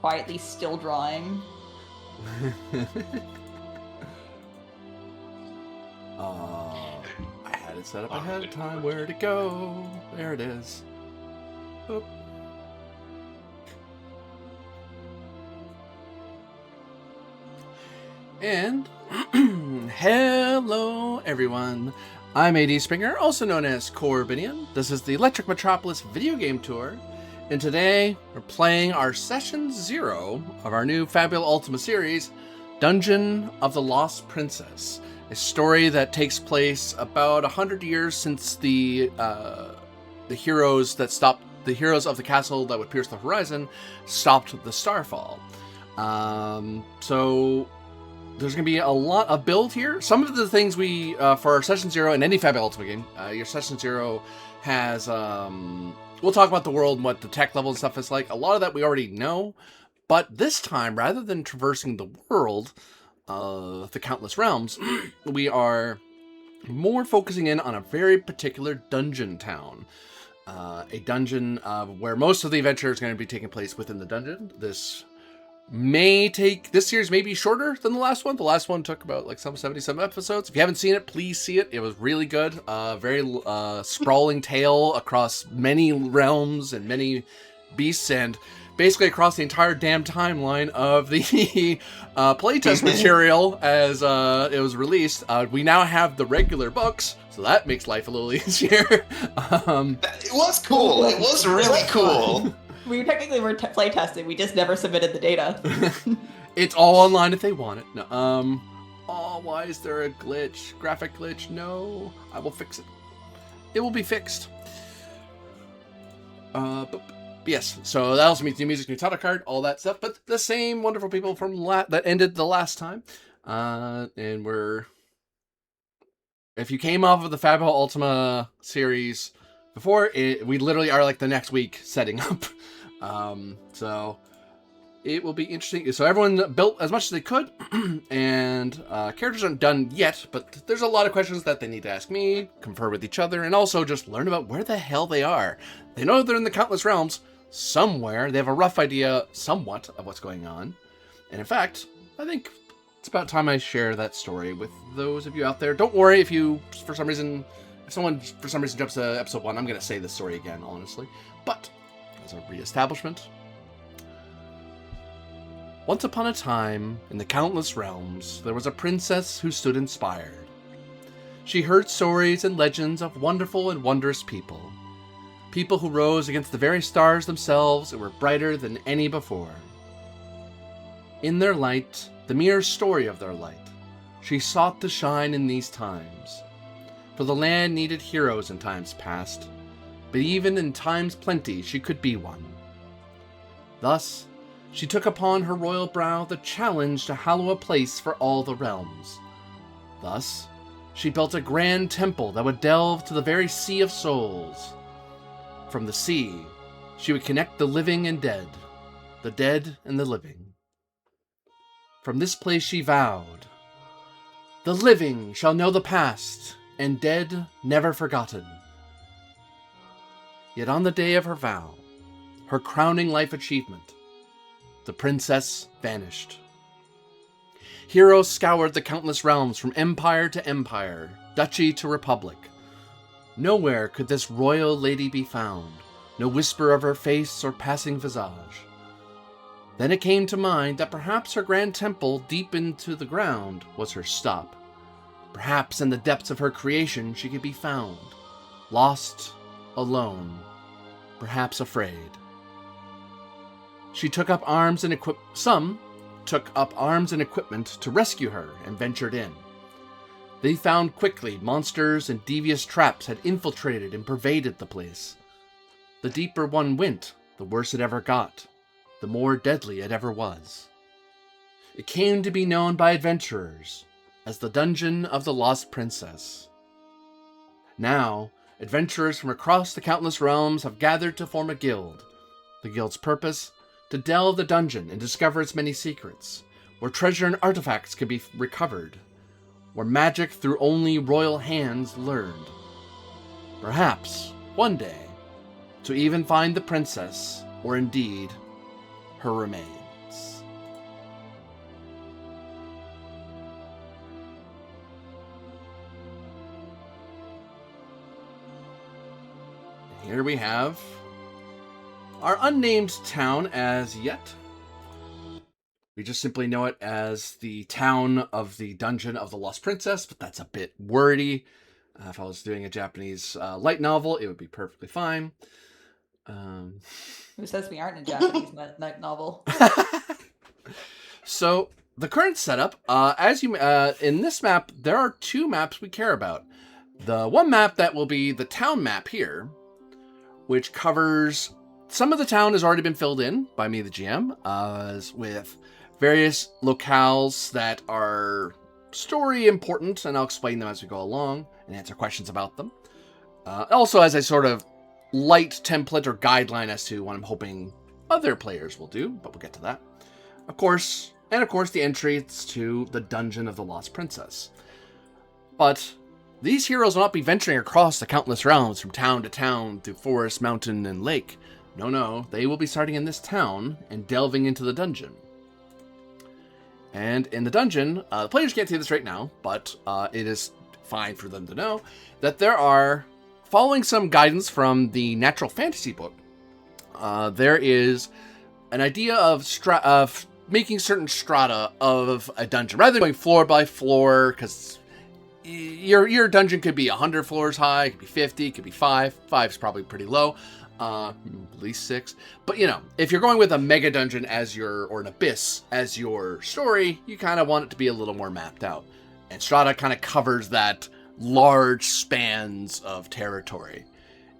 quietly still drawing. I had it set up ahead of time. Where'd it go? There it is. Oop. And hello, everyone. I'm AD Springer, also known as Corbinian. This is the Electric Metropolis video game tour, and today we're playing our Session 0 of our new Fabula Ultima series, Dungeon of the Lost Princess, a story that takes place about 100 years since the heroes of the castle that would pierce the horizon stopped the Starfall. So there's going to be a lot of build here. Some of the things we, for our Session 0 in any Fabula Ultima game, your Session 0 has, we'll talk about the world and what the tech level and stuff is like. A lot of that we already know, but this time, rather than traversing the world of the countless realms, we are more focusing in on a very particular dungeon town. A dungeon where most of the adventure is going to be taking place within the dungeon. This series may be shorter than the last one. The last one took about like 77 episodes. If you haven't seen it, please see it. It was really good. Very sprawling tale across many realms and many beasts, and basically across the entire damn timeline of the playtest material as it was released. We now have the regular books, so that makes life a little easier. It was cool. It was really cool. We technically were playtesting, we just never submitted the data. It's all online if they want it. No, oh, why is there a glitch? Graphic glitch? No, I will fix it. It will be fixed. But yes, so that also means new music, new title card, all that stuff. But the same wonderful people from that ended the last time. And if you came off of the Fabula Ultima series before, we literally are like the next week setting up. So it will be interesting. So everyone built as much as they could, and characters aren't done yet, but there's a lot of questions that they need to ask me, confer with each other, and also just learn about where the hell they are. They know they're in the Countless Realms somewhere. They have a rough idea, somewhat, of what's going on. And in fact, I think it's about time I share that story with those of you out there. Don't worry if someone for some reason jumps to episode 1, I'm going to say this story again, honestly. But as a re-establishment, once upon a time, in the Countless Realms, there was a princess who stood inspired. She heard stories and legends of wonderful and wondrous people. People who rose against the very stars themselves and were brighter than any before. In their light, the mere story of their light, she sought to shine in these times. For the land needed heroes in times past, but even in times plenty she could be one. Thus, she took upon her royal brow the challenge to hallow a place for all the realms. Thus, she built a grand temple that would delve to the very sea of souls. From the sea, she would connect the living and dead, the dead and the living. From this place she vowed, "The living shall know the past, and dead never forgotten." Yet on the day of her vow, her crowning life achievement, the princess vanished. Heroes scoured the countless realms from empire to empire, duchy to republic. Nowhere could this royal lady be found, no whisper of her face or passing visage. Then it came to mind that perhaps her grand temple deep into the ground was her stop. Perhaps in the depths of her creation she could be found, lost, alone, perhaps afraid. Some took up arms and equipment to rescue her and ventured in. They found quickly monsters and devious traps had infiltrated and pervaded the place. The deeper one went, the worse it ever got, the more deadly it ever was. It came to be known by adventurers as the Dungeon of the Lost Princess. Now, adventurers from across the countless realms have gathered to form a guild. The guild's purpose? To delve the dungeon and discover its many secrets, where treasure and artifacts can be recovered, where magic through only royal hands learned. Perhaps, one day, to even find the princess, or indeed, her remains. here we have our unnamed town as yet. We just simply know it as the town of the Dungeon of the Lost Princess, but that's a bit wordy. If I was doing a Japanese light novel, it would be perfectly fine. Who says we aren't in a Japanese night novel? So the current setup, in this map, there are two maps we care about. The one map that will be the town map here, which covers some of the town has already been filled in by me, the GM, with various locales that are story important, and I'll explain them as we go along and answer questions about them. Also, as a sort of light template or guideline as to what I'm hoping other players will do, but we'll get to that. Of course, the entrance to the Dungeon of the Lost Princess. But these heroes will not be venturing across the countless realms from town to town through forest, mountain, and lake. No, they will be starting in this town and delving into the dungeon. And in the dungeon, the players can't see this right now, but it is fine for them to know that there are, following some guidance from the Natural Fantasy book, there is an idea of making certain strata of a dungeon, rather than going floor by floor, because your dungeon could be 100 floors high, it could be 50, it could be 5. 5 is probably pretty low. At least 6. But, if you're going with a mega dungeon or an abyss as your story, you kind of want it to be a little more mapped out. And strata kind of covers that large spans of territory.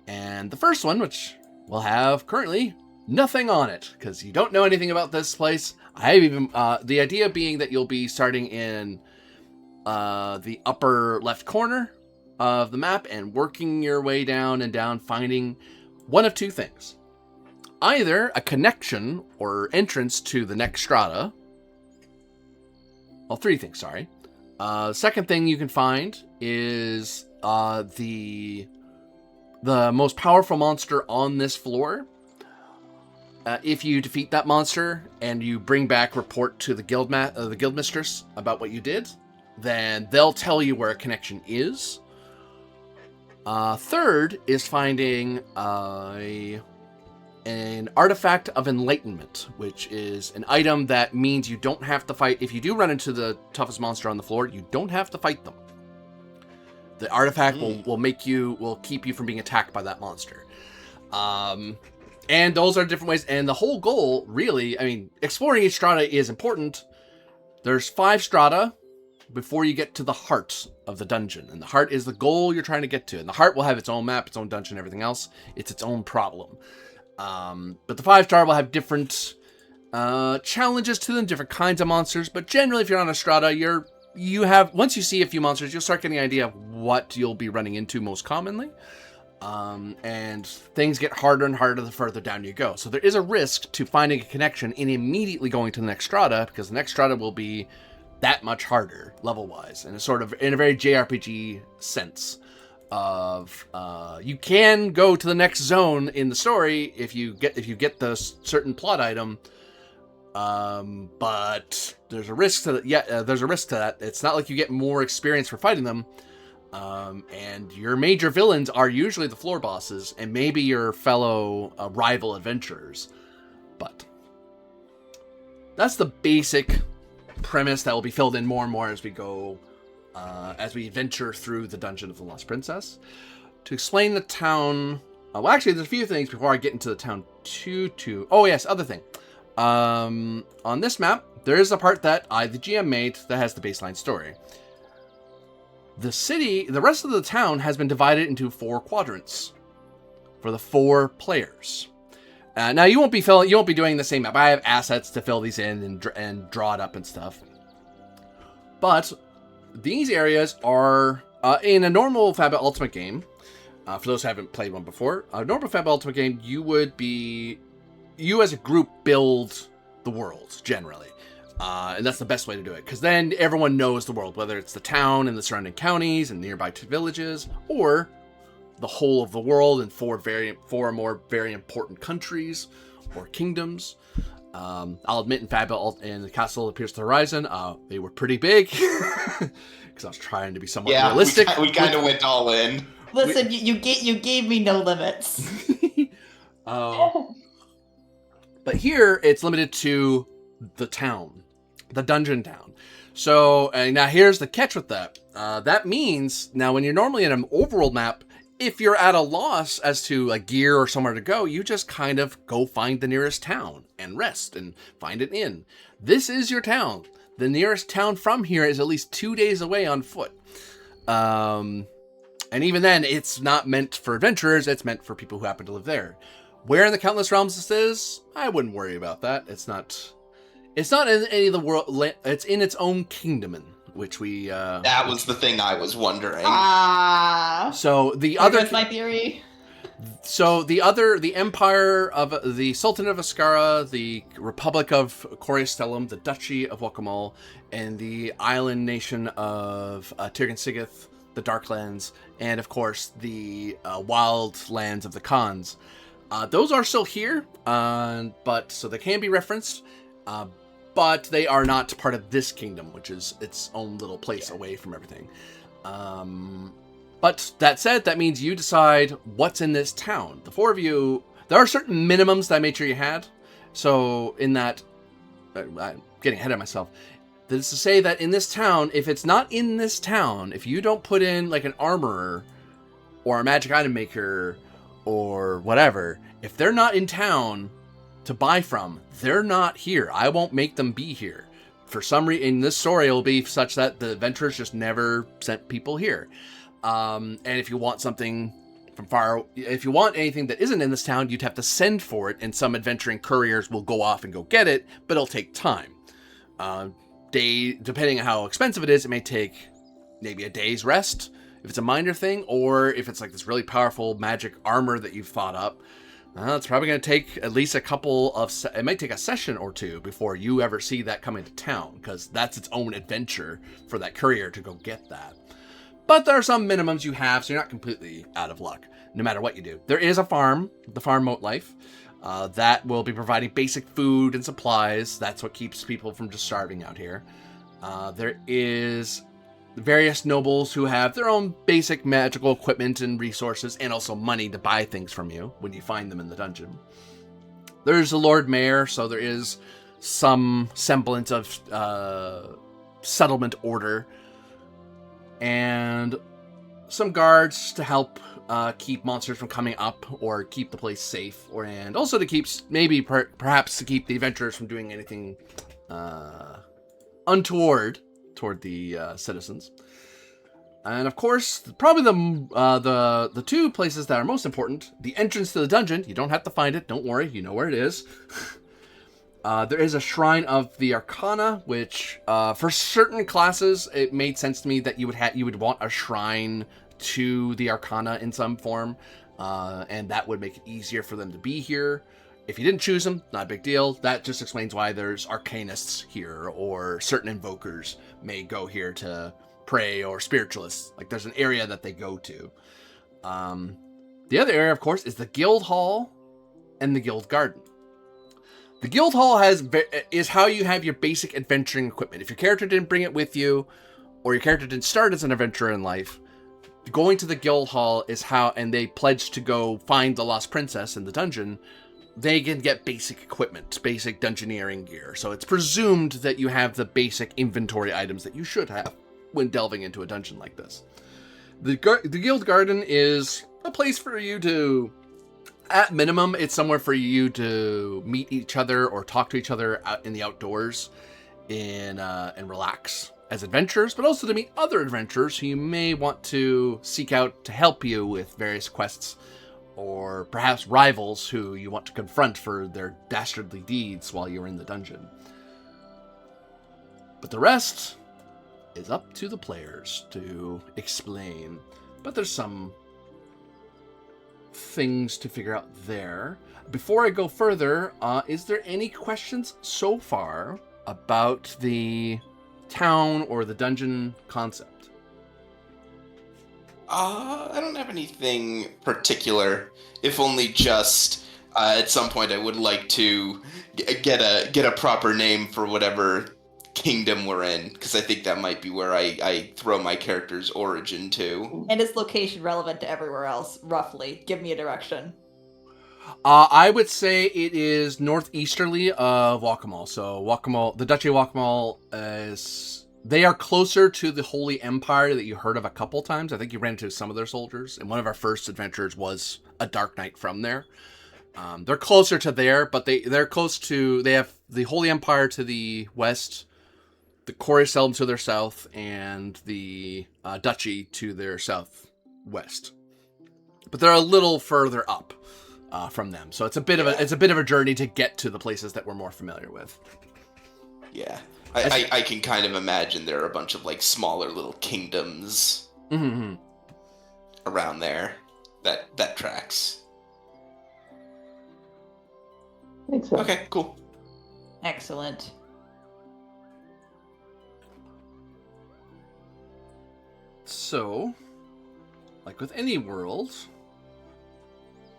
And the first one, which will have currently nothing on it, because you don't know anything about this place. The idea being that you'll be starting in the upper left corner of the map and working your way down and down, finding one of two things. Either a connection or entrance to the next strata. Well, 3 things, sorry. Second thing you can find is the most powerful monster on this floor. If you defeat that monster and you bring back report to the guildmistress about what you did, then they'll tell you where a connection is. Third is finding an artifact of enlightenment, which is an item that means you don't have to fight. If you do run into the toughest monster on the floor, you don't have to fight them. The artifact will keep you from being attacked by that monster. And those are different ways. And the whole goal, really, exploring each strata is important. There's 5 strata before you get to the heart of the dungeon. And the heart is the goal you're trying to get to. And the heart will have its own map, its own dungeon, everything else. It's its own problem. But the 5-star will have different challenges to them, different kinds of monsters. But generally, if you're on a strata, once you see a few monsters, you'll start getting an idea of what you'll be running into most commonly. And things get harder and harder the further down you go. So there is a risk to finding a connection and immediately going to the next strata, because the next strata will be that much harder level-wise, and it's sort of in a very JRPG sense of you can go to the next zone in the story if you get the certain plot item, but there's a risk to that. There's a risk to that. It's not like you get more experience for fighting them. And your major villains are usually the floor bosses and maybe your fellow rival adventurers. But that's the basic premise that will be filled in more and more as we go, as we venture through the Dungeon of the Lost Princess. To explain the town... well, actually, there's a few things before I get into the town Oh, yes, other thing. On this map, there is a part that I, the GM, made that has the baseline story. The rest of the town has been divided into 4 quadrants for the 4 players. Now you won't be doing the same map. I have assets to fill these in and draw it up and stuff. But these areas are in a normal Fabula Ultimate game. For those who haven't played one before, a normal Fabula Ultimate game, you as a group build the world generally. And that's the best way to do it, because then everyone knows the world, whether it's the town and the surrounding counties and nearby villages, or the whole of the world and 4 or more very important countries or kingdoms. I'll admit, in Fabula, in the Castle that Pierce the Horizon, they were pretty big, because I was trying to be somewhat realistic. we kind of went all in. Listen, you gave me no limits. But here it's limited to the town, the dungeon town. So now here's the catch with that. That means now when you're normally in an overworld map, if you're at a loss as to a gear or somewhere to go, you just kind of go find the nearest town and rest and find an inn. This is your town. The nearest town from here is at least 2 days away on foot. And even then, it's not meant for adventurers. It's meant for people who happen to live there. Where in the Countless Realms this is, I wouldn't worry about that. It's not in any of the world. It's in its own kingdom, in which we. That was the thing I was wondering. So the other. That's my theory. So the Empire of the Sultan of Ascara, the Republic of Coriastellum, the Duchy of Wakamal, and the island nation of Tirgan Sigith, the Darklands, and of course the wild lands of the Khans. Those are still here, but so they can be referenced, but they are not part of this kingdom, which is its own little place away from everything. But that said, that means you decide what's in this town. The four of you, there are certain minimums that I made sure you had. So in that, I'm getting ahead of myself. That is to say that in this town, if it's not in this town, if you don't put in like an armorer or a magic item maker or whatever, if they're not in town to buy from, they're not here. I won't make them be here. For some reason, in this story, it'll be such that the adventurers just never sent people here. And if you want something from far, if you want anything that isn't in this town, you'd have to send for it, and some adventuring couriers will go off and go get it, but it'll take time. Depending on how expensive it is, it may take maybe a day's rest if it's a minor thing, or if it's like this really powerful magic armor that you've thought up. It's probably going to take at least a couple of... it might take a session or two before you ever see that come into town, because that's its own adventure for that courier to go get that. But there are some minimums you have, so you're not completely out of luck, no matter what you do. There is a farm, the Farm Moat Life, that will be providing basic food and supplies. That's what keeps people from just starving out here. There is various nobles who have their own basic magical equipment and resources, and also money to buy things from you when you find them in the dungeon. There's a Lord Mayor, so there is some semblance of settlement order, and some guards to help keep monsters from coming up or keep the place safe, and also to keep, perhaps to keep the adventurers from doing anything untoward toward the citizens. And of course, probably the two places that are most important: the entrance to the dungeon. You don't have to find it. Don't worry, you know where it is. There is a Shrine of the Arcana, which for certain classes, it made sense to me that you would want a shrine to the Arcana in some form, and that would make it easier for them to be here. If you didn't choose them, not a big deal. That just explains why there's arcanists here, or certain invokers may go here to pray, or spiritualists. Like, there's an area that they go to. The other area, of course, is the Guild Hall and the Guild Garden. The Guild Hall is how you have your basic adventuring equipment. If your character didn't bring it with you, or your character didn't start as an adventurer in life, going to the Guild Hall is how, and they pledge to go find the Lost Princess in the dungeon, they can get basic equipment, basic dungeoneering gear. So it's presumed that you have the basic inventory items that you should have when delving into a dungeon like this. The Guild Garden is a place for you to, at minimum, it's somewhere for you to meet each other or talk to each other out in the outdoors and relax as adventurers, but also to meet other adventurers who you may want to seek out to help you with various quests, or perhaps rivals who you want to confront for their dastardly deeds while you're in the dungeon. But the rest is up to the players to explain. But there's some things to figure out there. Before I go further, is there any questions so far about the town or the dungeon concept? I don't have anything particular. If only just at some point I would like to get a proper name for whatever kingdom we're in, because I think that might be where I throw my character's origin to. And is location relevant to everywhere else, roughly? Give me a direction. I would say it is northeasterly of Wakamal. So Wakamal, the Duchy of Wakamal is... They are closer to the Holy Empire that you heard of a couple times. I think you ran into some of their soldiers, and one of our first adventures was a Dark Knight from there. They're closer to there, but they're close to... They have the Holy Empire to the west, the Chorus Elm to their south, and the Duchy to their southwest. But they're a little further up from them, so it's a bit of a journey to get to the places that we're more familiar with. Yeah. I can kind of imagine there are a bunch of like smaller little kingdoms around there. That tracks. Makes sense. Okay, cool. Excellent. So, like with any world,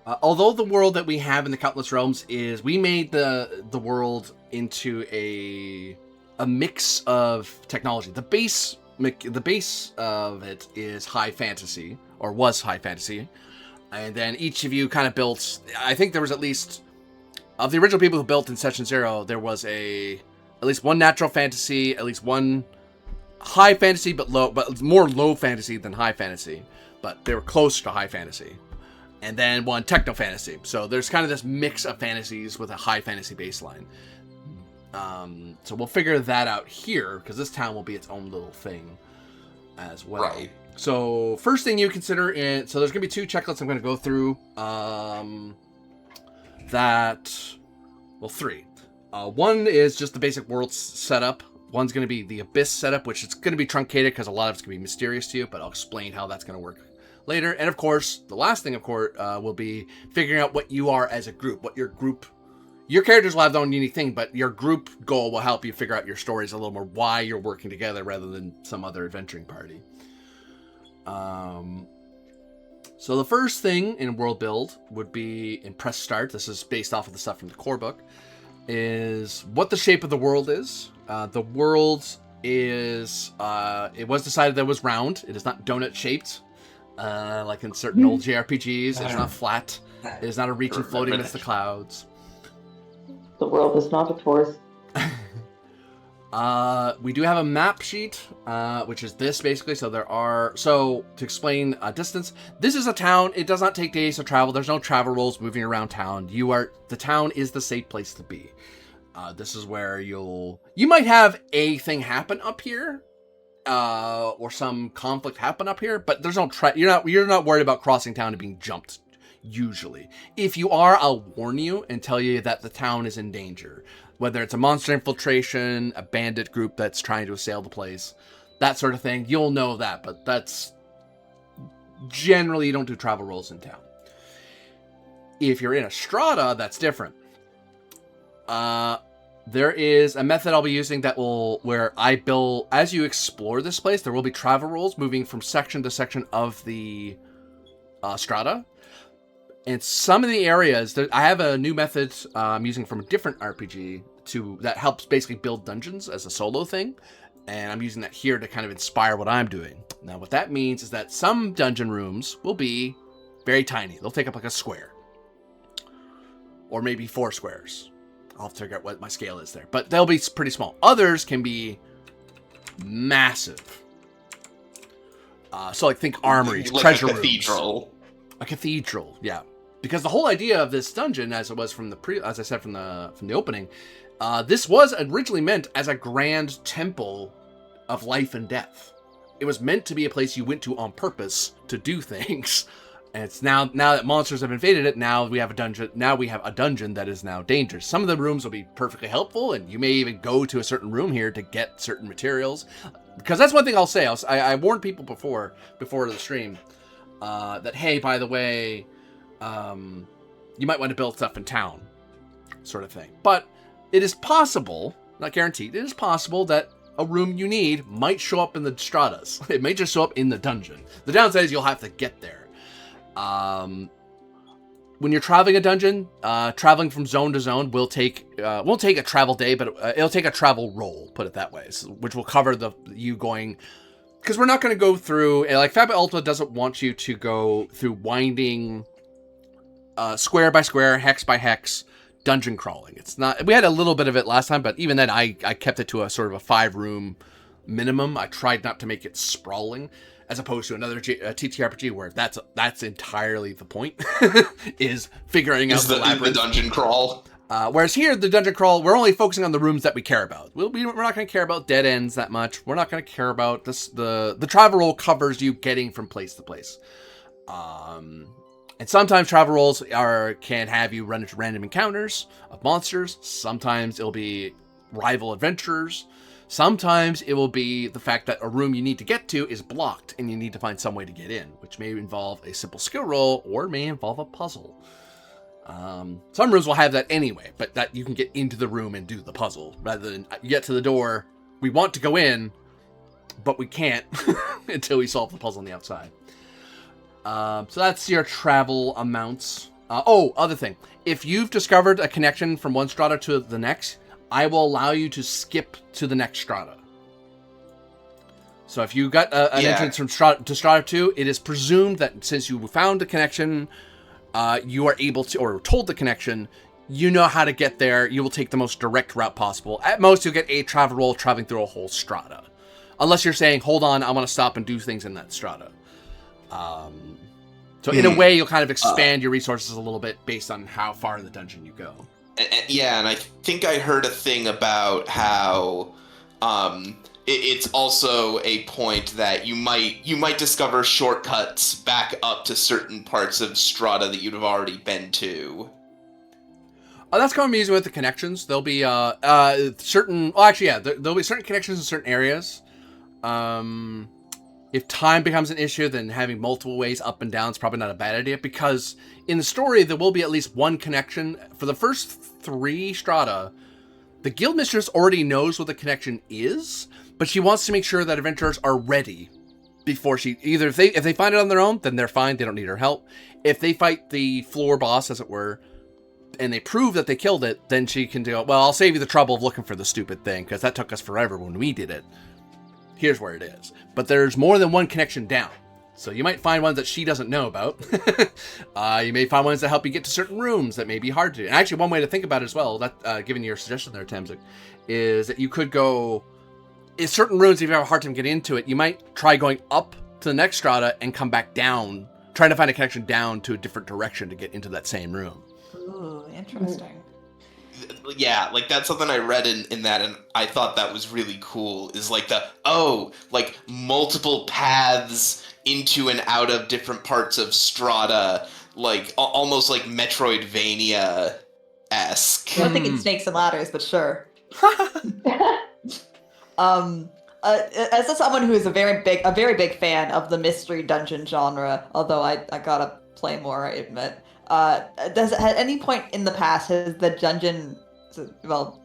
although the world that we have in the Countless Realms is, we made the world into a mix of technology. The base of it is high fantasy, or was high fantasy, and then each of you kind of built. I think there was at least of the original people who built in Session Zero, there was at least one natural fantasy, at least one high fantasy, but more low fantasy than high fantasy, but they were close to high fantasy, and then one techno fantasy. So there's kind of this mix of fantasies with a high fantasy baseline. So we'll figure that out here, because this town will be its own little thing as well. Right. So first thing you consider so there's going to be 2 checklists I'm going to go through. 3. One is just the basic world setup. One's going to be the Abyss setup, which is going to be truncated because a lot of it's going to be mysterious to you, but I'll explain how that's going to work later. And of course, the last thing, will be figuring out what you are as a group, your characters will have their own unique thing, but your group goal will help you figure out your stories a little more, why you're working together rather than some other adventuring party. So the first thing in world build would be in press start. This is based off of the stuff from the core book. Is what the shape of the world is. The world is, it was decided that it was round. It is not donut shaped, like in certain old JRPGs. It's not flat. It is not a region floating amidst the clouds. The world is not a torus. We do have a map sheet, which is this basically. So to explain distance, this is a town. It does not take days to travel. There's no travel rules moving around town. The town is the safe place to be. This is where you might have a thing happen up here, or some conflict happen up here, but there's no you're not worried about crossing town and being jumped. Usually, if you are, I'll warn you and tell you that the town is in danger. Whether it's a monster infiltration, a bandit group that's trying to assail the place, that sort of thing, you'll know that. But that's generally, you don't do travel rolls in town. If you're in a strata, that's different. There is a method I'll be using where I build, as you explore this place, there will be travel rolls moving from section to section of the strata. And some of the areas, I have a new method I'm using from a different RPG that helps basically build dungeons as a solo thing. And I'm using that here to kind of inspire what I'm doing. Now, what that means is that some dungeon rooms will be very tiny. They'll take up like a square. Or maybe 4 squares. I'll have to figure out what my scale is there. But they'll be pretty small. Others can be massive. So like think armories, like treasure a cathedral. rooms. A cathedral, yeah. Because the whole idea of this dungeon, as it was from as I said from the opening, this was originally meant as a grand temple of life and death. It was meant to be a place you went to on purpose to do things. And it's now that monsters have invaded it, now we have a dungeon. Now we have a dungeon that is now dangerous. Some of the rooms will be perfectly helpful, and you may even go to a certain room here to get certain materials. Because that's one thing I'll say. I warned people before the stream that, hey, by the way, you might want to build stuff in town, sort of thing. But it is possible, not guaranteed, it is possible that a room you need might show up in the stratas. It may just show up in the dungeon. The downside is you'll have to get there. when you're traveling a dungeon, traveling from zone to zone will take won't take a travel day, but it'll take a travel roll, put it that way, which will cover you going, because we're not going to go through, like Fabula Ultima doesn't want you to go through winding square by square, hex by hex dungeon crawling. It's not. We had a little bit of it last time, but even then I kept it to a sort of a 5-room minimum. I tried not to make it sprawling, as opposed to another TTRPG where that's entirely the point, is figuring out the labyrinth. The dungeon crawl. Whereas here, the dungeon crawl, we're only focusing on the rooms that we care about. We're not going to care about dead ends that much. We're not going to care about this. The travel roll covers you getting from place to place. And sometimes travel rolls can have you run into random encounters of monsters. Sometimes it'll be rival adventurers. Sometimes it will be the fact that a room you need to get to is blocked and you need to find some way to get in, which may involve a simple skill roll or may involve a puzzle. Some rooms will have that anyway, but that you can get into the room and do the puzzle rather than you get to the door. We want to go in, but we can't until we solve the puzzle on the outside. So that's your travel amounts. Other thing. If you've discovered a connection from one strata to the next, I will allow you to skip to the next strata. So if you got an entrance from strata to strata 2, it is presumed that since you found a connection, you are able to, or told the connection, you know how to get there. You will take the most direct route possible. At most, you'll get a travel roll traveling through a whole strata. Unless you're saying, hold on, I want to stop and do things in that strata. So in a way, you'll kind of expand your resources a little bit based on how far in the dungeon you go. Yeah, and I think I heard a thing about how it's also a point that you might discover shortcuts back up to certain parts of strata that you'd have already been to. That's kind of easy with the connections. There'll be certain. Well, actually, yeah, there'll be certain connections in certain areas. If time becomes an issue, then having multiple ways up and down is probably not a bad idea, because in the story, there will be at least one connection. For the first 3 strata, the guildmistress already knows what the connection is, but she wants to make sure that adventurers are ready before she... Either if they find it on their own, then they're fine, they don't need her help. If they fight the floor boss, as it were, and they prove that they killed it, then she can go, well, I'll save you the trouble of looking for the stupid thing, because that took us forever when we did it. Here's where it is. But there's more than one connection down. So you might find ones that she doesn't know about. You may find ones that help you get to certain rooms that may be hard to do. And actually, one way to think about it as well, that given your suggestion there, Tamzik, is that you could go... In certain rooms, if you have a hard time getting into it, you might try going up to the next strata and come back down, trying to find a connection down to a different direction to get into that same room. Ooh, interesting. Yeah, like that's something I read in that, and I thought that was really cool, is like like multiple paths into and out of different parts of strata, like almost like Metroidvania-esque. I don't think it's Snakes and Ladders, but sure. As someone who is a very big fan of the mystery dungeon genre, although I gotta play more, I admit. At any point in the past has the dungeon,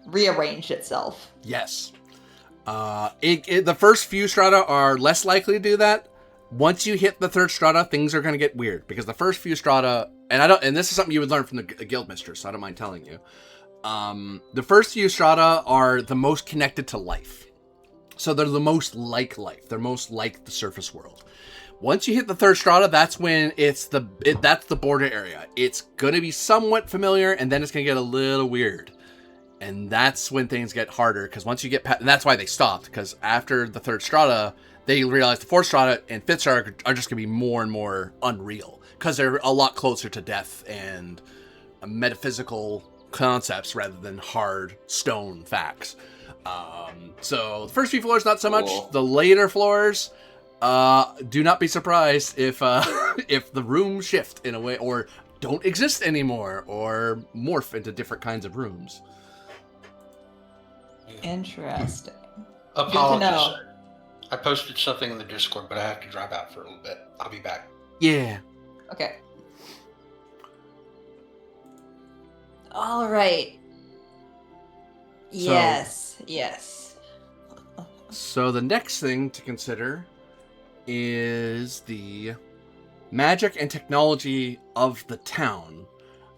rearranged itself? Yes. The first few strata are less likely to do that. Once you hit the 3rd strata, things are going to get weird, because the first few strata, and this is something you would learn from the guildmistress, so I don't mind telling you. The first few strata are the most connected to life. So they're the most like life. They're most like the surface world. Once you hit the 3rd strata, that's when that's the border area. It's going to be somewhat familiar, and then it's going to get a little weird. And that's when things get harder, because once you get past... And that's why they stopped, because after the 3rd strata, they realized the 4th strata and 5th strata are just going to be more and more unreal, because they're a lot closer to death and metaphysical concepts rather than hard stone facts. So the first few floors, not so much. The later floors... do not be surprised if the rooms shift in a way, or don't exist anymore, or morph into different kinds of rooms. Interesting. Apologies. Good to know. I posted something in the Discord, but I have to drop out for a little bit. I'll be back. Yeah. Okay. All right. Yes. So the next thing to consider is the magic and technology of the town.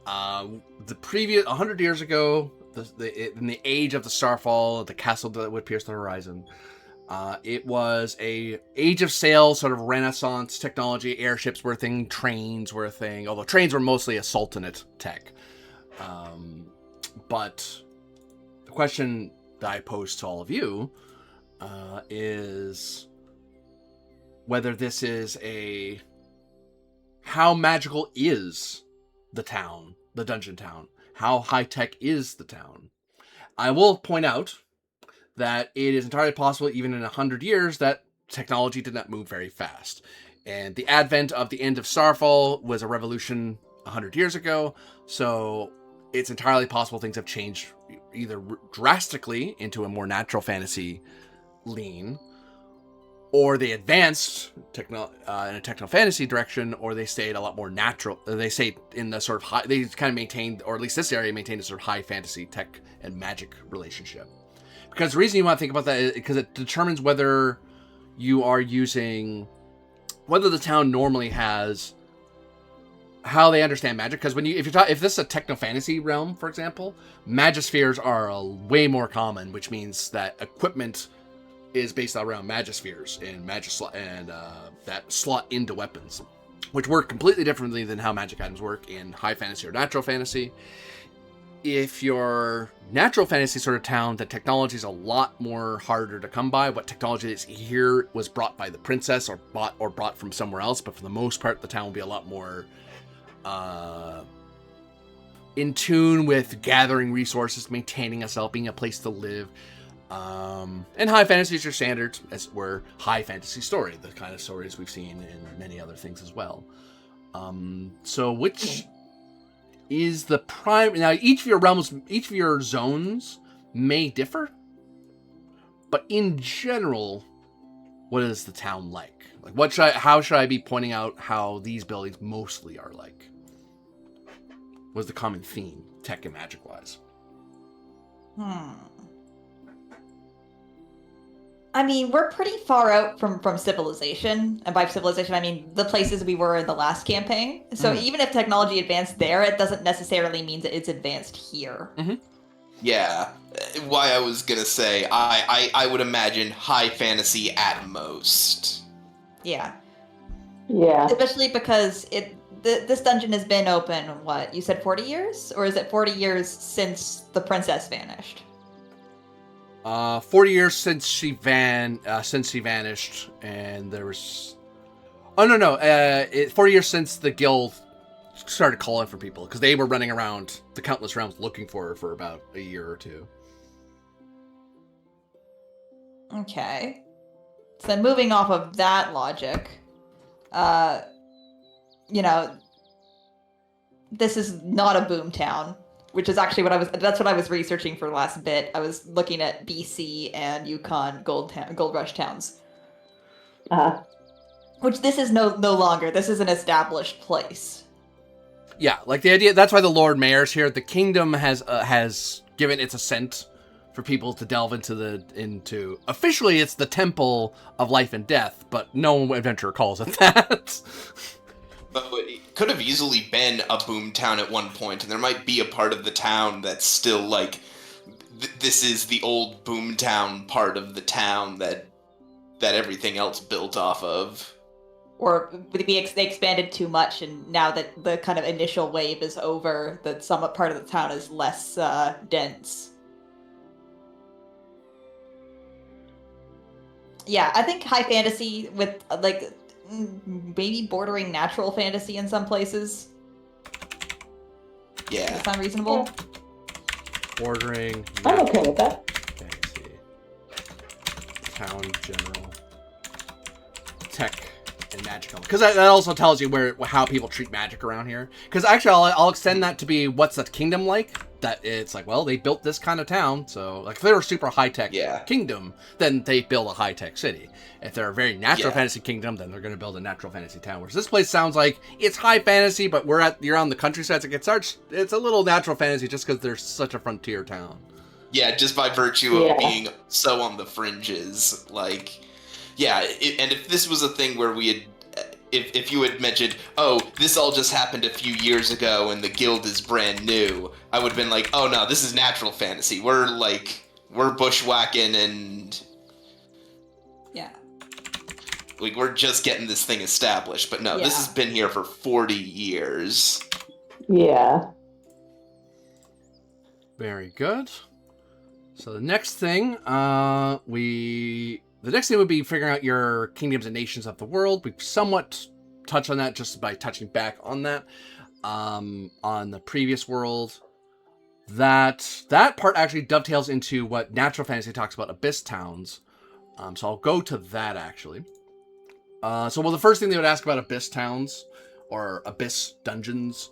The previous 100 years ago, in the age of the Starfall, the castle that would pierce the horizon, it was a age of sail, sort of Renaissance technology. Airships were a thing, trains were a thing, although trains were mostly a sultanate tech. But the question that I pose to all of you is whether this is how magical is the town, the dungeon town? How high-tech is the town? I will point out that it is entirely possible, even in 100 years, that technology did not move very fast. And the advent of the end of Starfall was a revolution 100 years ago, so it's entirely possible things have changed either drastically into a more natural fantasy lean, or they advanced in a techno fantasy direction, or they stayed a lot more natural. They stayed in the sort of high, they kind of maintained, or at least this area maintained a sort of high fantasy tech and magic relationship. Because the reason you want to think about that is because it determines whether you are using, whether the town normally has how they understand magic. Because if this is a techno fantasy realm, for example, magispheres are way more common, which means that equipment is based around magispheres and that slot into weapons, which work completely differently than how magic items work in high fantasy or natural fantasy. If you're natural fantasy sort of town, the technology is a lot more harder to come by. What technology is here was brought by the princess or brought from somewhere else, but for the most part, the town will be a lot more in tune with gathering resources, maintaining itself, being a place to live. And high fantasy is your standard, as we're high fantasy story, the kind of stories we've seen in many other things as well. So which is the prime? Now, each of your realms, each of your zones may differ, but in general, what is the town like? Like, how should I be pointing out how these buildings mostly are like? What's the common theme, tech and magic wise? I mean, we're pretty far out from civilization, and by civilization I mean the places we were in the last campaign. So even if technology advanced there, it doesn't necessarily mean that it's advanced here. Mm-hmm. Yeah, why I was gonna say, I would imagine high fantasy at most. Yeah. Yeah. Especially because this dungeon has been open, what, you said 40 years? Or is it 40 years since the princess vanished? 40 years since she vanished, and there was... Oh, no. 40 years since the guild started calling for people, because they were running around the Countless Realms looking for her for about a year or two. Okay. So moving off of that logic, this is not a boom town, which is actually that's what I was researching for the last bit. I was looking at BC and Yukon gold rush towns. Which this is no longer. This is an established place. Yeah, like the idea, that's why the Lord Mayor's here. The kingdom has given its assent for people to delve into officially it's the Temple of Life and Death, but no adventurer calls it that. But it could have easily been a boom town at one point, and there might be a part of the town that's still like, this is the old boom town part of the town that everything else built off of. Or they expanded too much, and now that the kind of initial wave is over, that some part of the town is less dense. Yeah, I think high fantasy with, like, maybe bordering natural fantasy in some places. Yeah. Does that sound reasonable? Bordering... I'm okay with that. Fantasy. Town general. Tech and magical. Because that also tells you how people treat magic around here. Because actually, I'll extend that to be what's the kingdom like? That it's like, well, they built this kind of town, so like if they're a super high-tech kingdom, then they build a high-tech city. If they're a very natural fantasy kingdom, then they're going to build a natural fantasy town. Whereas this place sounds like it's high fantasy, but you're on the countryside, so it's a little natural fantasy just because they're such a frontier town. Yeah, just by virtue of being so on the fringes, like, and if this was a thing where we had if you had mentioned, oh, this all just happened a few years ago and the guild is brand new, I would have been like, oh no, this is natural fantasy. We're bushwhacking and Yeah. like we're just getting this thing established. But no, this has been here for 40 years. Yeah. Very good. So the next thing, would be figuring out your kingdoms and nations of the world. We've somewhat touched on that just by touching back on that, on the previous world. That part actually dovetails into what Natural Fantasy talks about abyss towns. So I'll go to that actually. The first thing they would ask about abyss towns or abyss dungeons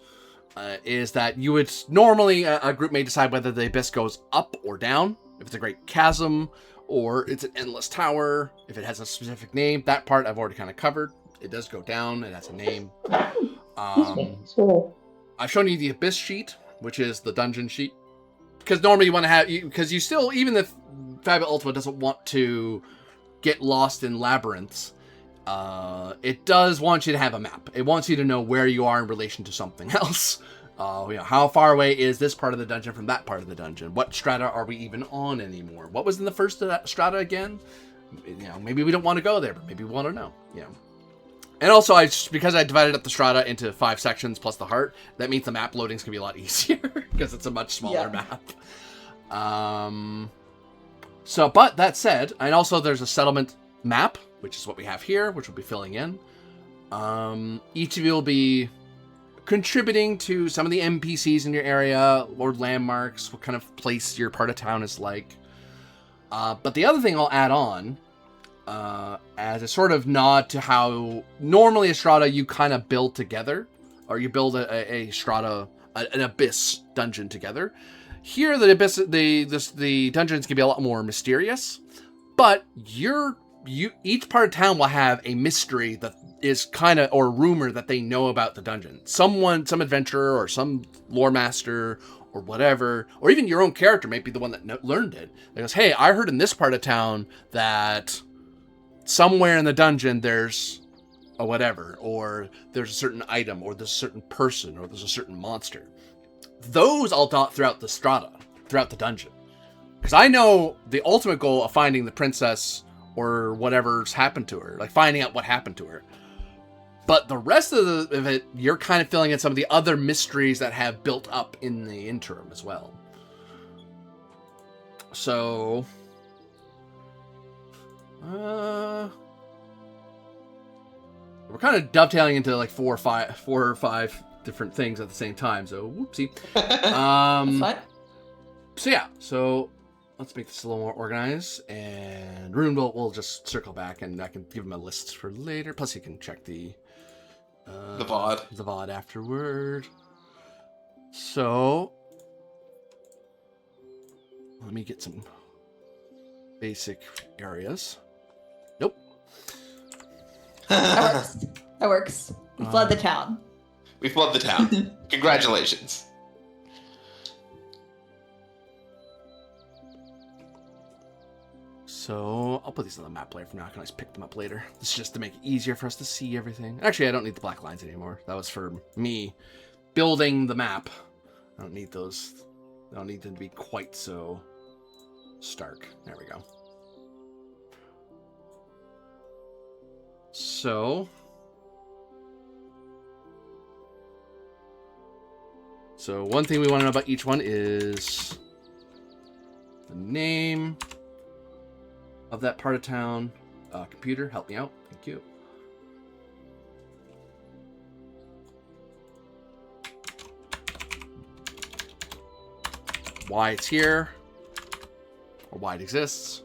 is that you would normally, a group may decide whether the abyss goes up or down, if it's a great chasm, or it's an endless tower, if it has a specific name. That part I've already kind of covered. It does go down, it has a name. Sure. I've shown you the abyss sheet, which is the dungeon sheet. Because normally you want to have, because you still, even if Fabula Ultima doesn't want to get lost in labyrinths, it does want you to have a map. It wants you to know where you are in relation to something else. How far away is this part of the dungeon from that part of the dungeon? What strata are we even on anymore? What was in the first strata again? Maybe we don't want to go there, but maybe we want to know. And also, because I divided up the strata into 5 sections plus the heart, that means the map loading's gonna be a lot easier because it's a much smaller map. But that said, and also there's a settlement map, which is what we have here, which we'll be filling in. Each of you will be contributing to some of the NPCs in your area, or landmarks, what kind of place your part of town is like. But the other thing I'll add on, as a sort of nod to how normally a strata you kind of build together, or you build a strata, an abyss dungeon together. Here, the abyss, the dungeons can be a lot more mysterious, but each part of town will have a mystery that is kind of, or rumor that they know about the dungeon. Some adventurer or some lore master or whatever, or even your own character might be the one that learned it. They goes, hey, I heard in this part of town that somewhere in the dungeon there's a whatever, or there's a certain item, or there's a certain person, or there's a certain monster. Those I'll dot throughout the strata, throughout the dungeon. Because I know the ultimate goal of finding the princess or whatever's happened to her, like finding out what happened to her. But the rest of it, you're kind of filling in some of the other mysteries that have built up in the interim as well. So, we're kind of dovetailing into like four or five different things at the same time. So, whoopsie. So let's make this a little more organized. And Rune will just circle back, and I can give him a list for later. Plus, you can check the VOD afterward. So, let me get some basic areas. Nope. That works. We flood the town. We flood the town. Congratulations. So, I'll put these on the map later for now. I can always pick them up later. This is just to make it easier for us to see everything. Actually, I don't need the black lines anymore. That was for me building the map. I don't need those. I don't need them to be quite so stark. There we go. So one thing we want to know about each one is the name of that part of town. Computer, help me out. Thank you. Why it's here, or why it exists.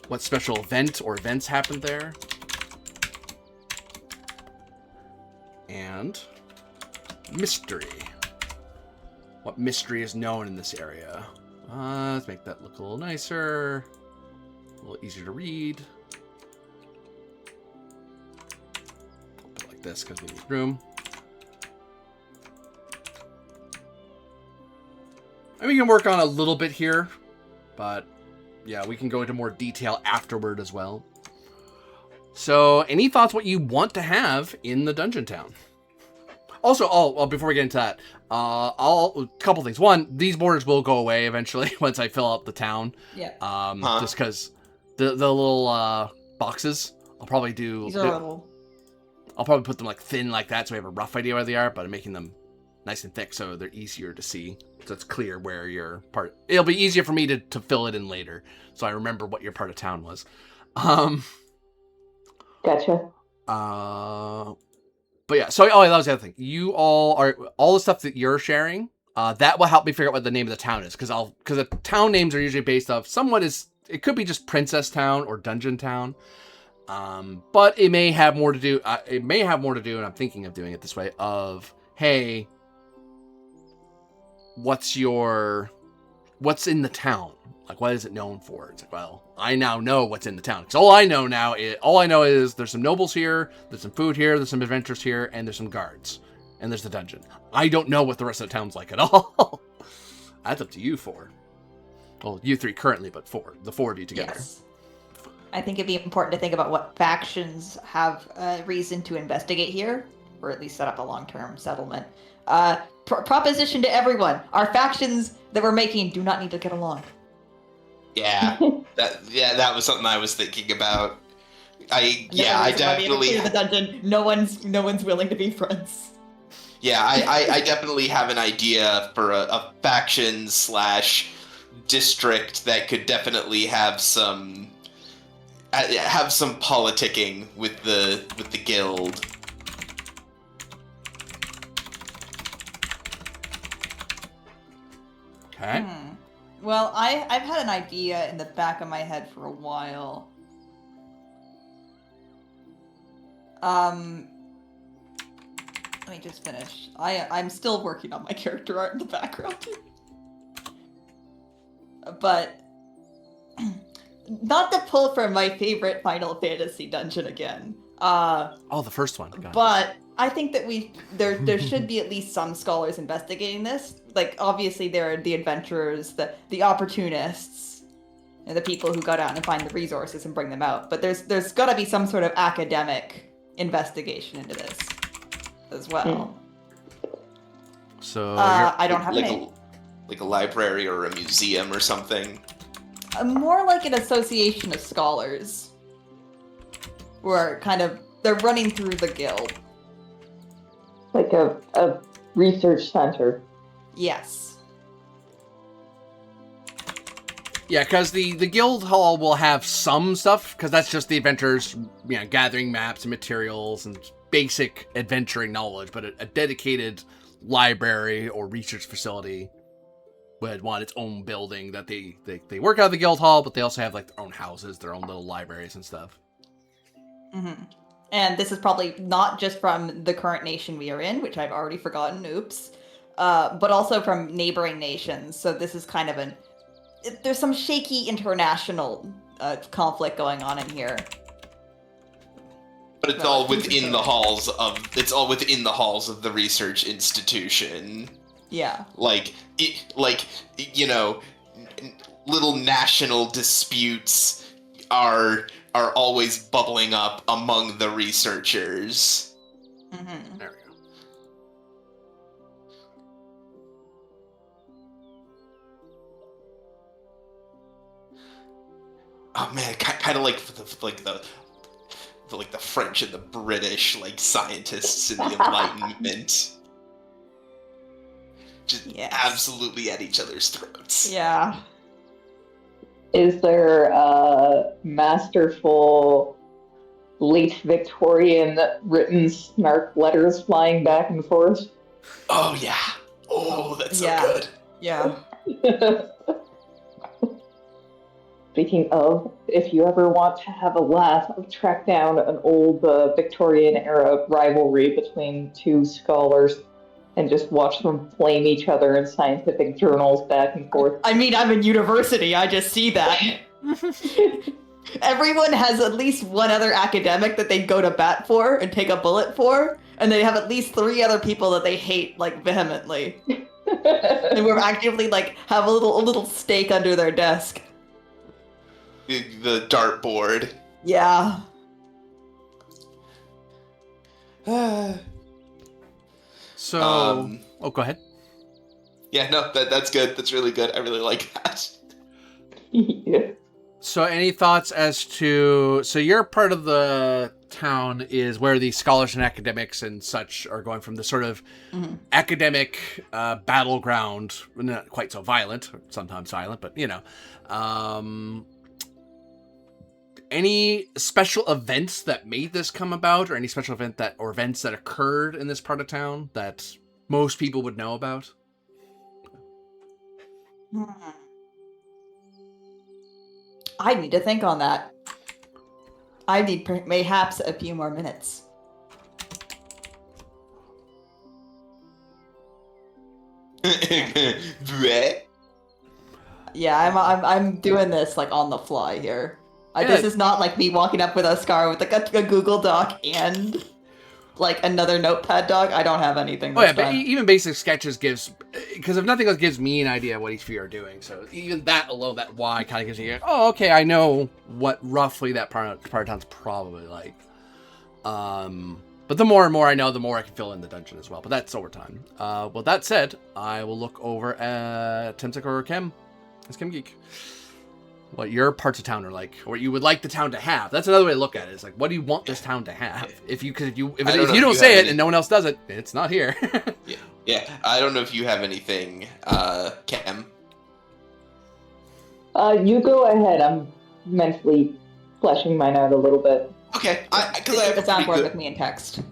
What special event or events happened there. And mystery. What mystery is known in this area? Let's make that look a little nicer. A little easier to read. I'll put it like this because we need room. And we can work on a little bit here But yeah, we can go into more detail afterward as well. So, any thoughts what you want to have in the dungeon town? Also, before we get into that, a couple things. One, these borders will go away eventually once I fill up the town. Yeah. Just because the little boxes, I'll probably do. These are little. I'll probably put them like thin like that, so we have a rough idea where they are. But I'm making them nice and thick, so they're easier to see. So it's clear where your part. It'll be easier for me to fill it in later, so I remember what your part of town was. Gotcha. But yeah, so that was the other thing. You all the stuff that you're sharing. That will help me figure out what the name of the town is, because the town names are usually based off it could be just Princess Town or Dungeon Town. But it may have more to do. And I'm thinking of doing it this way. Of hey, what's in the town? Like, what is it known for? It's like, well, I now know what's in the town. Because all I know is there's some nobles here, there's some food here, there's some adventurers here, and there's some guards. And there's the dungeon. I don't know what the rest of the town's like at all. That's up to you four. Well, you three currently, but the four of you together. Yes. I think it'd be important to think about what factions have reason to investigate here, or at least set up a long-term settlement. Proposition to everyone: our factions that we're making do not need to get along. Yeah, that was something I was thinking about. I definitely the dungeon. No one's willing to be friends. Yeah, I definitely have an idea for a faction / district that could definitely have some politicking with the guild. Okay. Well, I've had an idea in the back of my head for a while. Let me just finish. I'm still working on my character art in the background. But not to pull from my favorite Final Fantasy dungeon again. The first one. But I think that there should be at least some scholars investigating this. Like, obviously there are the adventurers, the opportunists, and the people who go down and find the resources and bring them out. But there's got to be some sort of academic investigation into this as well. So I don't have like a library or a museum or something. More like an association of scholars, who are they're running through the guild. Like a research center. Yes. Yeah, because the guild hall will have some stuff, because that's just the adventurers, gathering maps and materials and basic adventuring knowledge. But a dedicated library or research facility would want its own building that they work out of the guild hall, but they also have like their own houses, their own little libraries and stuff. Mm-hmm. And this is probably not just from the current nation we are in, which I've already forgotten, oops, but also from neighboring nations. So this is kind of there's some shaky international conflict going on in here. But it's all within the halls of the research institution. Yeah. Little national disputes are always bubbling up among the researchers. Mm-hmm. There we go. Oh man, kind of like the French and the British scientists in the Enlightenment. Just absolutely at each other's throats. Yeah. Is there masterful late Victorian written snark letters flying back and forth? Oh yeah. Oh, that's so good. Yeah. Speaking of, if you ever want to have a laugh, I've tracked down an old Victorian-era rivalry between two scholars and just watch them flame each other in scientific journals back and forth. I mean, I'm in university, I just see that. Everyone has at least one other academic that they go to bat for and take a bullet for, and they have at least 3 other people that they hate, vehemently. And we're actively, have a little stake under their desk. the dartboard. Yeah. So, go ahead. Yeah, no, that's good. That's really good. I really like that. Yeah. So, any thoughts as to... So, your part of the town is where the scholars and academics and such are going from the sort of academic battleground, not quite so violent, sometimes violent, but, any special events that made this come about, or any special event or events that occurred in this part of town that most people would know about? I need to think on that. I need mayhaps a few more minutes. Bleh. Yeah, I'm doing this like on the fly here. This is not like me walking up with a scar with like a Google Doc and like another notepad doc. I don't have anything. Oh yeah, but even basic sketches gives, because if nothing else, gives me an idea of what each of you are doing. So even that alone, that why kind of gives you, oh okay, I know what roughly that part of town's probably like. But the more and more I know, the more I can fill in the dungeon as well. But that's over time. With that said, I will look over at Timsik or Kim. It's Kim Geek. What your parts of town are like, or what you would like the town to have. That's another way to look at it. It's like, what do you want this town to have? If you don't say it and no one else does it, it's not here. Yeah. I don't know if you have anything, Cam. You go ahead. I'm mentally fleshing mine out a little bit. Okay, because I have the soundboard with me in text.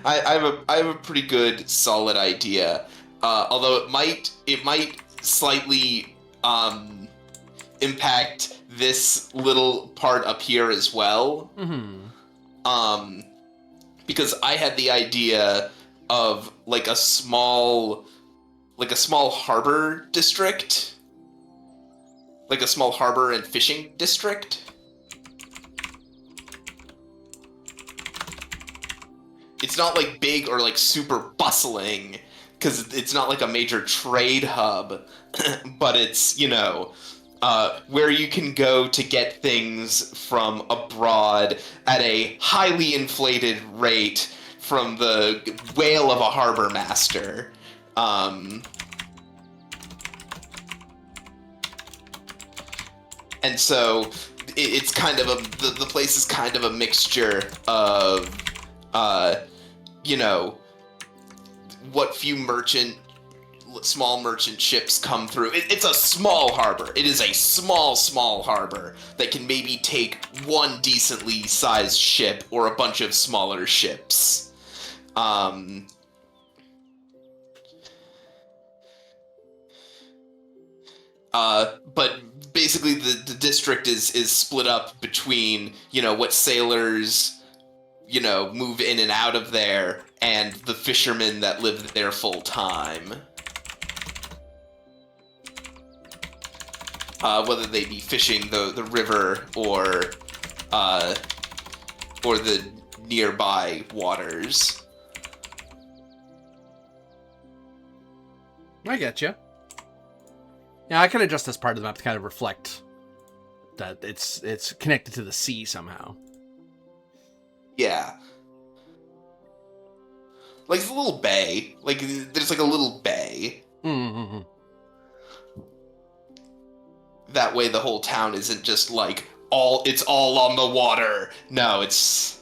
I have a pretty good solid idea. Although it might slightly impact this little part up here as well. Mm-hmm. Because I had the idea of like a small harbor district, like a small harbor and fishing district. It's not like big or like super bustling, because it's not like a major trade hub, but it's, where you can go to get things from abroad at a highly inflated rate from the whale of a harbor master. And so it's kind of the place is kind of a mixture of, what few small merchant ships come through. It's a small harbor. It is a small harbor that can maybe take one decently sized ship or a bunch of smaller ships. But basically the district is split up between, what sailors, move in and out of there, and the fishermen that live there full time. Whether they be fishing the river or the nearby waters. I get you. Yeah, I can adjust this part of the map to kind of reflect that it's connected to the sea somehow. Yeah. Like, it's a little bay. Like, there's like a little bay. Mm-hmm. That way the whole town isn't just like, it's all on the water. No, it's...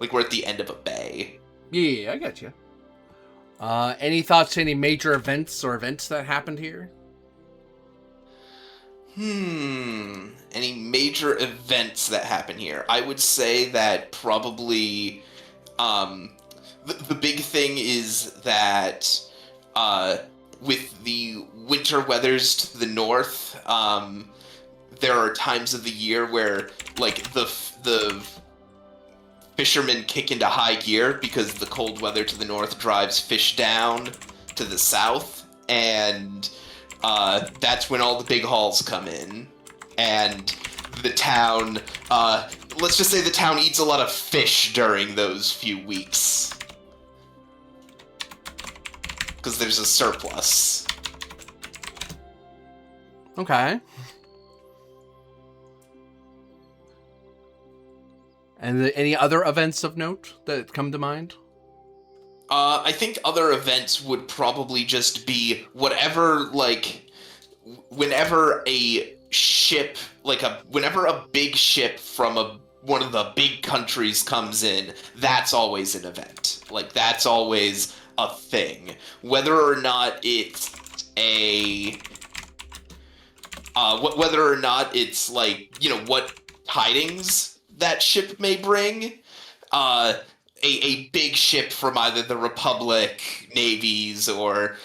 like we're at the end of a bay. Yeah, I get you. Any thoughts to any major events that happened here? Any major events that happen here? I would say that probably the big thing is that with the winter weathers to the north, there are times of the year where like the fishermen kick into high gear because the cold weather to the north drives fish down to the south, and that's when all the big hauls come in. And the town, let's just say the town eats a lot of fish during those few weeks. Because there's a surplus. Okay. And any other events of note that come to mind? I think other events would probably just be whatever, like, whenever a ship, whenever a big ship from one of the big countries comes in, that's always an event. Like, that's always a thing. Whether or not it's whether or not it's, like, what tidings that ship may bring, a big ship from either the Republic navies or,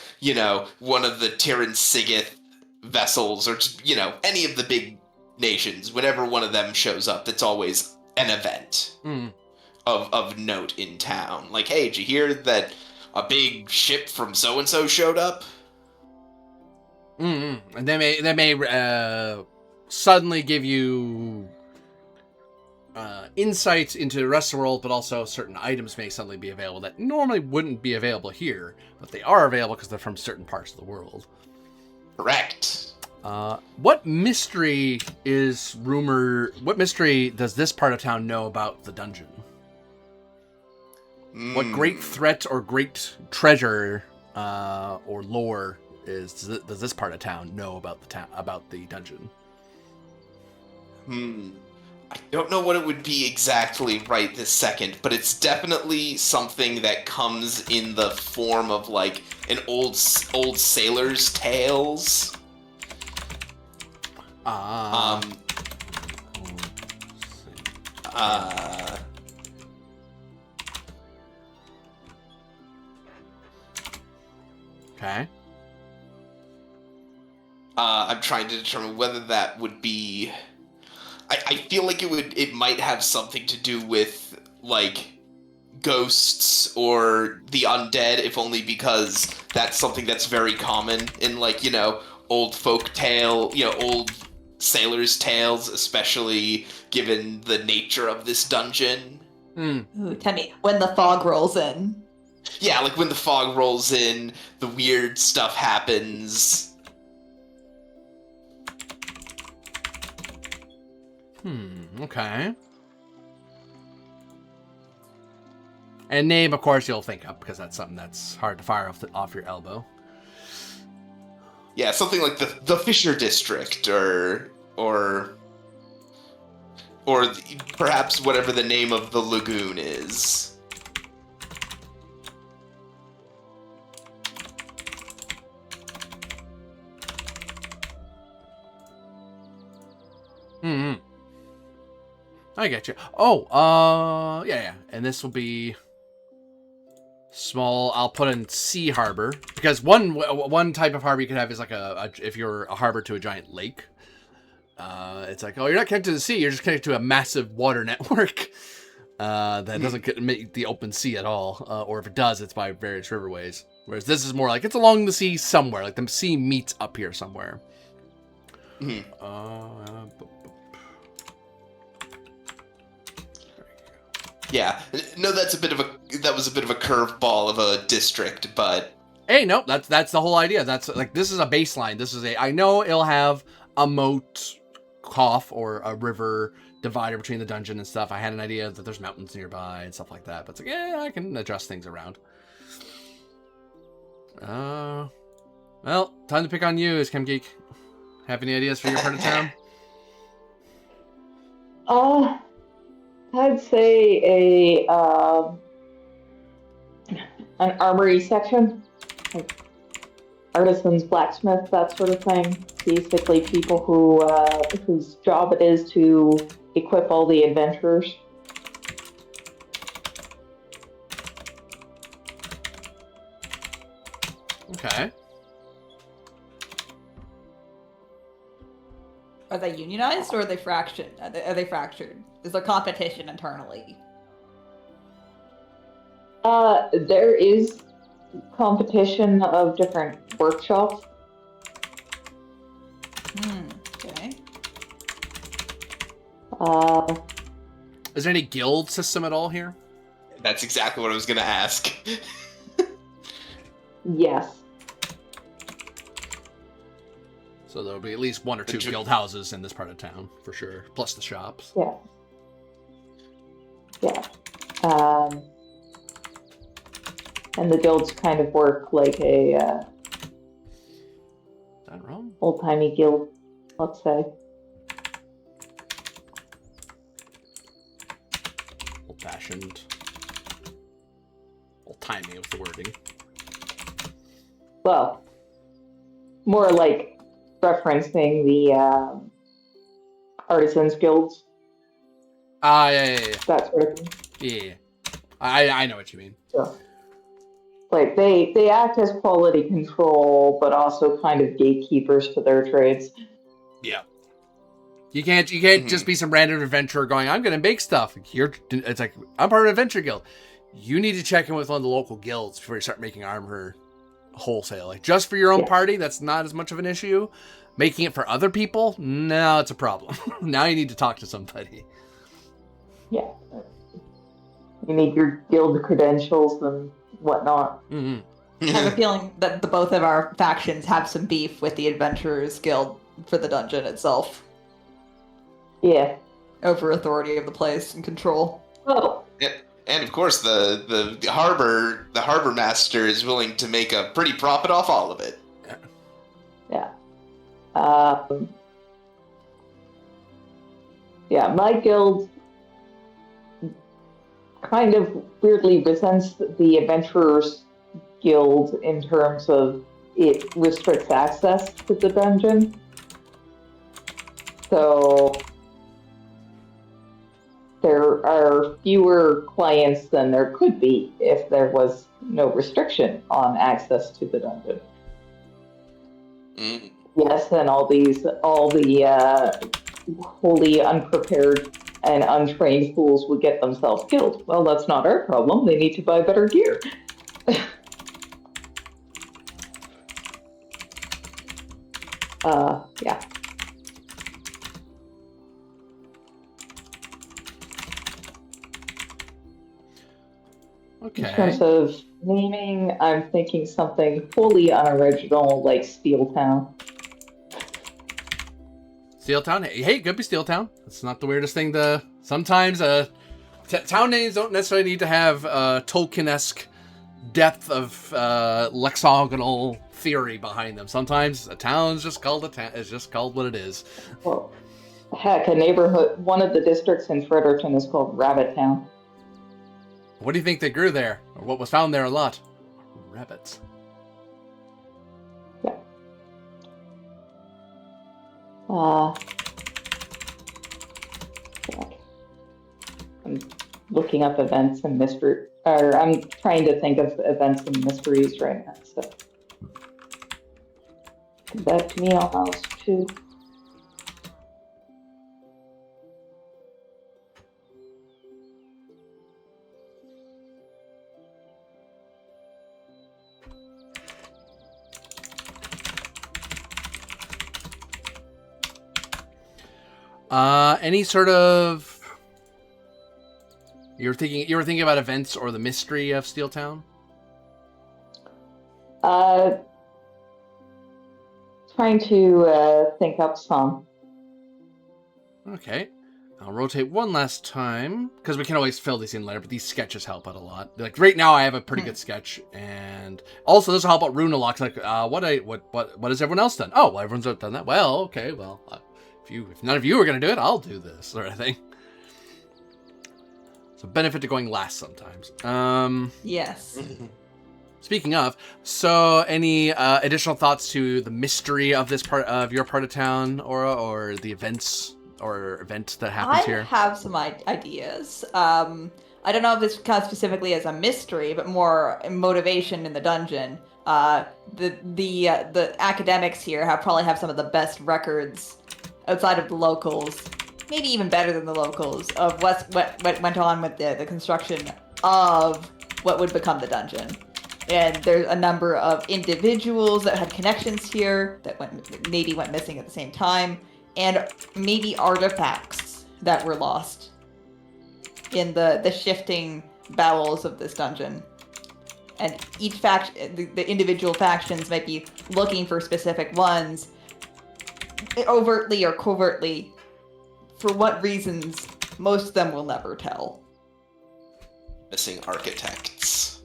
one of the Tyran Sigith vessels or just, any of the big nations, whenever one of them shows up, it's always an event of note in town. Like, hey, did you hear that a big ship from so-and-so showed up? And they may suddenly give you insights into the rest of the world, but also certain items may suddenly be available that normally wouldn't be available here, but they are available because they're from certain parts of the world. Correct. What mystery does this part of town know about the dungeon? What great threat or great treasure or lore does this part of town know about the dungeon? I don't know what it would be exactly right this second, but it's definitely something that comes in the form of, like, an old sailor's tales. Okay. I'm trying to determine whether that would be... I feel like it might have something to do with, like, ghosts or the undead, if only because that's something that's very common in, like, old folk tale, old sailors' tales, especially given the nature of this dungeon. Ooh, tell me, when the fog rolls in. Yeah, like when the fog rolls in, the weird stuff happens. Okay. And name, of course, you'll think up, because that's something that's hard to fire off your elbow. Yeah, something like the Fisher District, or perhaps whatever the name of the lagoon is. I get you. Oh, yeah. And this will be small. I'll put in sea harbor, because one type of harbor you could have is like if you're a harbor to a giant lake. It's like, oh, you're not connected to the sea. You're just connected to a massive water network that doesn't make the open sea at all. Or if it does, it's by various riverways. Whereas this is more like it's along the sea somewhere. Like the sea meets up here somewhere. Yeah, no, that was a bit of a curveball of a district, but hey, no, that's the whole idea. That's like, this is a baseline. I know it'll have a moat, cough, or a river divider between the dungeon and stuff. I had an idea that there's mountains nearby and stuff like that, but it's like, yeah, I can adjust things around. Well, time to pick on you, Chem Geek. Have any ideas for your part of town? I'd say an armory section, like artisans, blacksmiths, that sort of thing. Basically, people whose job it is to equip all the adventurers. Okay. Are they unionized or are they fractured? Are they fractured? Is there competition internally? There is competition of different workshops. Okay. Is there any guild system at all here? that's exactly what I was going to ask. Yes. So there'll be at least one or two guild houses in this part of town, for sure. Plus the shops. Yeah. Yeah. And the guilds kind of work like a Is that wrong? old-timey guild, let's say. Old-fashioned. Old-timey with the wording. Well, more like referencing the artisans guilds, Yeah. that sort of thing. Yeah. I know what you mean. So, like they act as quality control, but also kind of gatekeepers to their trades. Yeah. You can't just be some random adventurer going, I'm going to make stuff. It's like, I'm part of an adventure guild. You need to check in with one of the local guilds before you start making armor wholesale. Like, just for your own party, that's not as much of an issue. Making it for other people, no, it's a problem. Now you need to talk to somebody. Yeah. You need your guild credentials and whatnot. Mm-hmm. I have a feeling that both of our factions have some beef with the Adventurers Guild for the dungeon itself. Yeah. Over authority of the place and control. Oh. And of course, the harbor master is willing to make a pretty profit off all of it. Yeah. Yeah, my guild kind of weirdly resents the Adventurers Guild in terms of it restricts access to the dungeon. So there are fewer clients than there could be if there was no restriction on access to the dungeon. Mm. Yes, and all the wholly unprepared and untrained fools would get themselves killed. Well, that's not our problem. They need to buy better gear. Yeah. Okay. In terms of naming, I'm thinking something wholly unoriginal, like Steel Town. Steel Town? Hey, could be Steel Town. It's not the weirdest thing to... Sometimes town names don't necessarily need to have Tolkien-esque depth of lexicographical theory behind them. Sometimes a town's just called a town. It's just called what it is. Well, heck, a neighborhood, one of the districts in Fredericton is called Rabbit Town. What do you think they grew there? Or what was found there a lot? Rabbits. Yeah. I'm looking up events and mystery, or I'm trying to think of events and mysteries right now, so. Come back to me on those too. Any sort of... You were thinking about events or the mystery of Steel Town? Trying to think up some. Okay. I'll rotate one last time, because we can always fill these in later, but these sketches help out a lot. Like, right now I have a pretty good sketch, and also this will help out Runelocks. Like, what has everyone else done? Oh, well, everyone's done that. Well, okay, well, if none of you are going to do it, I'll do this, sort of thing. So benefit to going last sometimes. Yes. Speaking of, so any additional thoughts to the mystery of this part of your part of town, Aura, or the events or event that happens here? I have some ideas. I don't know if this counts specifically as a mystery, but more motivation in the dungeon. The academics here probably have some of the best records outside of the locals, maybe even better than the locals, of what went on with the construction of what would become the dungeon. And there's a number of individuals that had connections here that went missing at the same time, and maybe artifacts that were lost in the shifting bowels of this dungeon. And each faction, the individual factions might be looking for specific ones, overtly or covertly. For what reasons, most of them will never tell. Missing architects.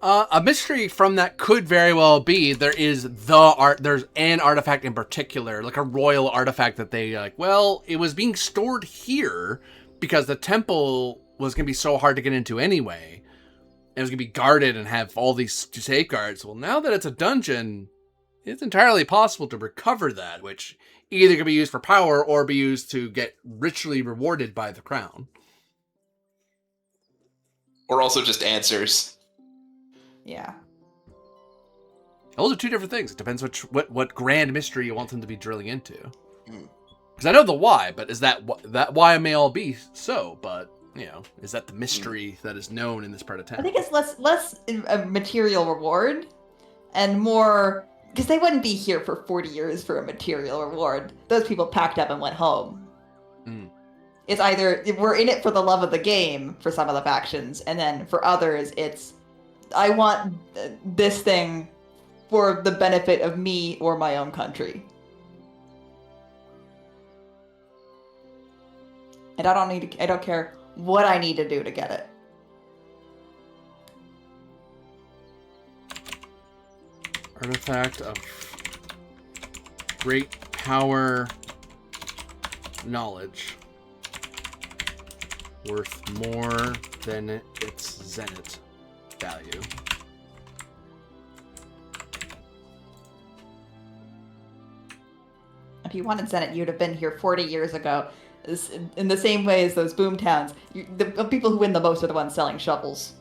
A mystery from that could very well be there's an artifact in particular, like a royal artifact that they it was being stored here because the temple was going to be so hard to get into anyway. It was going to be guarded and have all these safeguards. Well, now that it's a dungeon, it's entirely possible to recover that, which either can be used for power or be used to get richly rewarded by the crown. Or also just answers. Yeah. Those are two different things. It depends what grand mystery you want them to be drilling into. Because I know the why, but is that why may all be so? But is that the mystery that is known in this part of town? I think it's less a material reward, and more because they wouldn't be here for 40 years for a material reward. Those people packed up and went home. It's either we're in it for the love of the game for some of the factions, and then for others, it's I want this thing for the benefit of me or my own country. And I don't care what I need to do to get it. Artifact of great power, knowledge, worth more than its zenith value. If you wanted Zenith, you'd have been here 40 years ago. In the same way as those boom towns, the people who win the most are the ones selling shovels.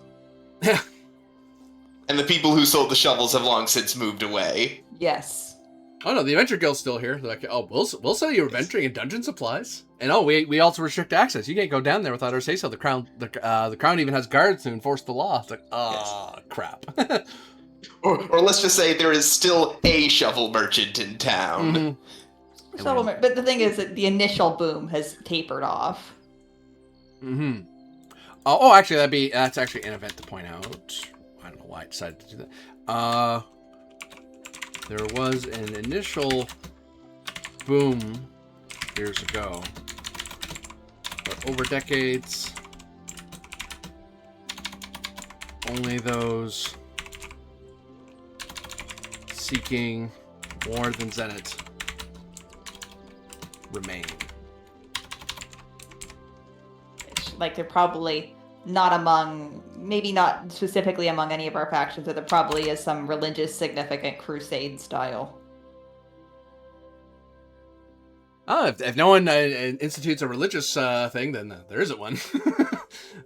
And the people who sold the shovels have long since moved away. Yes. Oh no, the Adventure Guild's still here. They're like, oh, we'll sell you adventuring and dungeon supplies. And we also restrict access. You can't go down there without our say so. The crown even has guards to enforce the law. It's like, crap. Or let's just say there is still a shovel merchant in town. Mm-hmm. But the thing is that the initial boom has tapered off. Mm-hmm. Oh, actually, that's actually an event to point out. I don't know why I decided to do that. There was an initial boom years ago, but over decades, only those seeking more than zenith remain. Like they're probably not maybe not specifically among any of our factions, but there probably is some religious significant crusade style. Oh, if no one institutes a religious thing, then there isn't one.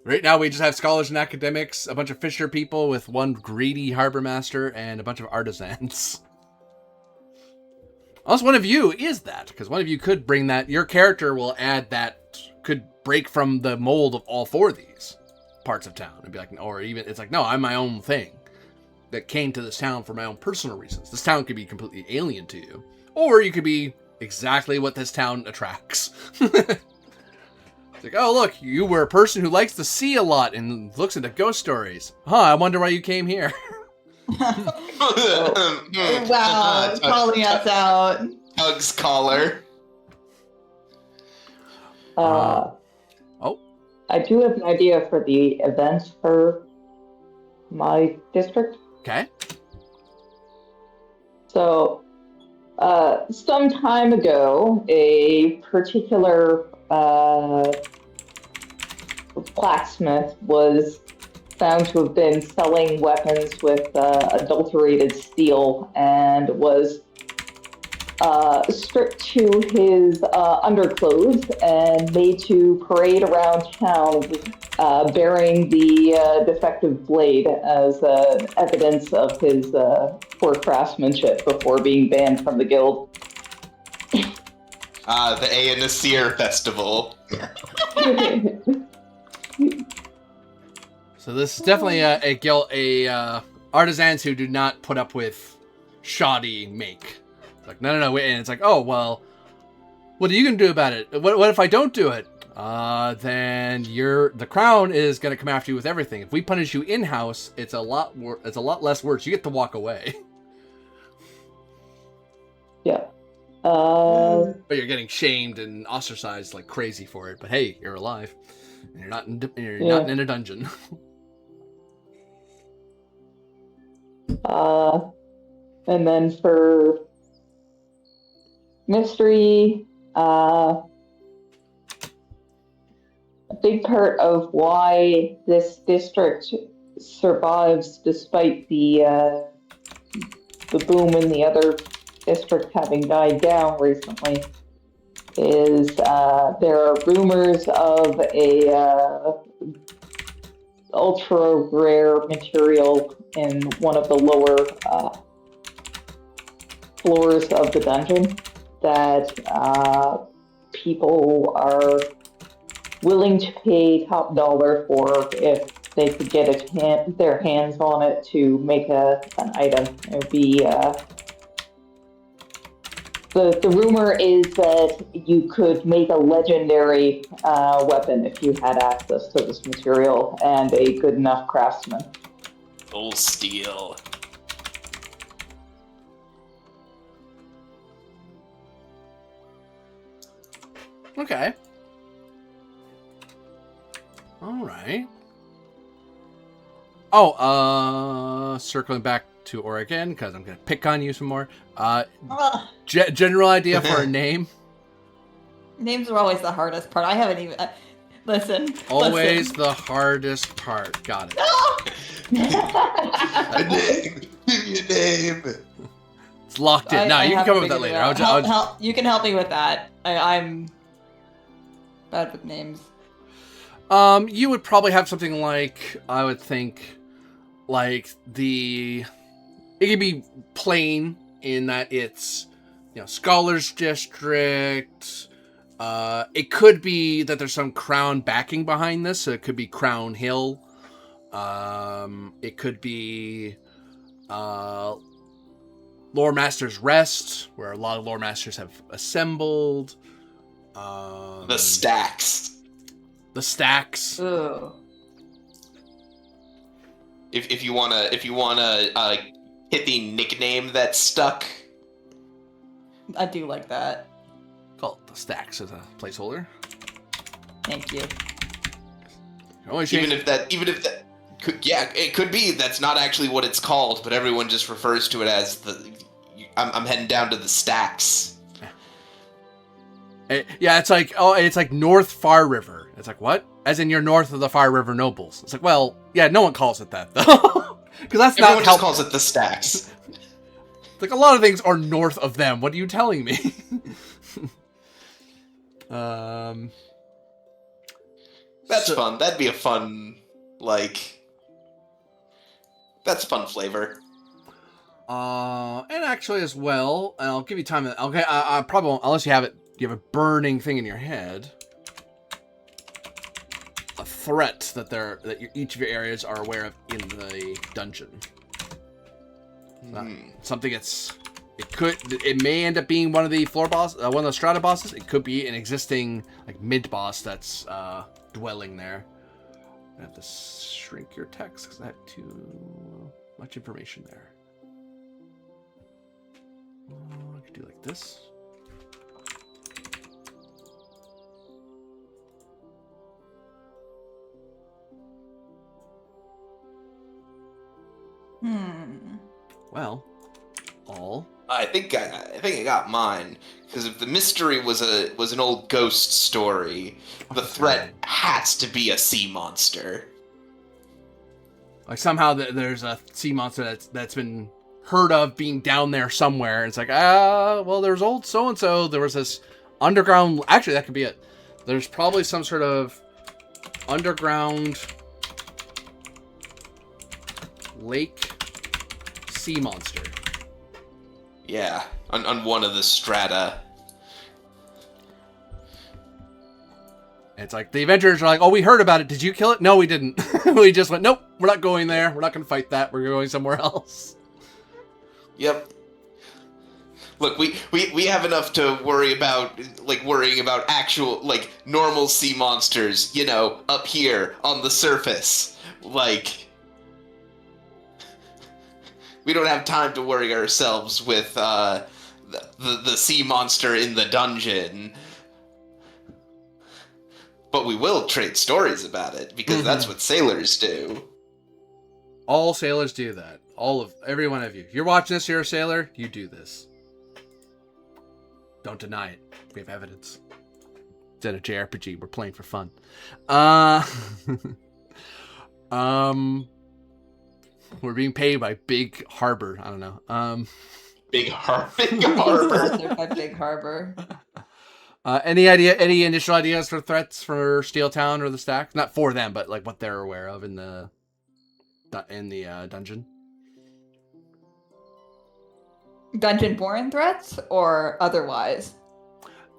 Right now, we just have scholars and academics, a bunch of fisher people with one greedy harbor master, and a bunch of artisans. Unless one of you is that, because one of you could bring that. Your character will add that, could break from the mold of all four of these parts of town and be like, or even it's like, no, I'm my own thing that came to this town for my own personal reasons. This town could be completely alien to you, or you could be exactly what this town attracts. It's like, oh, look, you were a person who likes the sea a lot and looks into ghost stories. I wonder why you came here. Wow, calling us out. Tug's collar. I do have an idea for the events for my district. Okay. So, some time ago, a particular blacksmith was found to have been selling weapons with adulterated steel and was stripped to his underclothes and made to parade around town bearing the defective blade as evidence of his poor craftsmanship before being banned from the guild. The A and the Seer Festival. So this is definitely a guild, artisans who do not put up with shoddy make. It's like, no, wait. And it's like, oh, well, what are you going to do about it? What if I don't do it? then the crown is going to come after you with everything. If we punish you in-house, it's a lot less worse. You get to walk away. Yeah. But you're getting shamed and ostracized like crazy for it. But hey, you're alive. And you're not not in a dungeon. And then for mystery, a big part of why this district survives despite the boom in the other district having died down recently is there are rumors of a ultra rare material in one of the lower floors of the dungeon that people are willing to pay top dollar for if they could get their hands on it to make an item. It would be the rumor is that you could make a legendary weapon if you had access to this material and a good enough craftsman. Full steel. Okay. All right. Oh, circling back to Oregon, because I'm going to pick on you some more. General idea for a name? Names are always the hardest part. I haven't even... listen. Always the hardest part. Got it. A name. Give me a name. It's locked in. No, you can come up with that later. You can help me with that. I'm bad with names. You would probably have something like, I would think, like it could be plain in that it's, Scholars District. It could be that there's some crown backing behind this, so it could be Crown Hill. It could be Lore Master's Rest, where a lot of Lore Masters have assembled. The Stacks. The Stacks. Ooh. If you wanna hit the nickname that stuck. I do like that. Call it the Stacks as a placeholder. Thank you. Even if that it could be that's not actually what it's called, but everyone just refers to it as I'm heading down to the Stacks. It's like North Far River. It's like, what? As in you're north of the Far River Nobles. It's like, well, yeah, no one calls it that though, because that's everyone not just calls it the Stacks. Like a lot of things are north of them. What are you telling me? That's fun. That'd be a fun, that's fun flavor. And actually as well, and I'll give you time. Okay, I probably won't, unless you have a burning thing in your head. A threat that each of your areas are aware of in the dungeon. Something it may end up being one of the floor boss, one of the strata bosses. It could be an existing mid boss that's dwelling there. I have to shrink your text because I have too much information there. I could do like this. Well, I think I got mine, because if the mystery was an old ghost story, the threat has to be a sea monster. Like somehow there's a sea monster that's been heard of being down there somewhere. It's like, well, there's old so and so. There was this underground. Actually, that could be it. There's probably some sort of underground lake sea monster. Yeah, on one of the strata. It's like the adventurers are like, oh, we heard about it. Did you kill it? No, we didn't. We just went, nope, we're not going there. We're not going to fight that. We're going somewhere else. Yep. Look, we have enough to worry about, like, worrying about actual, like, normal sea monsters, you know, up here on the surface. Like, we don't have time to worry ourselves with, the sea monster in the dungeon. But we will trade stories about it, because that's what sailors do. All sailors do that. Every one of you. If you're watching this, you're a sailor, you do this. Don't deny it. We have evidence. It's in a JRPG. We're playing for fun. We're being paid by Big Harbor. I don't know. Big Harbor. Sponsored by Big Harbor. Any initial ideas for threats for Steel Town or the Stacks? Not for them, but like what they're aware of in the dungeon. Dungeon-born threats or otherwise?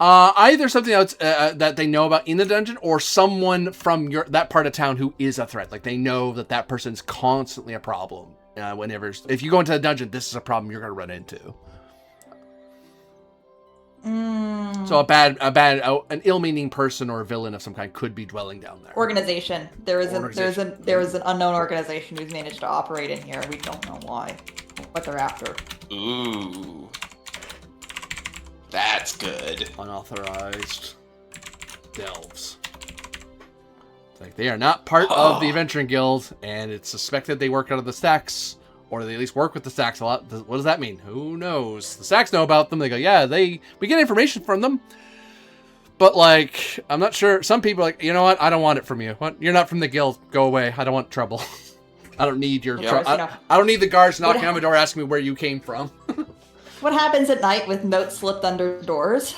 Either something else that they know about in the dungeon, or someone from that part of town who is a threat. Like they know that person's constantly a problem. If you go into the dungeon, this is a problem you're going to run into. So an ill-meaning person or a villain of some kind could be dwelling down there. Organization. There is an unknown organization who's managed to operate in here. We don't know why, what they're after. Ooh. That's good. Unauthorized delves. It's like they are not part of the Adventuring Guild, and it's suspected they work out of the Stacks, or they at least work with the Stacks a lot. What does that mean? Who knows? The Stacks know about them. They go, yeah, we get information from them. But, like, I'm not sure. Some people are like, you know what? I don't want it from you. What? You're not from the guild. Go away. I don't want trouble. I don't need your trouble. I don't need the guards knocking on my door asking me where you came from. What happens at night with notes slipped under doors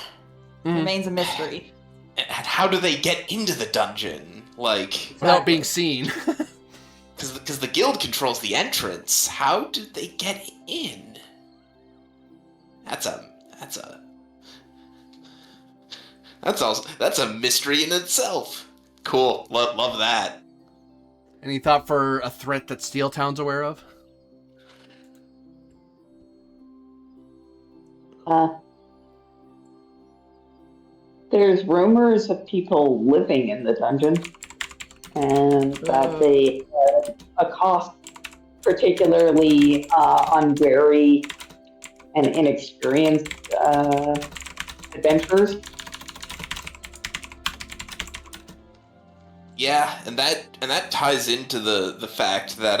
remains a mystery. And how do they get into the dungeon? Like, without being seen. Because the guild controls the entrance. How do they get in? That's a mystery in itself. Cool. Love that. Any thought for a threat that Steel Town's aware of? There's rumors of people living in the dungeon, and that they accost particularly unwary and inexperienced adventurers. Yeah, and that ties into the fact that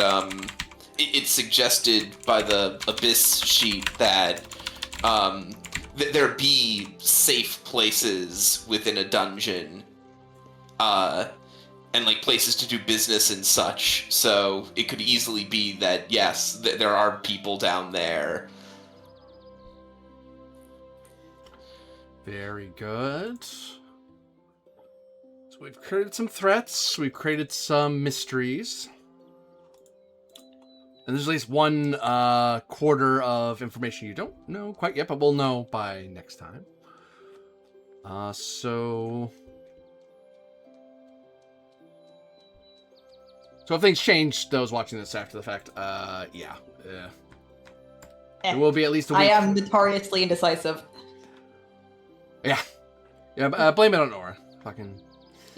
it's suggested by the Abyss sheet that there be safe places within a dungeon, and like places to do business and such. So it could easily be that yes, there are people down there. Very good. So we've created some threats. We've created some mysteries. And there's at least one quarter of information you don't know quite yet, but we'll know by next time. So if things change, those watching this after the fact, yeah. It will be at least a week. I am notoriously indecisive. Yeah, blame it on Nora. Fucking.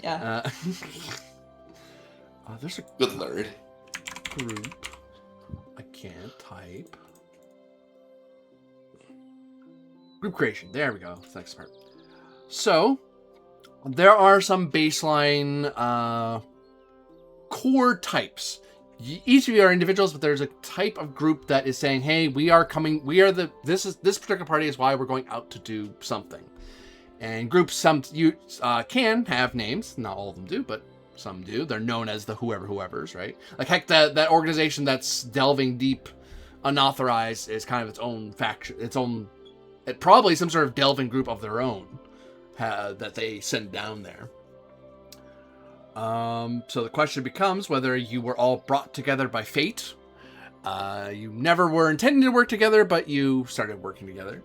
Yeah. There's a good lord. Group. I can't type. Group creation. There we go. That's the next part. So, there are some baseline core types. Each of you are individuals, but there's a type of group that is saying, "Hey, this particular party is why we're going out to do something." And groups, some you can have names. Not all of them do, but some do. They're known as the whoever's, right? Like, heck, that organization that's delving deep, unauthorized, is kind of its own faction, probably some sort of delving group of their own that they send down there. So the question becomes whether you were all brought together by fate. You never were intending to work together, but you started working together.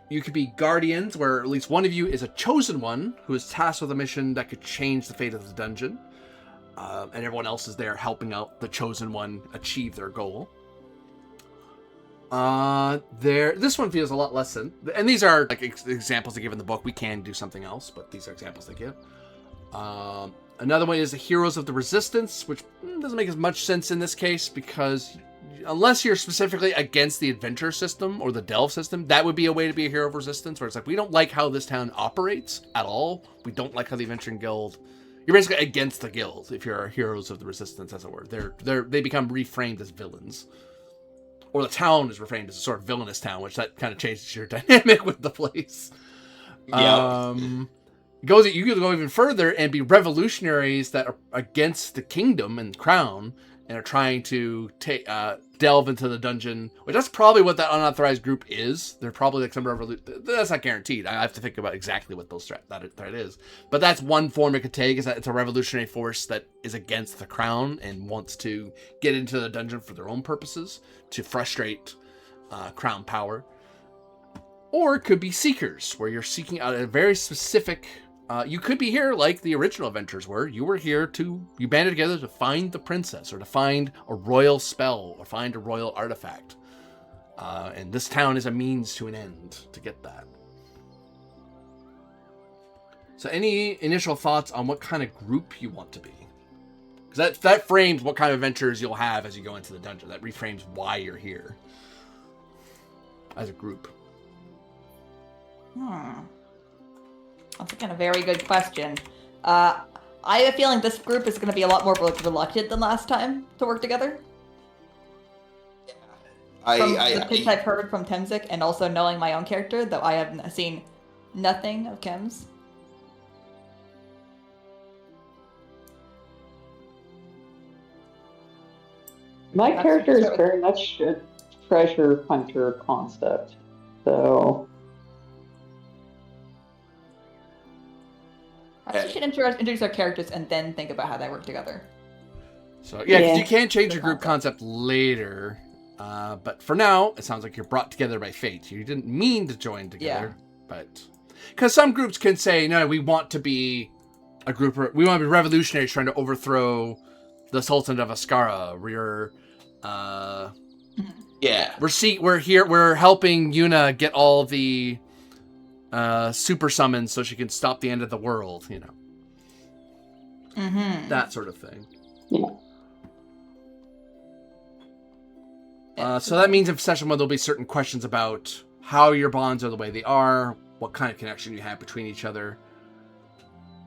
You could be guardians, where at least one of you is a chosen one who is tasked with a mission that could change the fate of the dungeon. And everyone else is there helping out the chosen one achieve their goal. This one feels a lot less than, and these are like examples they give in the book. We can do something else, but these are examples they give. Another one is the Heroes of the Resistance, which doesn't make as much sense in this case because unless you're specifically against the adventure system or the delve system, that would be a way to be a hero of resistance, where it's like, we don't like how this town operates at all. We don't like how the Adventuring Guild. You're basically against the guild if you're Heroes of the Resistance, as it were. They become reframed as villains. Or the town is reframed as a sort of villainous town, which that kind of changes your dynamic with the place. Yeah. You could go even further and be revolutionaries that are against the kingdom and crown and are trying to delve into the dungeon, which that's probably what that unauthorized group is. They're probably like some revolution. That's not guaranteed. I have to think about exactly what those threat is. But that's one form it could take, is that it's a revolutionary force that is against the crown and wants to get into the dungeon for their own purposes to frustrate crown power. Or it could be seekers, where you're seeking out a very specific... you could be here like the original adventures were. You were here you banded together to find the princess, or to find a royal spell, or find a royal artifact. And this town is a means to an end to get that. So any initial thoughts on what kind of group you want to be? Because that frames what kind of adventures you'll have as you go into the dungeon. That reframes why you're here as a group. That's again a very good question. I have a feeling this group is going to be a lot more reluctant than last time to work together. From the pitch I've heard from Temzik, and also knowing my own character, though I have seen nothing of Kim's. My character is very much a treasure hunter concept, so... We should introduce our characters and then think about how they work together. So yeah, because you can change your group concept later, but for now, it sounds like you're brought together by fate. You didn't mean to join together, but because some groups can say, no, we want to be a group, we want to be revolutionaries trying to overthrow the Sultan of Ascara. We're we're helping Yuna get all the super summons so she can stop the end of the world, you know. That sort of thing. So that means in session 1 there'll be certain questions about how your bonds are the way they are, what kind of connection you have between each other.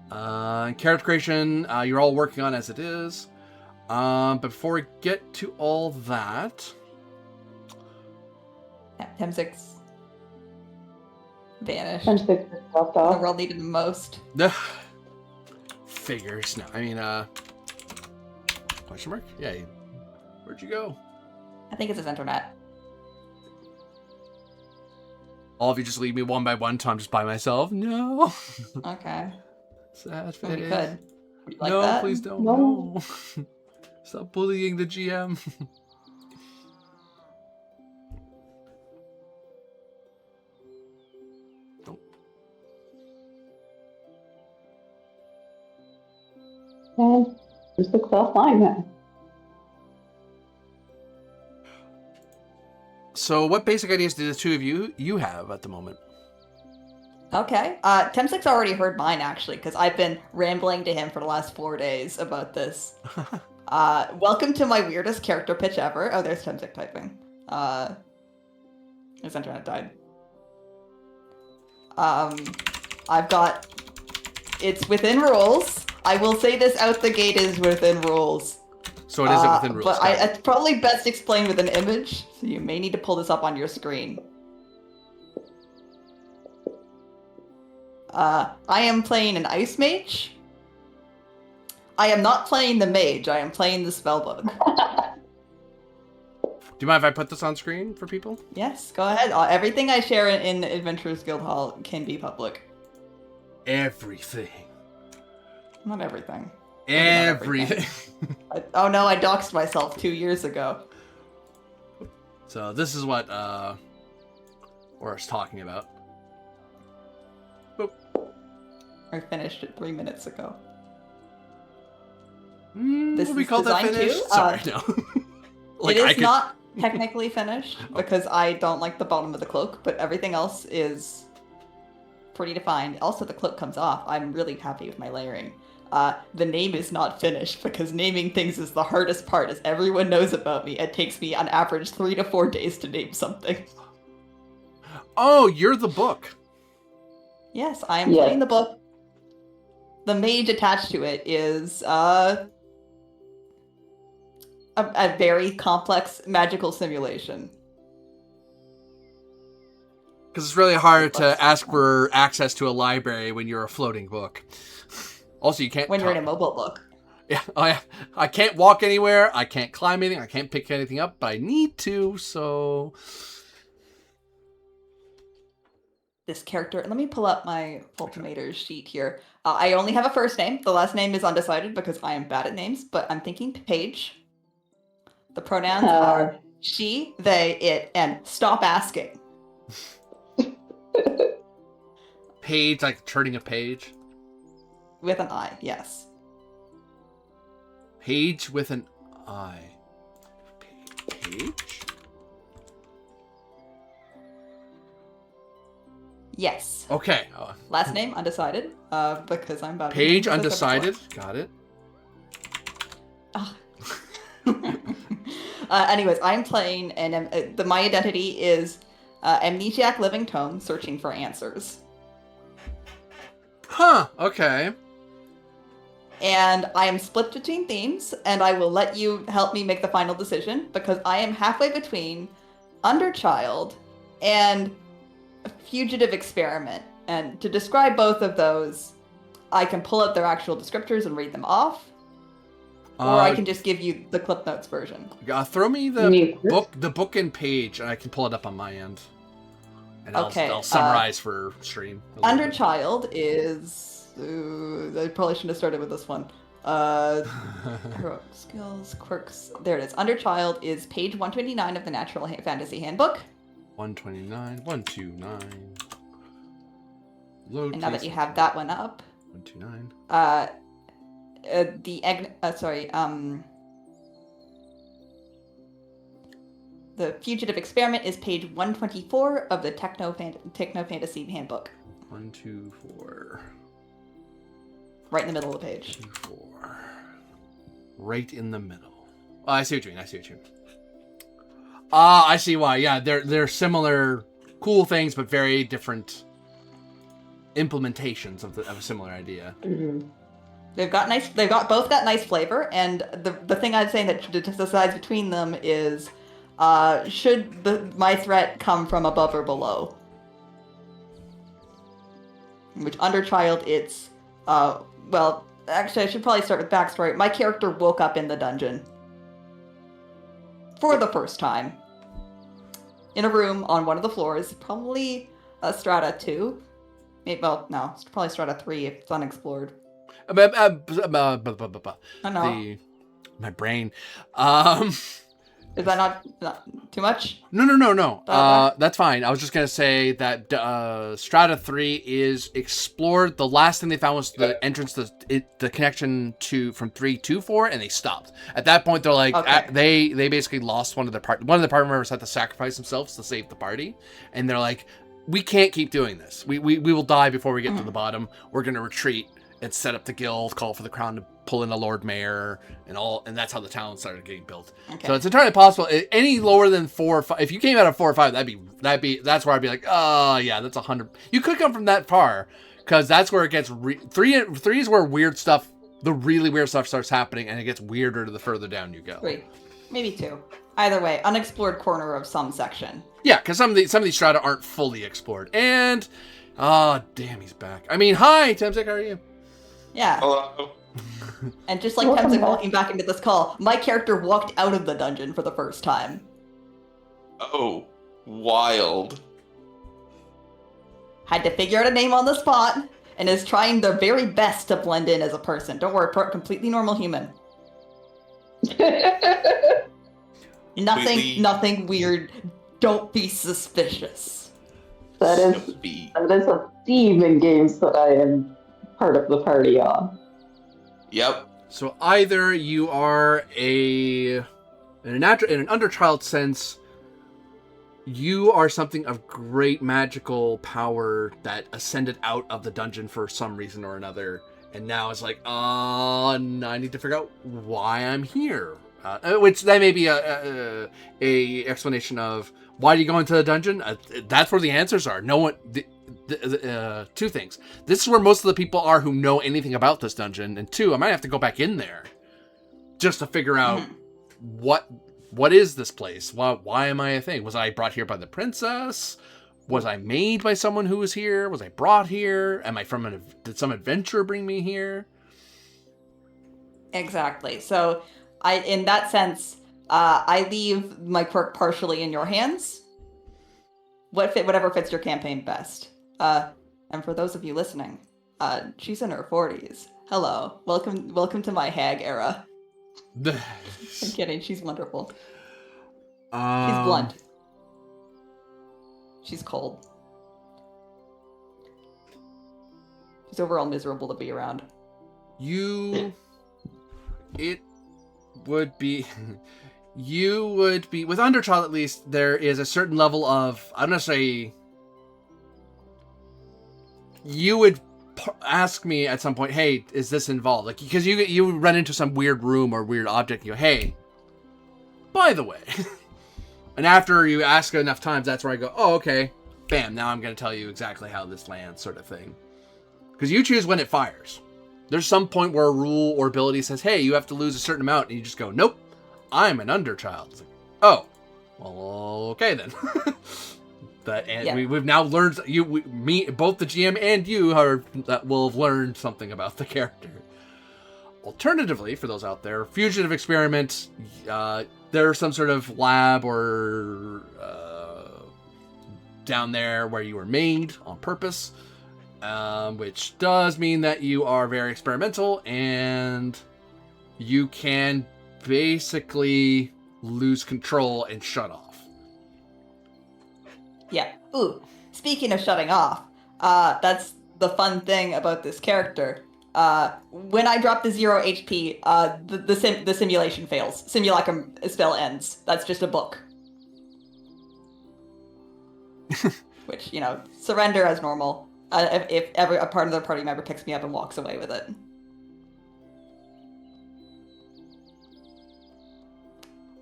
Character creation, you're all working on as it is. But before we get to all that... Temzik's vanished. Temzik dropped The off. world needed the most. Figures. No, I mean, question mark? Yeah, where'd you go? I think it's his internet. All of you just leave me one by one till I'm just by myself? No. Okay. Sad face. Well, we could. Would you like No, that? please don't. No. No. Stop bullying the GM. And there's the cloth line then. So what basic ideas do the two of you have at the moment? Okay. Temzik's already heard mine, actually, because I've been rambling to him for the last 4 days about this. Welcome to my weirdest character pitch ever. Oh, there's Temzik typing. His internet died. I've got... It's within rules. I will say this out the gate is within rules. So it isn't within rules. But it's probably best explained with an image, so you may need to pull this up on your screen. I am playing an ice mage. I am not playing the mage, I am playing the spellbook. Do you mind if I put this on screen for people? Yes, go ahead. Everything I share in Adventurers Guild Hall can be public. Everything. Not everything. Everything. Oh no, I doxed myself 2 years ago. So this is what Aura's talking about. Boop. I finished it 3 minutes ago. This This we is call that designed finished? to, Sorry, no. It is not technically finished because I don't like the bottom of the cloak, but everything else is pretty defined. Also, the cloak comes off. I'm really happy with my layering. The name is not finished because naming things is the hardest part, as everyone knows about me. It takes me on average 3 to 4 days to name something. Oh, you're the book. Yes, I am playing the book. The mage attached to it is a very complex magical simulation. Because it's really hard to ask for access to a library when you're a floating book. Also, you can't... When you're in a mobile book. Yeah, I can't walk anywhere, I can't climb anything, I can't pick anything up, but I need to, so... This character, let me pull up my Ultimator's sheet here. I only have a first name. The last name is undecided because I am bad at names, but I'm thinking Paige. The pronouns are she, they, it, and stop asking. Page, like turning a page? With an I, yes. Page with an I. Page? Yes. Okay. Last name, undecided, because I'm bad at Page, names, as I said undecided. Got it. Anyways, I'm playing, and my identity is amnesiac living tome searching for answers. Huh, okay. And I am split between themes, and I will let you help me make the final decision, because I am halfway between Underchild and Fugitive Experiment. And to describe both of those, I can pull up their actual descriptors and read them off, or I can just give you the Clip Notes version. Throw me the book and page, and I can pull it up on my end. And I'll summarize for stream. Underchild is... I probably shouldn't have started with this one. Heroic skills, quirks. There it is. Underchild is page 129 of the Natural Fantasy Handbook. 129, 129. Load and now that you have that one up, 129. The Fugitive Experiment is page 124 of the Techno Fantasy Handbook. 124. Right in the middle of the page. 124. Right in the middle. Oh, I see what you mean. I see why. Yeah, they're similar, cool things, but very different implementations of a similar idea. Mm-hmm. They've both got nice flavor, and the thing I'd say that decides between them is, should my threat come from above or below? Which Underchild, it's well, actually, I should probably start with backstory. My character woke up in the dungeon for the first time in a room on one of the floors, probably a Strata 2. Well, no, it's probably Strata 3 if it's unexplored. I know. My brain. Is that not too much? No. That's fine. I was just going to say that Strata 3 is explored. The last thing they found was the entrance, the connection from 3 to 4, and they stopped. At that point, they're like, they basically lost one of the party members had to sacrifice themselves to save the party. And they're like, we can't keep doing this. We will die before we get to the bottom. We're going to retreat and set up the guild, call for the crown to pull in a Lord Mayor and that's how the town started getting built. Okay. So it's entirely possible. Any lower than 4 or 5, if you came out of 4 or 5, that's where I'd be like, oh yeah, that's 100. You could come from that far, because that's where it gets three is where weird stuff, the really weird stuff starts happening, and it gets weirder the further down you go. 3, maybe 2. Either way, unexplored corner of some section. Yeah, because some of these strata aren't fully explored. And damn, he's back. I mean, hi, Temsik, how are you? Yeah. Hello. And just like Temsik walking back into this call, my character walked out of the dungeon for the first time. Oh, wild. Had to figure out a name on the spot, and is trying their very best to blend in as a person. Don't worry, completely normal human. Nothing weird. Don't be suspicious. That is a theme in games that I am part of the party on. Yep. So either you are an in an underchild sense, you are something of great magical power that ascended out of the dungeon for some reason or another, and now it's like, I need to figure out why I'm here. Which that may be a explanation of why do you go into the dungeon. That's where the answers are. No one. Two things. This is where most of the people are who know anything about this dungeon, and two, I might have to go back in there just to figure out what is this place. Why am I a thing? Was I brought here by the princess? Was I made by someone who was here? Was I brought here? Am I did some adventure bring me here? Exactly. So, in that sense, I leave my quirk partially in your hands. Whatever fits your campaign best. And for those of you listening, she's in her 40s. Hello, welcome to my hag era. I'm kidding. She's wonderful. She's blunt. She's cold. She's overall miserable to be around. It would be... You would be... With Underchild, at least, there is a certain level of... I'm going to say... You would ask me at some point, hey, is this involved? Like, because you run into some weird room or weird object, and you go, hey, by the way. And after you ask it enough times, that's where I go, oh, okay. Bam, now I'm going to tell you exactly how this lands, sort of thing. Because you choose when it fires. There's some point where a rule or ability says, hey, you have to lose a certain amount, and you just go, nope, I'm an Underchild. It's like, oh, well, okay then. We've now learned, both the GM and you will have learned something about the character. Alternatively, for those out there, fugitive experiment, there's some sort of lab or down there where you were made on purpose, which does mean that you are very experimental and you can basically lose control and shut off. Yeah. Ooh, speaking of shutting off, that's the fun thing about this character. When I drop the 0 HP, the simulation fails. Simulacrum spell ends. That's just a book. Which, surrender as normal. If ever a part of the party member picks me up and walks away with it.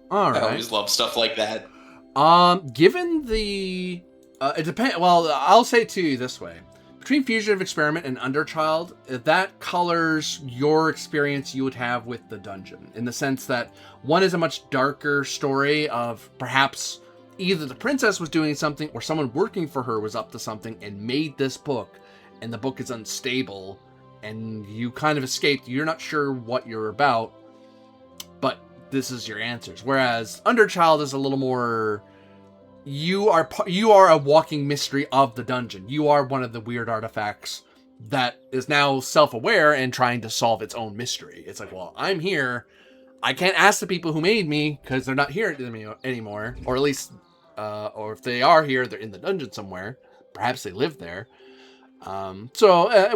All right. I always love stuff like that. Given the, it depends. Well, I'll say to you this way: between fugitive experiment and Underchild, that colors your experience you would have with the dungeon, in the sense that one is a much darker story of perhaps either the princess was doing something or someone working for her was up to something and made this book, and the book is unstable, and you kind of escaped. You're not sure what you're about, but this is your answers. Whereas Underchild is a little more, you are a walking mystery of the dungeon. You are one of the weird artifacts that is now self-aware and trying to solve its own mystery. It's like, well, I'm here. I can't ask the people who made me because they're not here anymore. Or at least, or if they are here, they're in the dungeon somewhere. Perhaps they live there.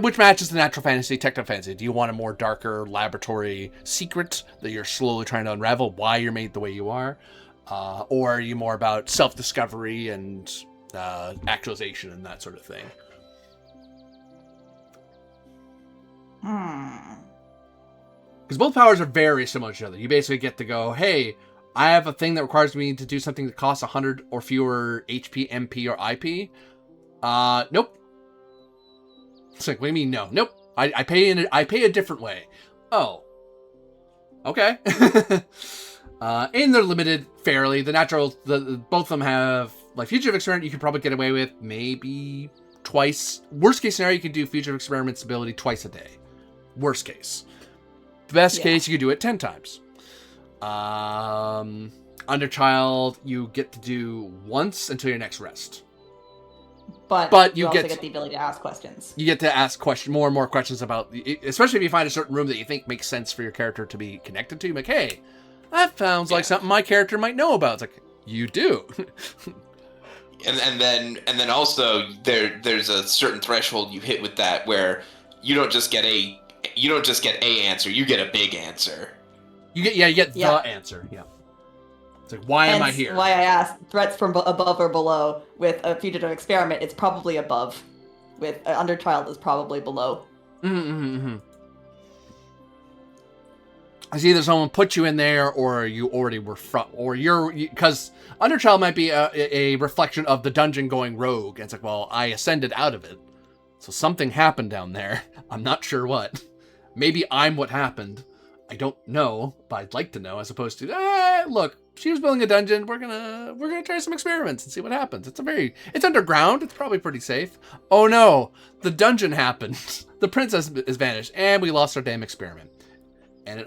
Which matches the natural fantasy, techno fantasy. Do you want a more darker laboratory secret that you're slowly trying to unravel why you're made the way you are? Or are you more about self-discovery and actualization and that sort of thing? Because both powers are very similar to each other. You basically get to go, hey, I have a thing that requires me to do something that costs 100 or fewer HP, MP, or IP. Nope. It's like, what do you mean no? Nope. I pay a different way. Oh. Okay. And they're limited fairly. Both of them have, like, fugitive experiment you could probably get away with maybe twice. Worst case scenario, you could do fugitive experiment's ability twice a day. Worst case. Best case, you could do it 10 times. Underchild, you get to do once until your next rest. But you also get the ability to ask questions. You get to ask more and more questions about, especially if you find a certain room that you think makes sense for your character to be connected to. Like, hey, that sounds like something my character might know about. It's like, you do. and then also there's a certain threshold you hit with that where you don't just get a answer, you get a big answer. You get the answer. Yeah. It's like, why am I Hence here? why I asked threats from above or below. With a fugitive experiment, it's probably above. With under trial, it's probably below. It's either someone put you in there, or you already were because under trial might be a reflection of the dungeon going rogue. And it's like, well, I ascended out of it, so something happened down there. I'm not sure what. Maybe I'm what happened. I don't know, but I'd like to know, as opposed to, look, she was building a dungeon. We're gonna try some experiments and see what happens. It's underground. It's probably pretty safe. Oh no, the dungeon happened. The princess is vanished, and we lost our damn experiment. And it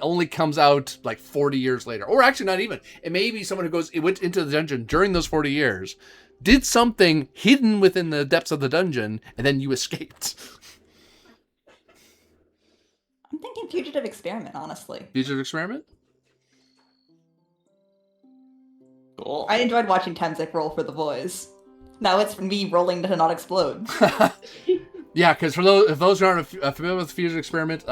only comes out like 40 years later, or actually not even. It may be someone who went into the dungeon during those 40 years, did something hidden within the depths of the dungeon, and then you escaped. I'm thinking fugitive experiment, honestly. Fugitive experiment? Cool. I enjoyed watching Temzik roll for the voice. Now it's me rolling to not explode. Yeah, because if those who aren't familiar with fugitive experiment,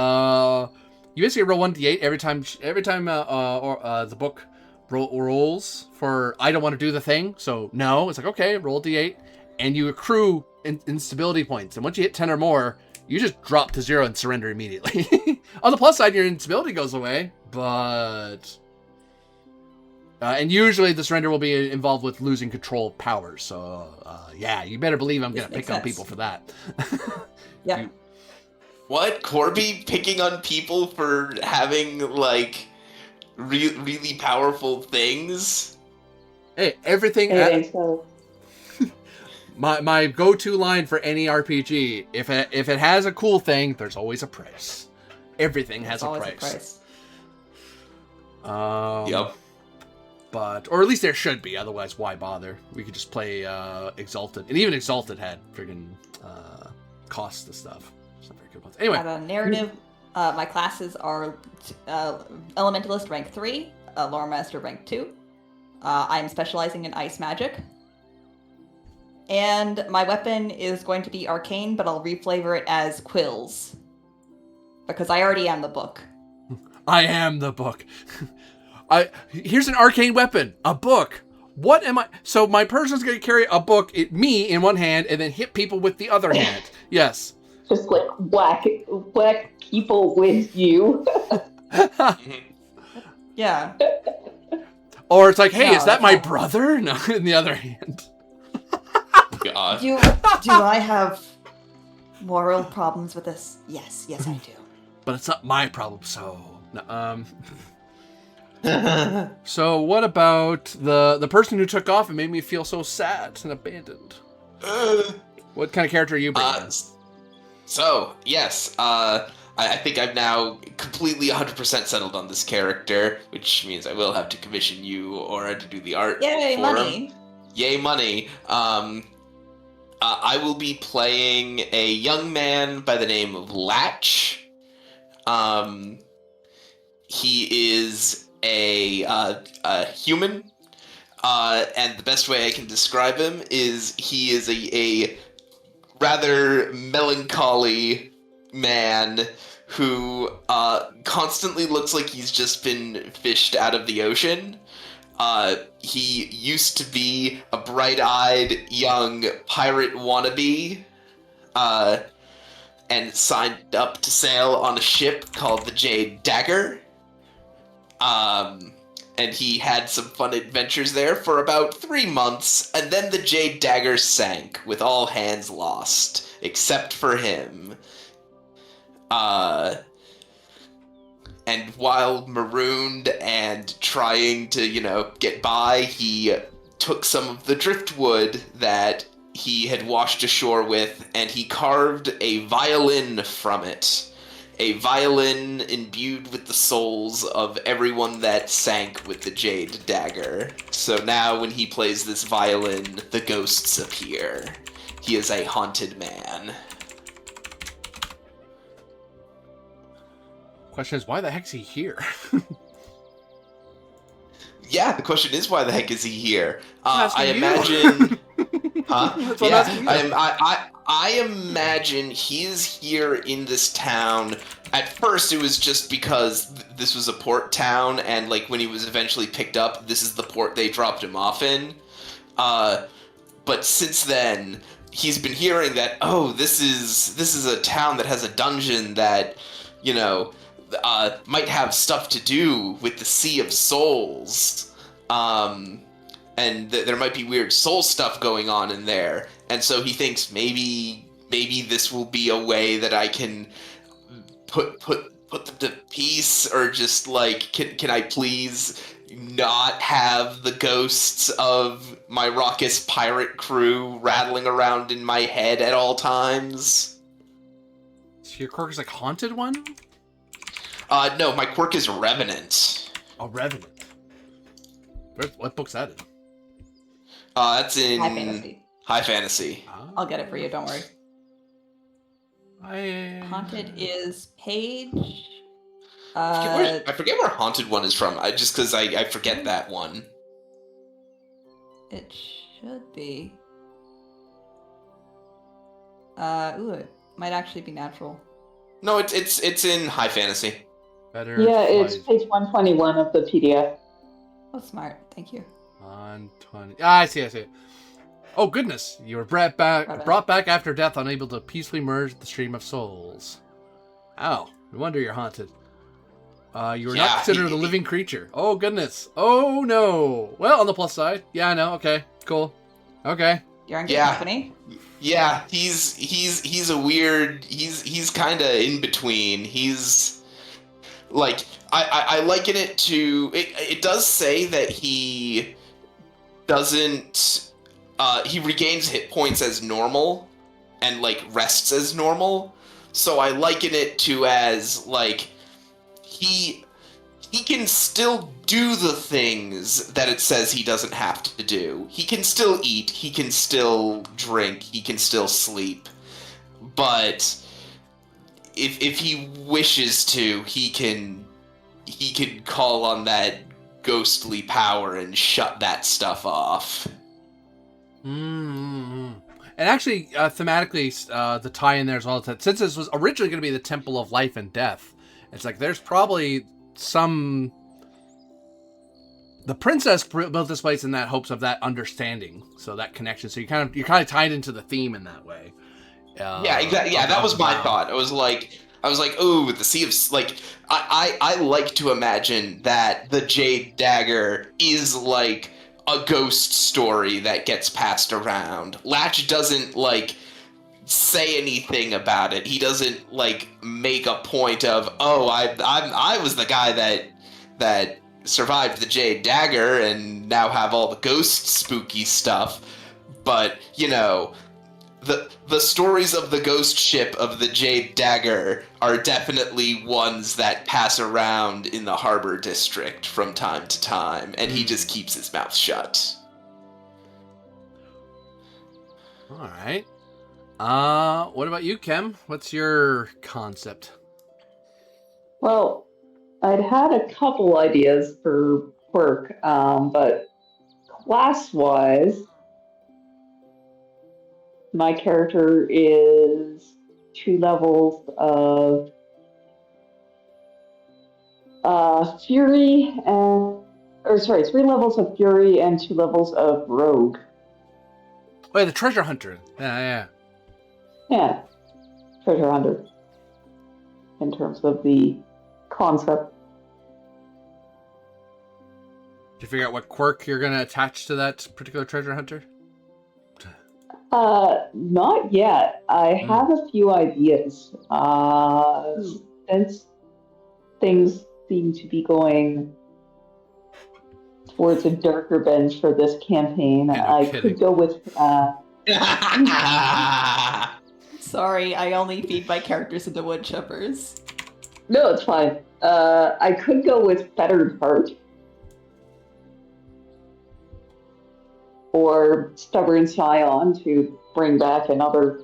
you basically roll 1d8 every time the book rolls for I don't want to do the thing. So no, it's like, okay, roll d8, and you accrue instability points. And once you hit 10 or more, you just drop to 0 and surrender immediately. On the plus side, your instability goes away, but and usually the surrender will be involved with losing control of powers. So yeah, you better believe I'm gonna pick on people for that. Yeah. What? Corby picking on people for having, like, really powerful things? Hey, everything. So. My go-to line for any RPG: if it has a cool thing, there's always a price. Everything has a price. Yep. But, or at least there should be. Otherwise, why bother? We could just play Exalted, and even Exalted had friggin' cost to stuff. Anyway, At a narrative, my classes are Elementalist rank 3, Lore Master rank 2. I'm specializing in ice magic. And my weapon is going to be arcane, but I'll reflavor it as quills. Because I already am the book. I am the book. Here's an arcane weapon, a book. What am I? So my person's going to carry a book, me in one hand, and then hit people with the other hand. Yes. Just like whack people with you. Yeah. Or it's like, hey, No, is that my brother? No, in the other hand. God. Do I have moral problems with this? Yes, I do. But it's not my problem, so... So what about the person who took off and made me feel so sad and abandoned? What kind of character are you bringing? So, yes, I think I've now completely 100% settled on this character, which means I will have to commission you, Aura, to do the art Yay, for money! him. Yay, money. I will be playing a young man by the name of Latch. He is a human, and the best way I can describe him is he is a rather melancholy man who constantly looks like he's just been fished out of the ocean. He used to be a bright-eyed young pirate wannabe, and signed up to sail on a ship called the Jade Dagger. And he had some fun adventures there for about 3 months, and then the Jade Dagger sank, with all hands lost, except for him. And while marooned and trying to, get by, he took some of the driftwood that he had washed ashore with, and he carved a violin from it. A violin imbued with the souls of everyone that sank with the Jade Dagger. So now when he plays this violin, the ghosts appear. He is a haunted man. Question is, why the heck's he here? Yeah, the question is, why the heck is he here? I Asking you. imagine... Huh? That's what Yeah, I'm asking you. I imagine he's here in this town. At first, it was just because this was a port town, and like when he was eventually picked up, this is the port they dropped him off in. But since then, he's been hearing that this is a town that has a dungeon that, you know, might have stuff to do with the Sea of Souls. And there might be weird soul stuff going on in there, and so he thinks maybe this will be a way that I can put them to peace, or just like can I please not have the ghosts of my raucous pirate crew rattling around in my head at all times? So your quirk is like haunted one? No, my quirk is Revenant. Oh, Revenant. What book's that in? That's in High fantasy. High Fantasy. I'll get it for you. Don't worry. Haunted is page. I forget where Haunted one is from. Just because I forget that one. It should be. It might actually be natural. No, it's in High Fantasy. Better. Yeah, it's page 121 of the PDF. Oh, smart. Thank you. 120. I see. Oh goodness! You were brought back after death, unable to peacefully merge the stream of souls. Oh, no wonder you're haunted. You were not considered a living creature. Oh goodness. Oh no. Well, on the plus side, yeah, I know. Okay, cool. Okay. You're in good company. Yeah, he's a weird. He's kind of in between. He's like I liken it to. It does say that he doesn't. He regains hit points as normal, and like rests as normal. So I liken it to as like he can still do the things that it says he doesn't have to do. He can still eat, he can still drink, he can still sleep. But if he wishes to, he can call on that ghostly power and shut that stuff off. Mm-hmm. And actually, thematically, the tie-in there as well, that since this was originally going to be the Temple of Life and Death, it's like there's probably some... The princess built this place in that hopes of that understanding, so that connection. So you're kind of tied into the theme in that way. Yeah, exactly. Yeah, that was my thought. I was like, oh, the Sea of... Like, I like to imagine that the Jade Dagger is like a ghost story that gets passed around. Latch doesn't like say anything about it. He doesn't like make a point of, oh, I was the guy that survived the Jade Dagger and now have all the ghost spooky stuff. But you know, the stories of the ghost ship of the Jade Dagger are definitely ones that pass around in the harbor district from time to time, and he just keeps his mouth shut. All right. What about you, Kem? What's your concept? Well, I'd had a couple ideas for quirk, but class-wise, my character is 2 levels of fury and... 3 levels of fury and 2 levels of rogue. Oh, yeah, the treasure hunter. Yeah. Yeah, treasure hunter. In terms of the concept. Did you figure out what quirk you're going to attach to that particular treasure hunter? Not yet. I have a few ideas. Since things seem to be going towards a darker bend for this campaign, could go with... Sorry, I only feed my characters into wood choppers. No, it's fine. I could go with Fettered Heart. Or Stubborn Scion to bring back another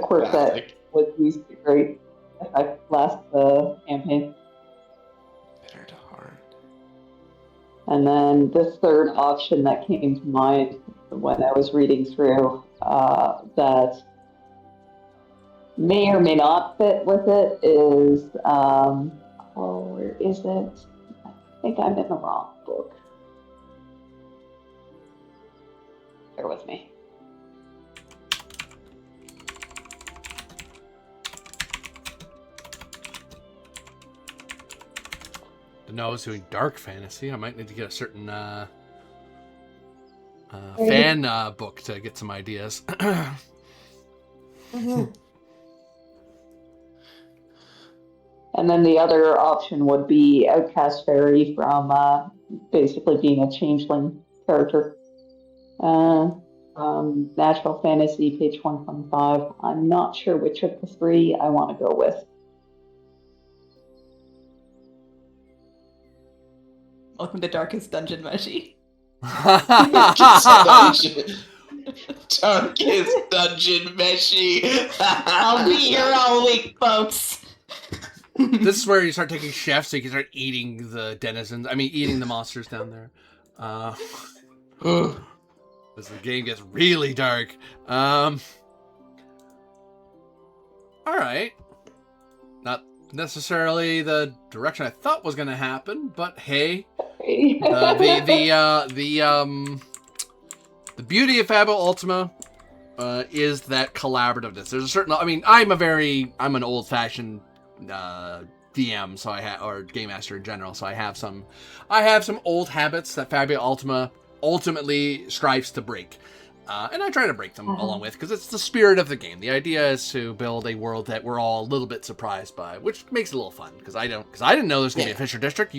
quirk that was used to great effect last campaign. Fettered Heart. And then the third option that came to mind when I was reading through that may or may not fit with it is, where is it? I think I'm in the wrong book. Bear with me. To know I was doing dark fantasy, I might need to get a certain fan book to get some ideas. And then the other option would be Outcast Fairy from basically being a changeling character. Natural Fantasy, page 125. I'm not sure which of the three I want to go with. Welcome to Darkest Dungeon, Meshi. Darkest Dungeon Meshi. I'll be here all week, folks. This is where you start taking chefs so you can start eating the denizens. I mean, eating the monsters down there. As the game gets really dark. All right. Not necessarily the direction I thought was going to happen, but hey, the beauty of Fabula Ultima is that collaborativeness. There's a certain. I mean, I'm an old-fashioned DM, so or game master in general. So I have some old habits that Fabula Ultima ultimately strives to break, and I try to break them along with, because it's the spirit of the game. The idea is to build a world that we're all a little bit surprised by, which makes it a little fun. Because I didn't know there's gonna be a Fisher District.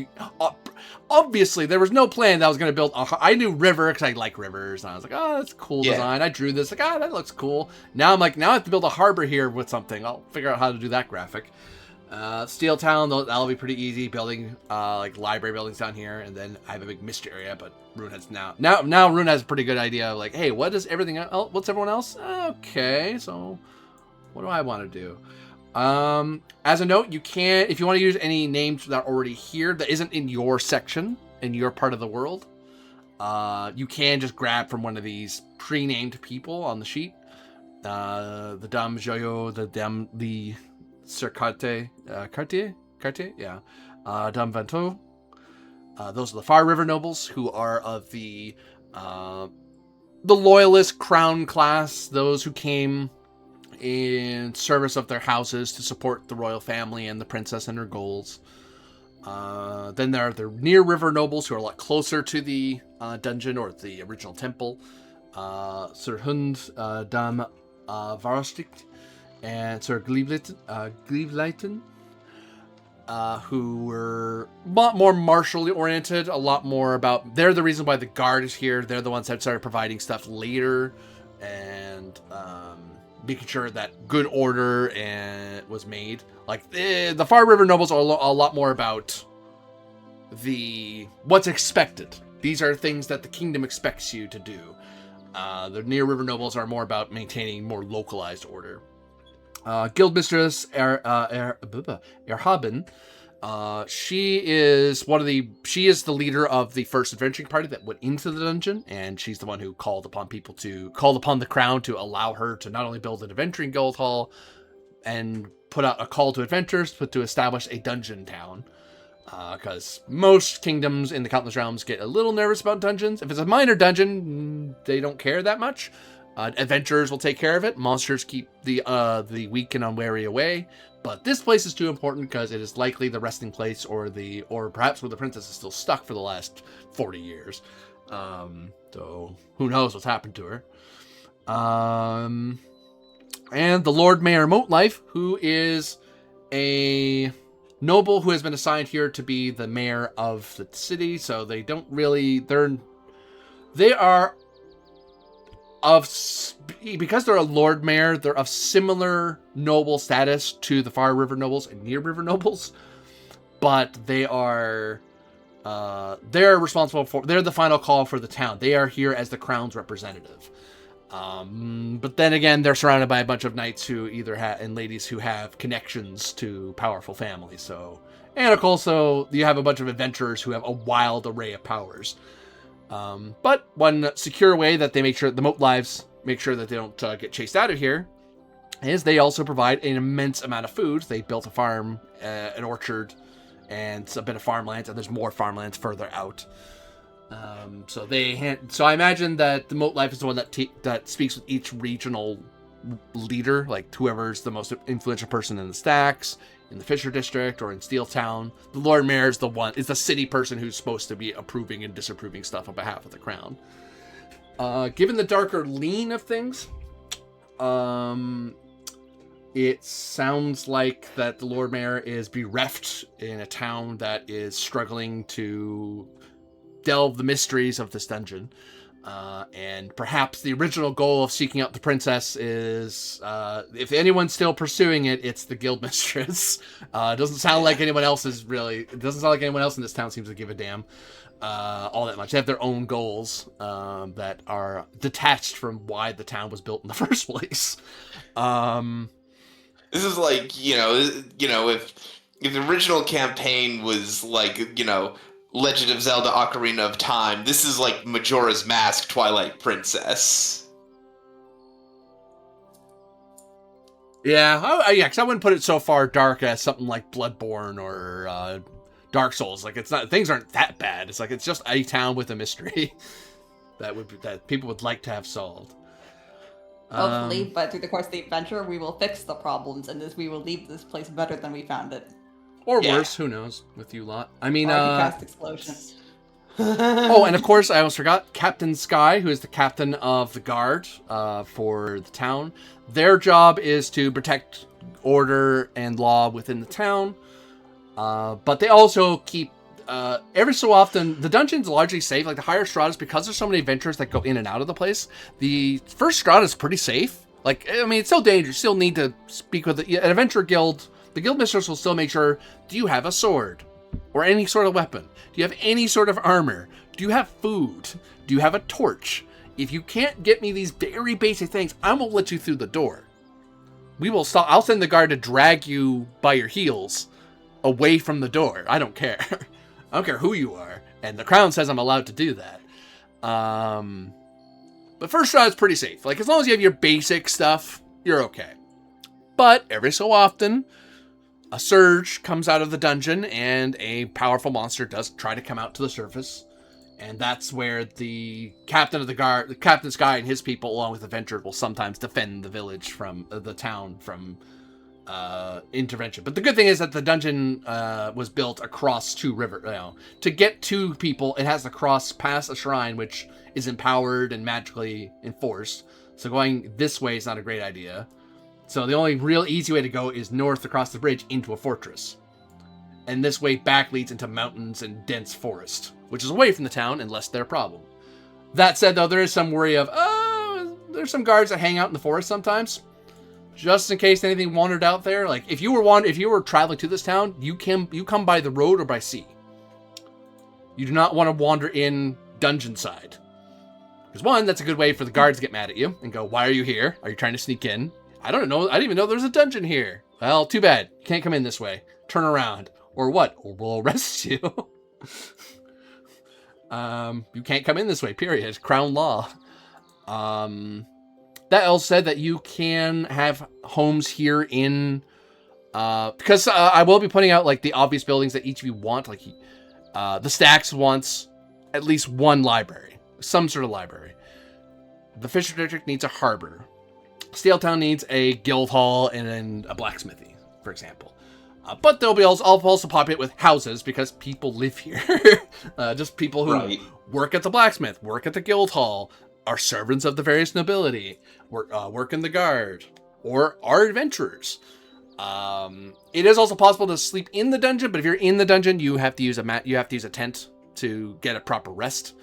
Obviously there was no plan that I was gonna build. I knew river because I like rivers, and I was like, oh, that's a cool design. I drew this, like, that looks cool. Now I'm like, now I have to build a harbor here with something. I'll figure out how to do that graphic. Steel Town, that'll be pretty easy. Building like library buildings down here, and then I have a big mist area. But Rune has now Rune has a pretty good idea of like, hey, what is everything else? What's everyone else? Okay, so what do I want to do? As a note, you can, if you want to use any names that are already here that isn't in your section in your part of the world, you can just grab from one of these pre-named people on the sheet. The Dame Joyo, the Sir Cartier, yeah. Dame Vanto. Those are the Far River nobles, who are of the loyalist crown class, those who came in service of their houses to support the royal family and the princess and her goals. Then there are the near river nobles, who are a lot closer to the dungeon or the original temple. Sir Hund, Dame Varostik, and Sir Glivleiten, who were a lot more martially oriented, a lot more about, they're the reason why the guard is here. They're the ones that started providing stuff later, and making sure that good order was made. Like, the Far River nobles are a lot more about what's expected. These are things that the kingdom expects you to do. The near river nobles are more about maintaining more localized order. Guild Mistress Erhaben, she is the leader of the first adventuring party that went into the dungeon, and she's the one who called upon the crown to allow her to not only build an adventuring guild hall and put out a call to adventurers, but to establish a dungeon town. Because most kingdoms in the Countless Realms get a little nervous about dungeons. If it's a minor dungeon, they don't care that much. Adventurers will take care of it. Monsters keep the weak and unwary away. But this place is too important because it is likely the resting place, or perhaps where the princess is still stuck for the last 40 years. So who knows what's happened to her. And the Lord Mayor Motelife, who is a noble who has been assigned here to be the mayor of the city. So they are because they're a Lord Mayor, they're of similar noble status to the Far River nobles and Near River nobles, but they're responsible they're the final call for the town. They are here as the crown's representative. But then again, they're surrounded by a bunch of knights who and ladies who have connections to powerful families. So, and also you have a bunch of adventurers who have a wild array of powers. But one secure way that they make sure the moat lives make sure that they don't get chased out of here is they also provide an immense amount of food. They built a farm, an orchard, and a bit of farmlands, and there's more farmlands further out. So I imagine that the moat life is the one that speaks with each regional leader, like whoever's the most influential person in the stacks, in the Fisher District, or in Steel Town. The Lord Mayor is the city person who's supposed to be approving and disapproving stuff on behalf of the crown. Given the darker lean of things, it sounds like that the Lord Mayor is bereft in a town that is struggling to delve the mysteries of this dungeon. And perhaps the original goal of seeking out the princess is, if anyone's still pursuing it, it's the guild mistress. It doesn't sound like anyone else in this town seems to give a damn all that much. They have their own goals that are detached from why the town was built in the first place. This is like, if the original campaign was like, Legend of Zelda Ocarina of Time, this is like Majora's Mask Twilight Princess. Yeah, because I wouldn't put it so far dark as something like Bloodborne or Dark Souls. Like, it's not, things aren't that bad. It's like, it's just a town with a mystery that people would like to have solved. Hopefully, but through the course of the adventure, we will fix the problems, and we will leave this place better than we found it. Or worse, who knows, with you lot. I mean, cast explosion. Oh, and of course, I almost forgot, Captain Sky, who is the captain of the guard for the town. Their job is to protect order and law within the town. But they also keep, every so often, the dungeon's largely safe. Like, the higher stratas, because there's so many adventurers that go in and out of the place, the first strata is pretty safe. Like, I mean, it's still dangerous. You still need to speak with an adventure guild. The guild mistress will still make sure, do you have a sword? Or any sort of weapon? Do you have any sort of armor? Do you have food? Do you have a torch? If you can't get me these very basic things, I won't let you through the door. We will stop. I'll send the guard to drag you by your heels away from the door. I don't care. I don't care who you are. And the crown says I'm allowed to do that. But first shot is pretty safe. Like, as long as you have your basic stuff, you're okay. But every so often, a surge comes out of the dungeon, and a powerful monster does try to come out to the surface. And that's where the captain of the guard, the Captain Sky and his people, along with the adventurers, will sometimes defend the village from the town from intervention. But the good thing is that the dungeon was built across two rivers. To get to people, it has to cross past a shrine, which is empowered and magically enforced. So going this way is not a great idea. So the only real easy way to go is north across the bridge into a fortress. And this way back leads into mountains and dense forest, which is away from the town and less their problem. That said, though, there is some worry of, there's some guards that hang out in the forest sometimes. Just in case anything wandered out there. Like, if you were traveling to this town, you come by the road or by sea. You do not want to wander in dungeon side. Because one, that's a good way for the guards to get mad at you and go, why are you here? Are you trying to sneak in? I don't know. I didn't even know there's a dungeon here. Well, too bad. You can't come in this way. Turn around. Or what? Or we'll arrest you. You can't come in this way, period. Crown law. That also said that you can have homes here in... because I will be putting out, like, the obvious buildings that each of you want. Like, the Stacks wants at least one library. Some sort of library. The Fisher District needs a harbor. Steeltown needs a guild hall and then a blacksmithy, for example. But they'll be also populate with houses because people live here. Just people who work at the blacksmith, work at the guild hall, are servants of the various nobility, work in the guard, or are adventurers. It is also possible to sleep in the dungeon, but if you're in the dungeon, you have to use a tent to get a proper rest.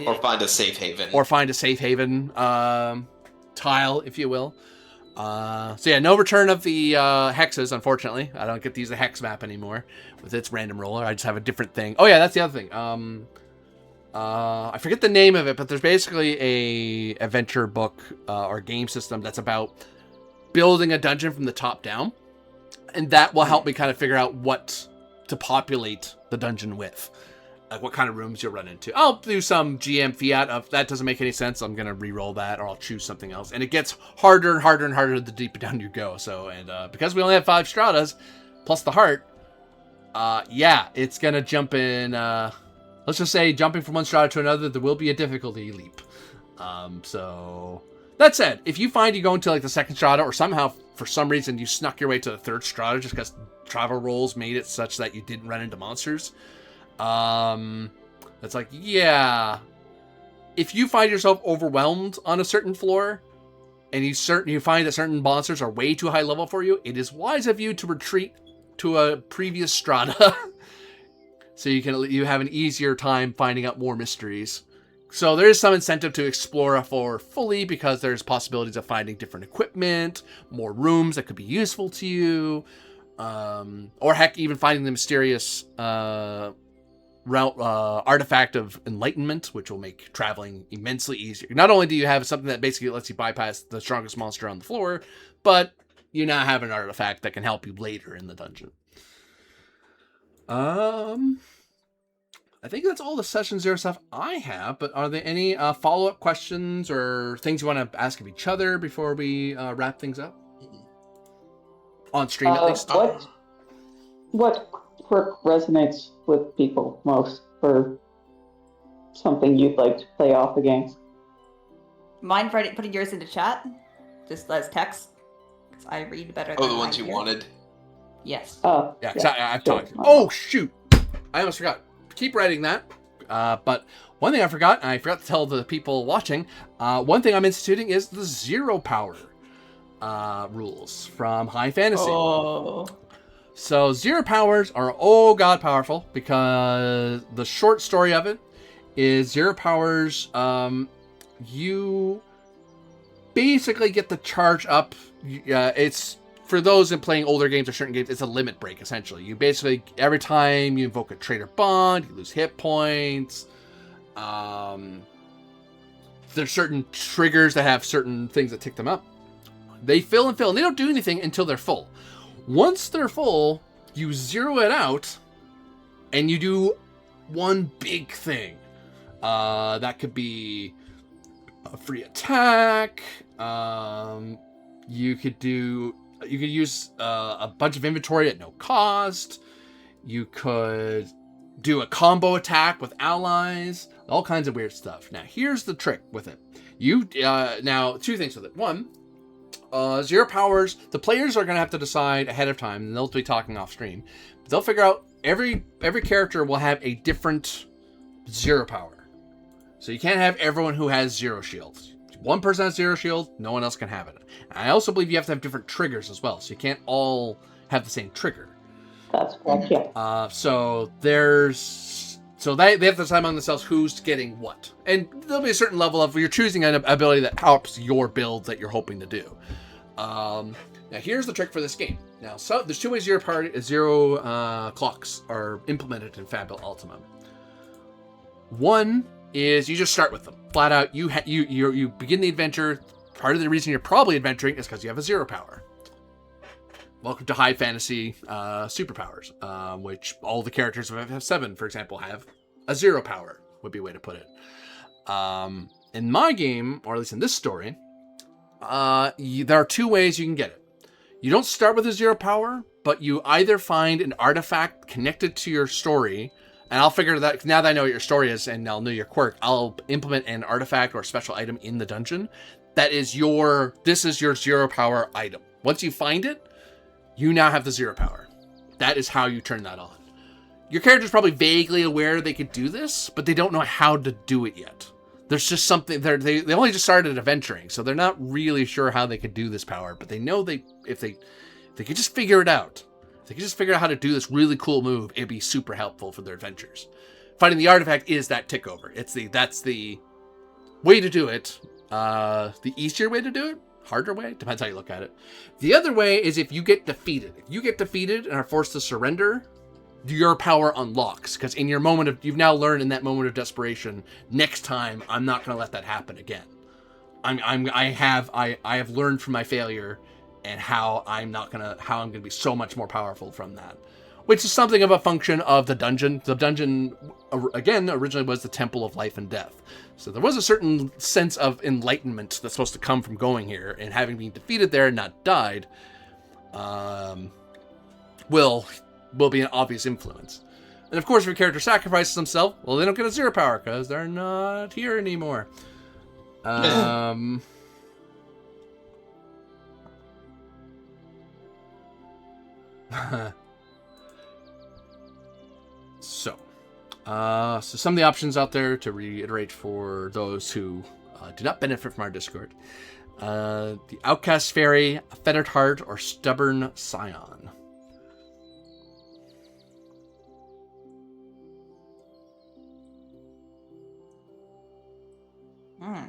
Or find a safe haven. Or find a safe haven tile, if you will. So yeah, no return of the hexes, unfortunately. I don't get to use the hex map anymore with its random roller. I just have a different thing. Oh yeah, that's the other thing. I forget the name of it, but there's basically a adventure book or game system that's about building a dungeon from the top down. And that will help me kind of figure out what to populate the dungeon with. like what kind of rooms you'll run into. I'll do some GM fiat of that doesn't make any sense. I'm gonna re-roll that, or I'll choose something else. And it gets harder and harder and harder the deeper down you go. So, and because we only have 5 stratas plus the heart, it's gonna jump in. Let's just say jumping from one strata to another, there will be a difficulty leap. So that said, if you find you go into like the 2nd strata, or somehow for some reason you snuck your way to the 3rd strata just because travel rolls made it such that you didn't run into monsters. It's like, yeah, if you find yourself overwhelmed on a certain floor and you find that certain monsters are way too high level for you, it is wise of you to retreat to a previous strata so you have an easier time finding out more mysteries. So there is some incentive to explore for fully because there's possibilities of finding different equipment, more rooms that could be useful to you, or heck, even finding the mysterious artifact of enlightenment, which will make traveling immensely easier. Not only do you have something that basically lets you bypass the strongest monster on the floor, but you now have an artifact that can help you later in the dungeon. I think that's all the Session 0 stuff I have, but are there any follow-up questions or things you want to ask of each other before we wrap things up? On stream, at least. What quirk resonates with people most, or something you'd like to play off against? Mind putting yours into chat? Just as text? Because I read better than Oh, the ones you hear. wanted? Yes. Oh, Yeah, because I've sure. talked. Oh, shoot! I almost forgot. Keep writing that. But one thing I forgot to tell the people watching, one thing I'm instituting is the 0 power rules from High Fantasy. Oh. So 0 powers are god powerful, because the short story of it is 0 powers, you basically get the charge up. It's for those in playing older games or certain games, it's a limit break, essentially. You basically, every time you invoke a traitor bond, you lose hit points. There's certain triggers that have certain things that tick them up. They fill and fill, and they don't do anything until they're full. Once they're full, you zero it out, and you do one big thing. That could be a free attack. You could use a bunch of inventory at no cost. You could do a combo attack with allies. All kinds of weird stuff. Now, here's the trick with it. Now, 2 things with it. One, 0 powers, the players are going to have to decide ahead of time, and they'll be talking off stream. But they'll figure out every character will have a different 0 power. So you can't have everyone who has 0 shields. One person has 0 shield, no one else can have it. And I also believe you have to have different triggers as well, so you can't all have the same trigger. That's correct, yeah. So they have to decide among themselves who's getting what. And there'll be a certain level of, you're choosing an ability that helps your build that you're hoping to do. Now here's the trick for this game. Now, so there's 2 ways 0 clocks are implemented in Fabula Ultima. One is you just start with them. Flat out, you begin the adventure. Part of the reason you're probably adventuring is because you have a 0 power. Welcome to High Fantasy superpowers, which all the characters of FF7, for example, have a 0 power, would be a way to put it. In my game, or at least in this story, there are 2 ways you can get it. You don't start with a 0 power, but you either find an artifact connected to your story, and I'll figure that, now that I know what your story is and I'll know your quirk, I'll implement an artifact or a special item in the dungeon. This is your 0 power item. Once you find it, you now have the 0 power. That is how you turn that on. Your character's probably vaguely aware they could do this, but they don't know how to do it yet. There's just something, they only just started adventuring, so they're not really sure how they could do this power, but they know if they could just figure it out. If they could just figure out how to do this really cool move, it'd be super helpful for their adventures. Finding the artifact is that tick over. That's the way to do it. The easier way to do it, harder way, depends how you look at it. The other way is if you get defeated. If you get defeated and are forced to surrender, your power unlocks, because in your you've now learned in that moment of desperation, next time I'm not going to let that happen again. I have learned from my failure and how I'm going to be so much more powerful from that. which is something of a function of the dungeon. The dungeon, again, originally was the Temple of Life and Death. So there was a certain sense of enlightenment that's supposed to come from going here, and having been defeated there and not died will be an obvious influence. And of course, if your character sacrifices himself, well, they don't get a 0 power because they're not here anymore. So some of the options out there to reiterate for those who do not benefit from our Discord. The Outcast Fairy, a Fettered Heart, or Stubborn Scion. I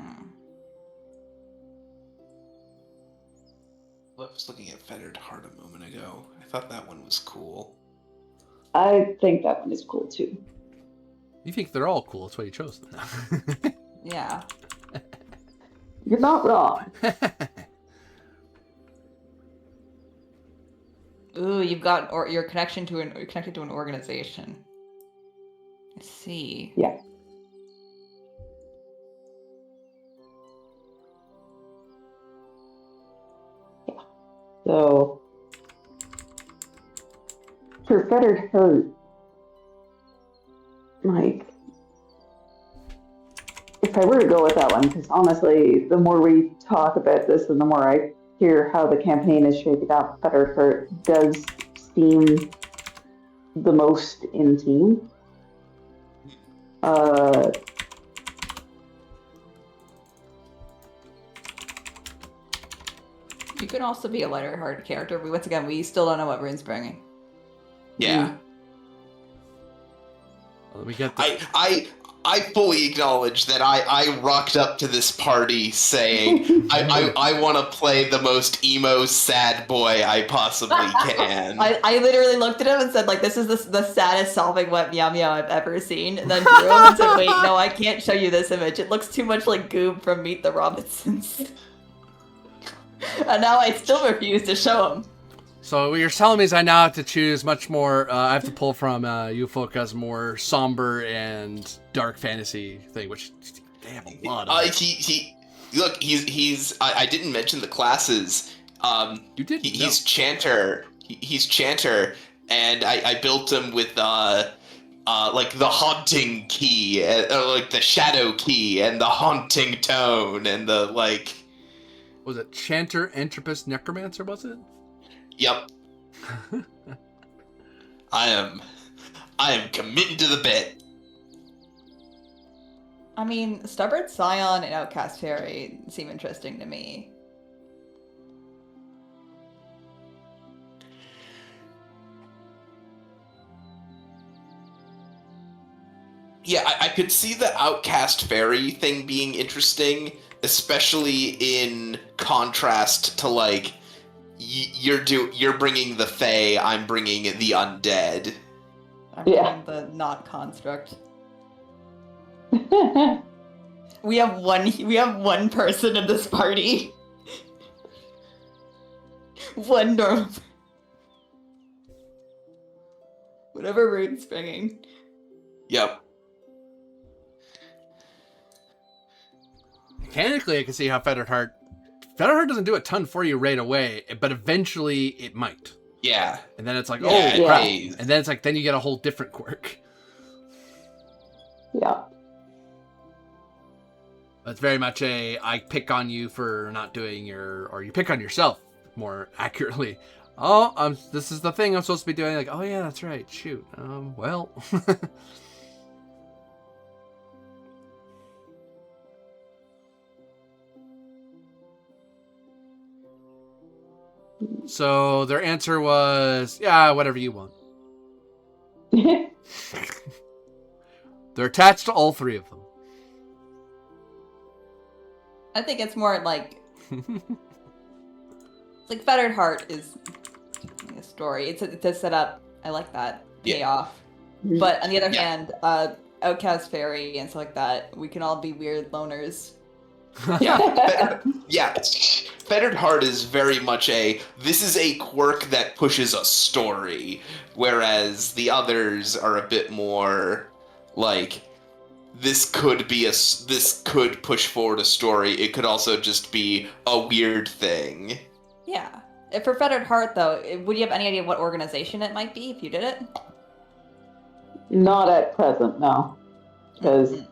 was looking at Fettered Heart a moment ago. I thought that one was cool. I think that one is cool too. You think they're all cool, that's why you chose them. Yeah. You're not wrong. Ooh, you've got your connection to you're connected to an organization. Let's see. Yeah. So, for Fettered Heart, like, if I were to go with that one, because honestly, the more we talk about this and the more I hear how the campaign is shaping up, Fettered Heart does seem the most in team. You can also be a lighter hearted character, but once again, we still don't know what Rune's bringing. Yeah. Well, we get I fully acknowledge that I rocked up to this party saying I want to play the most emo sad boy I possibly can. I literally looked at him and said, like, this is the saddest solving wet meow meow I've ever seen. And then drew him and said, wait, no, I can't show you this image. It looks too much like Goob from Meet the Robinsons. And now I still refuse to show him. So what you're telling me is I now have to choose much more. I have to pull from you folk as more somber and dark fantasy thing, which they have a lot of. I didn't mention the classes. You did. He's Chanter. He's Chanter, and I built him with like the haunting key, like the shadow key, and the haunting tone, and the like. Was it Chanter, Entropist, Necromancer? Was it? Yep. I am committing to the bit. I mean, Stubborn Scion and Outcast Fairy seem interesting to me. Yeah, I could see the Outcast Fairy thing being interesting, especially in contrast to, like, you're bringing the Fae, I'm bringing the undead. I'm bringing the not construct. We have one person in this party. One normal. Whatever Rune's bringing. Yep. Mechanically, I can see how Fettered Heart doesn't do a ton for you right away, but eventually it might. Yeah. And then it's like, crap. And then it's like, then you get a whole different quirk. Yeah. It's very much I pick on you for not doing or you pick on yourself more accurately. Oh, this is the thing I'm supposed to be doing. Like, oh yeah, that's right. Shoot. Well. So their answer was, yeah, whatever you want. They're attached to all three of them. I think it's more like it's like Fettered Heart is a story. It's a setup. I like that payoff. But on the other hand, Outcast Fairy and stuff like that, we can all be weird loners Fettered Heart is very much this is a quirk that pushes a story, whereas the others are a bit more like this could push forward a story. It could also just be a weird thing. Yeah. For Fettered Heart, though, would you have any idea what organization it might be if you did it? Not at present, no. Because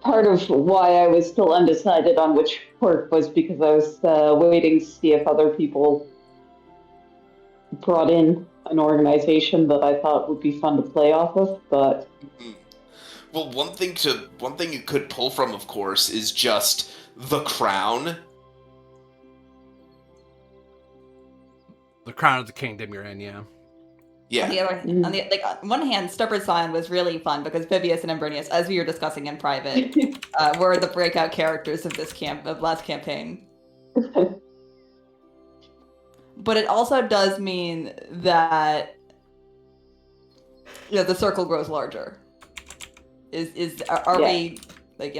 part of why I was still undecided on which quirk was because I was waiting to see if other people brought in an organization that I thought would be fun to play off of, but... Well, one thing you could pull from, of course, is just the crown. The crown of the kingdom you're in, yeah. Yeah. On one hand, Stubborn Sign was really fun because Vivius and Imbrinius, as we were discussing in private, were the breakout characters of last campaign. But it also does mean that the circle grows larger. Are we like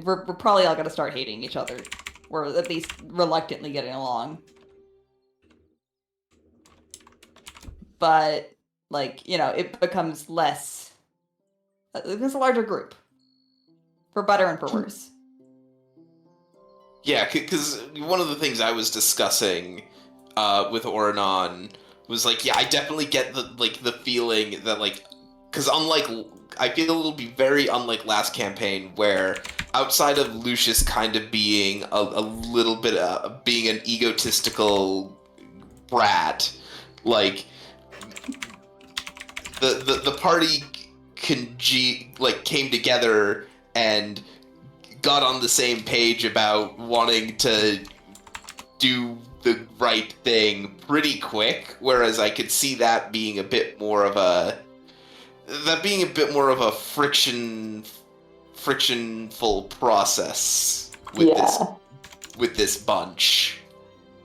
we're probably all gonna start hating each other, or at least reluctantly getting along. But it becomes less. It's a larger group, for better and for worse. Yeah, because one of the things I was discussing with Oranon was I definitely get the feeling that because I feel it'll be very unlike last campaign where outside of Lucius kind of being a little bit being an egotistical brat, the party came together and got on the same page about wanting to do the right thing pretty quick, whereas I could see that being a bit more of a frictionful process with this bunch.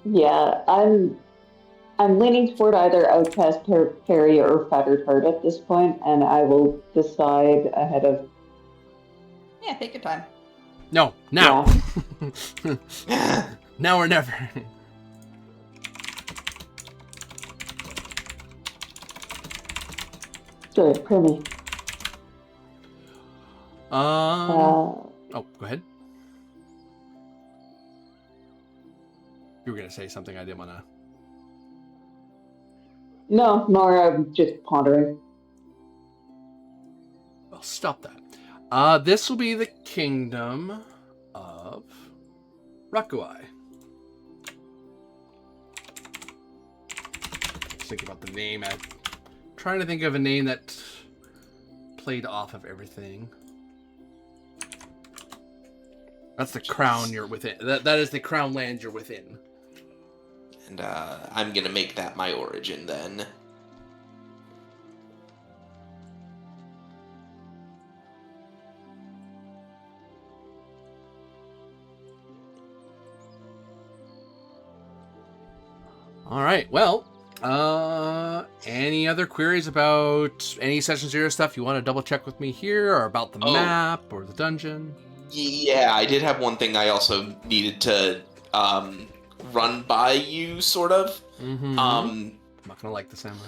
Yeah, I'm leaning toward either Outcast Perry or Fettered Heart at this point, and I will decide ahead of... Yeah, take your time. No, now. Yeah. Now or never. Good, Primmy. Oh, go ahead. You were going to say something I didn't want to... No, I'm just pondering. Well, stop that. This will be the kingdom of Rakuai. Just think about the name. I'm trying to think of a name that played off of everything. That's the crown you're within. That is the crown land you're within. And I'm gonna make that my origin then. All right. Well, any other queries about any Session Zero stuff you want to double check with me here, or about the map or the dungeon? Yeah, I did have one thing I also needed to run by you, sort of. Mm-hmm. I'm not gonna like the samurai.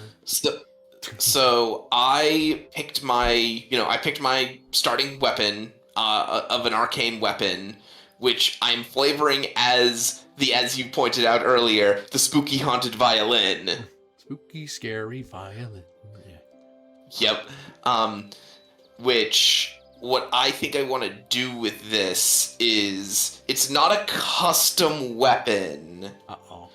So I picked my starting weapon of an arcane weapon, which I'm flavoring as you pointed out earlier, the spooky haunted violin. Spooky, scary violin. Yeah. Yep. Which what I think I want to do with this is it's not a custom weapon. Uh-oh.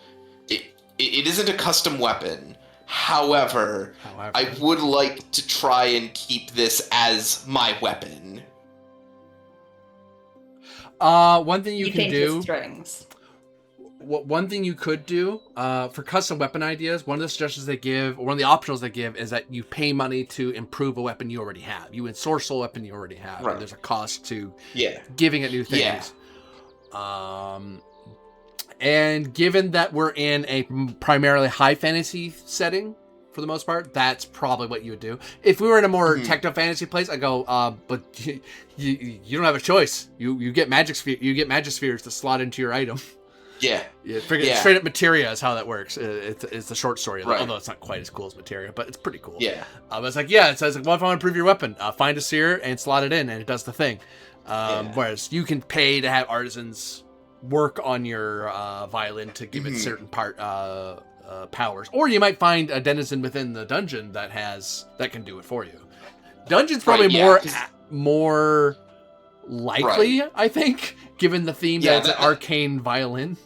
It isn't a custom weapon. However, I would like to try and keep this as my weapon. One thing you can do. Strings. One thing you could do for custom weapon ideas, one of the suggestions they give, or one of the optionals they give, is that you pay money to improve a weapon you already have. You ensorce a weapon you already have. Right. And there's a cost to giving it new things. Yeah. And given that we're in a primarily high fantasy setting, for the most part, that's probably what you would do. If we were in a more Mhm. techno fantasy place, I go, but you don't have a choice. You get magic spheres to slot into your item. Yeah. Yeah, figure Yeah. straight up materia is how that works. It's the short story, Right. although it's not quite as cool as materia, but it's pretty cool. Yeah. But it's like, it says, well, if I want to improve your weapon, find a seer and slot it in, and it does the thing. Whereas you can pay to have artisans work on your violin to give it certain powers, or you might find a denizen within the dungeon that can do it for you. Dungeon's probably more likely, I think, given the theme that it's an arcane violin.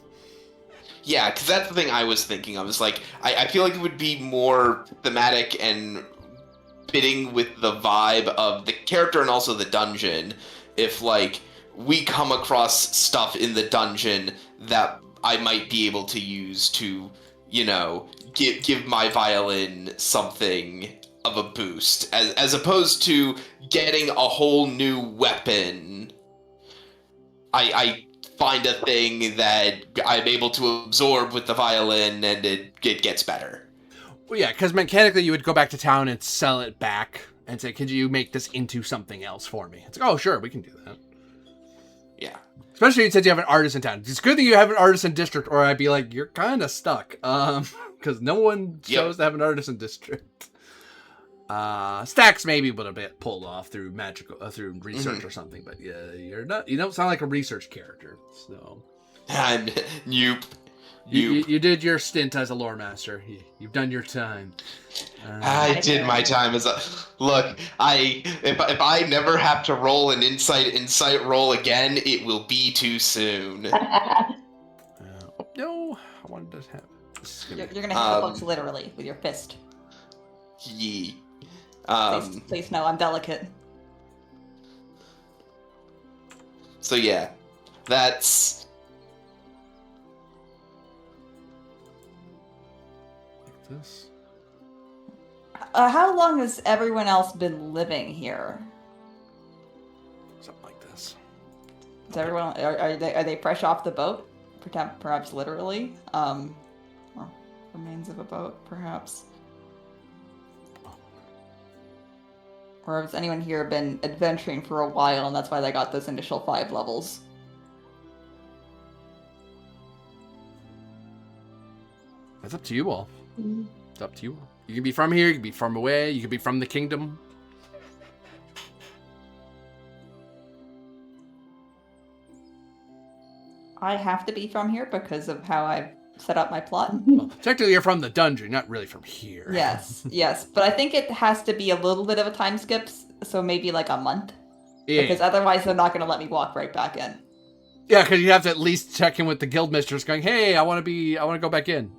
Yeah, because that's the thing I was thinking of. Is like I feel like it would be more thematic and fitting with the vibe of the character and also the dungeon if like we come across stuff in the dungeon that I might be able to use to, give my violin something of a boost, as opposed to getting a whole new weapon. I find a thing that I'm able to absorb with the violin, and it gets better. Well, yeah, because mechanically you would go back to town and sell it back and say, could you make this into something else for me? It's like, oh, sure, we can do that. Yeah. Especially since you have an artisan town. It's good that you have an artisan district, or I'd be like, you're kind of stuck. Because no one chose to have an artisan district. Stacks maybe would have been pulled off through through research or something, but yeah, you don't sound like a research character, so. I'm nope. You did your stint as a lore master. You've done your time. I did my time as a look. If I never have to roll an insight roll again, it will be too soon. No, I wanted to have. You're gonna hit the books literally with your fist. Yee. Please no, I'm delicate. So yeah, that's. This. How long has everyone else been living here? Something like this. Is everyone are they fresh off the boat? Perhaps literally. Or remains of a boat, perhaps. Or has anyone here been adventuring for a while, and that's why they got those initial 5 levels? That's up to you all. It's up to you all. You can be from here, you can be from away, you can be from the kingdom. I have to be from here because of how I've set up my plot. Well, technically you're from the dungeon, not really from here. Yes, but I think it has to be a little bit of a time skip, so maybe like a month. Yeah. Because otherwise they're not going to let me walk right back in. Yeah, because you have to at least check in with the guild mistress going, hey, I want to go back in.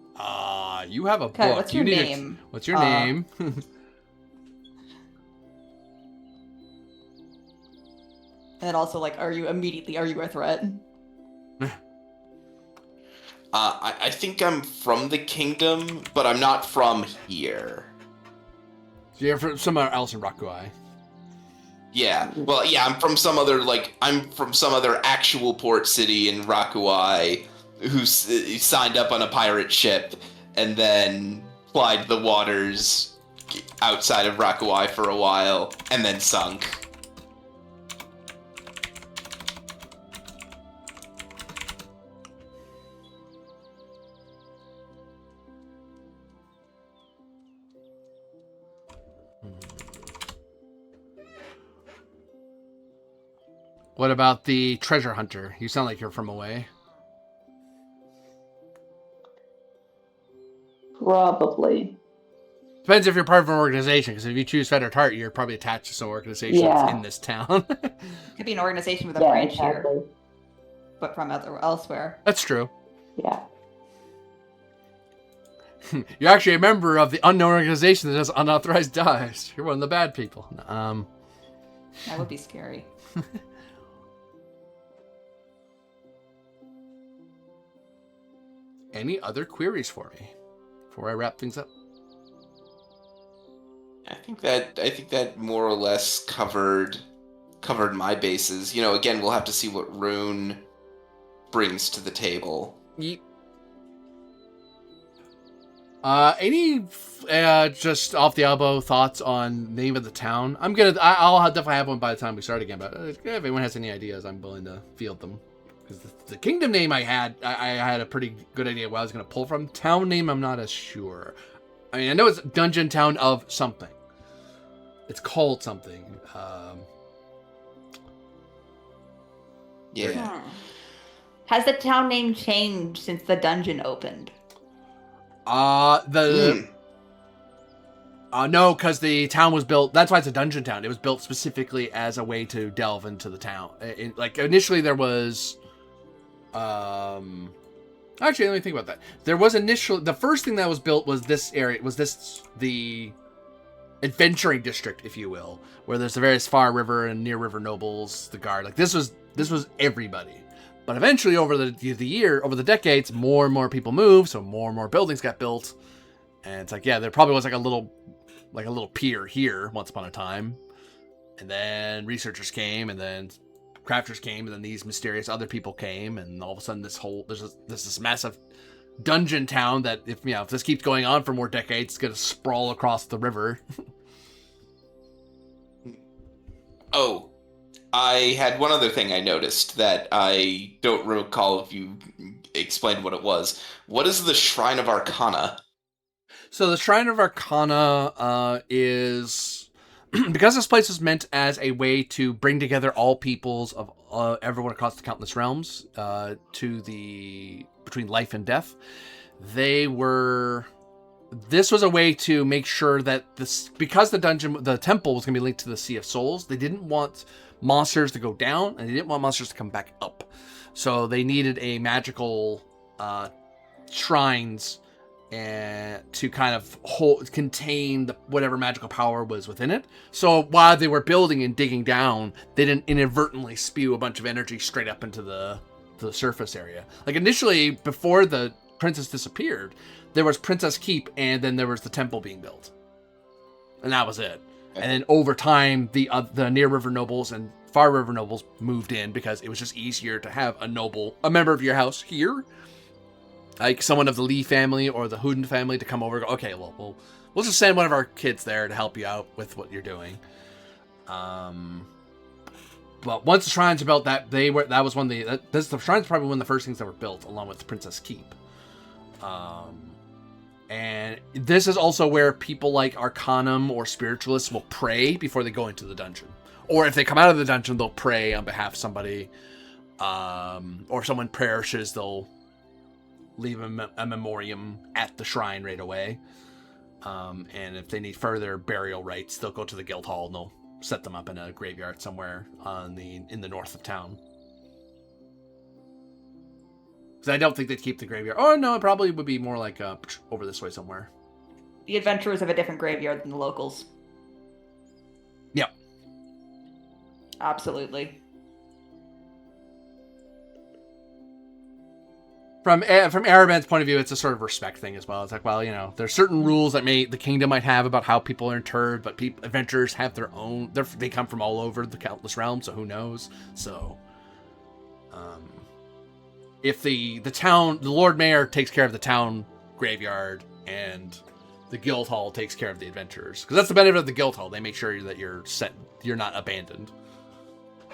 You have a book. What's your name? What's your name? And also, like, are you a threat? I think I'm from the kingdom, but I'm not from here. So you're from somewhere else in Rakuai. Yeah. Well, yeah, I'm from some other actual port city in Rakuai who signed up on a pirate ship and then plied the waters outside of Rakuai for a while and then sunk. What about the treasure hunter? You sound like you're from away. Probably. Depends if you're part of an organization, because if you choose Fettered Heart, you're probably attached to some organizations in this town. Could be an organization with a branch exactly. here, but from elsewhere. That's true. Yeah. You're actually a member of the unknown organization that does unauthorized dives. You're one of the bad people. That would be scary. Any other queries for me before I wrap things up? I think that more or less covered my bases. Again, we'll have to see what Rune – brings to the table. Yeet. Any just off the elbow thoughts on name of the town? I'll definitely have one by the time we start again. But if anyone has any ideas, I'm willing to field them. Because the kingdom name I had a pretty good idea what I was going to pull from. Town name, I'm not as sure. I mean, I know it's Dungeon Town of something. It's called something. Yeah. Has the town name changed since the dungeon opened? No, because the town was built. That's why it's a dungeon town. It was built specifically as a way to delve into the town. Initially, there was. Actually, let me think about that. There was the first thing that was built was this area. The adventuring district, if you will, where there's the various Far River and Near River nobles, the guard. Like this was everybody. But eventually, over the decades, more and more people moved, so more and more buildings got built. And it's like, yeah, there probably was like a little pier here once upon a time. And then researchers came, and then crafters came, and then these mysterious other people came, and all of a sudden there's this massive dungeon town that if this keeps going on for more decades, it's gonna sprawl across the river. Oh, I had one other thing I noticed that I don't recall if you explained what it was. What is the Shrine of Arcana? So the Shrine of Arcana is because this place was meant as a way to bring together all peoples of everyone across the countless realms between life and death. This was a way to make sure that because the temple was going to be linked to the Sea of Souls, they didn't want monsters to go down, and they didn't want monsters to come back up. So they needed a magical shrines to kind of contain whatever magical power was within it. So while they were building and digging down, they didn't inadvertently spew a bunch of energy straight up into the surface area. Like initially, before the princess disappeared, there was Princess Keep, and then there was the temple being built, and that was it. And then over time, the Near River nobles and Far River nobles moved in because it was just easier to have a member of your house here, like someone of the Lee family or the Huden family, to come over. And go, okay, well, we'll just send one of our kids there to help you out with what you're doing. But once the shrines were built, the shrines probably one of the first things that were built, along with the Princess Keep. And this is also where people like Arcanum or Spiritualists will pray before they go into the dungeon. Or if they come out of the dungeon, they'll pray on behalf of somebody. Or if someone perishes, they'll leave a memoriam at the shrine right away. And if they need further burial rites, they'll go to the guild hall and they'll set them up in a graveyard somewhere in the north of town. Because I don't think they'd keep the graveyard. Oh, no, it probably would be more like over this way somewhere. The adventurers have a different graveyard than the locals. Yep. Absolutely. From Araban's point of view, it's a sort of respect thing as well. It's like, well, there's certain rules that the kingdom might have about how people are interred, but adventurers have their own. They come from all over the countless realms, so who knows? So, if the Lord Mayor takes care of the town graveyard, and the guild hall takes care of the adventurers, because that's the benefit of the guild hall. They make sure that you're not abandoned.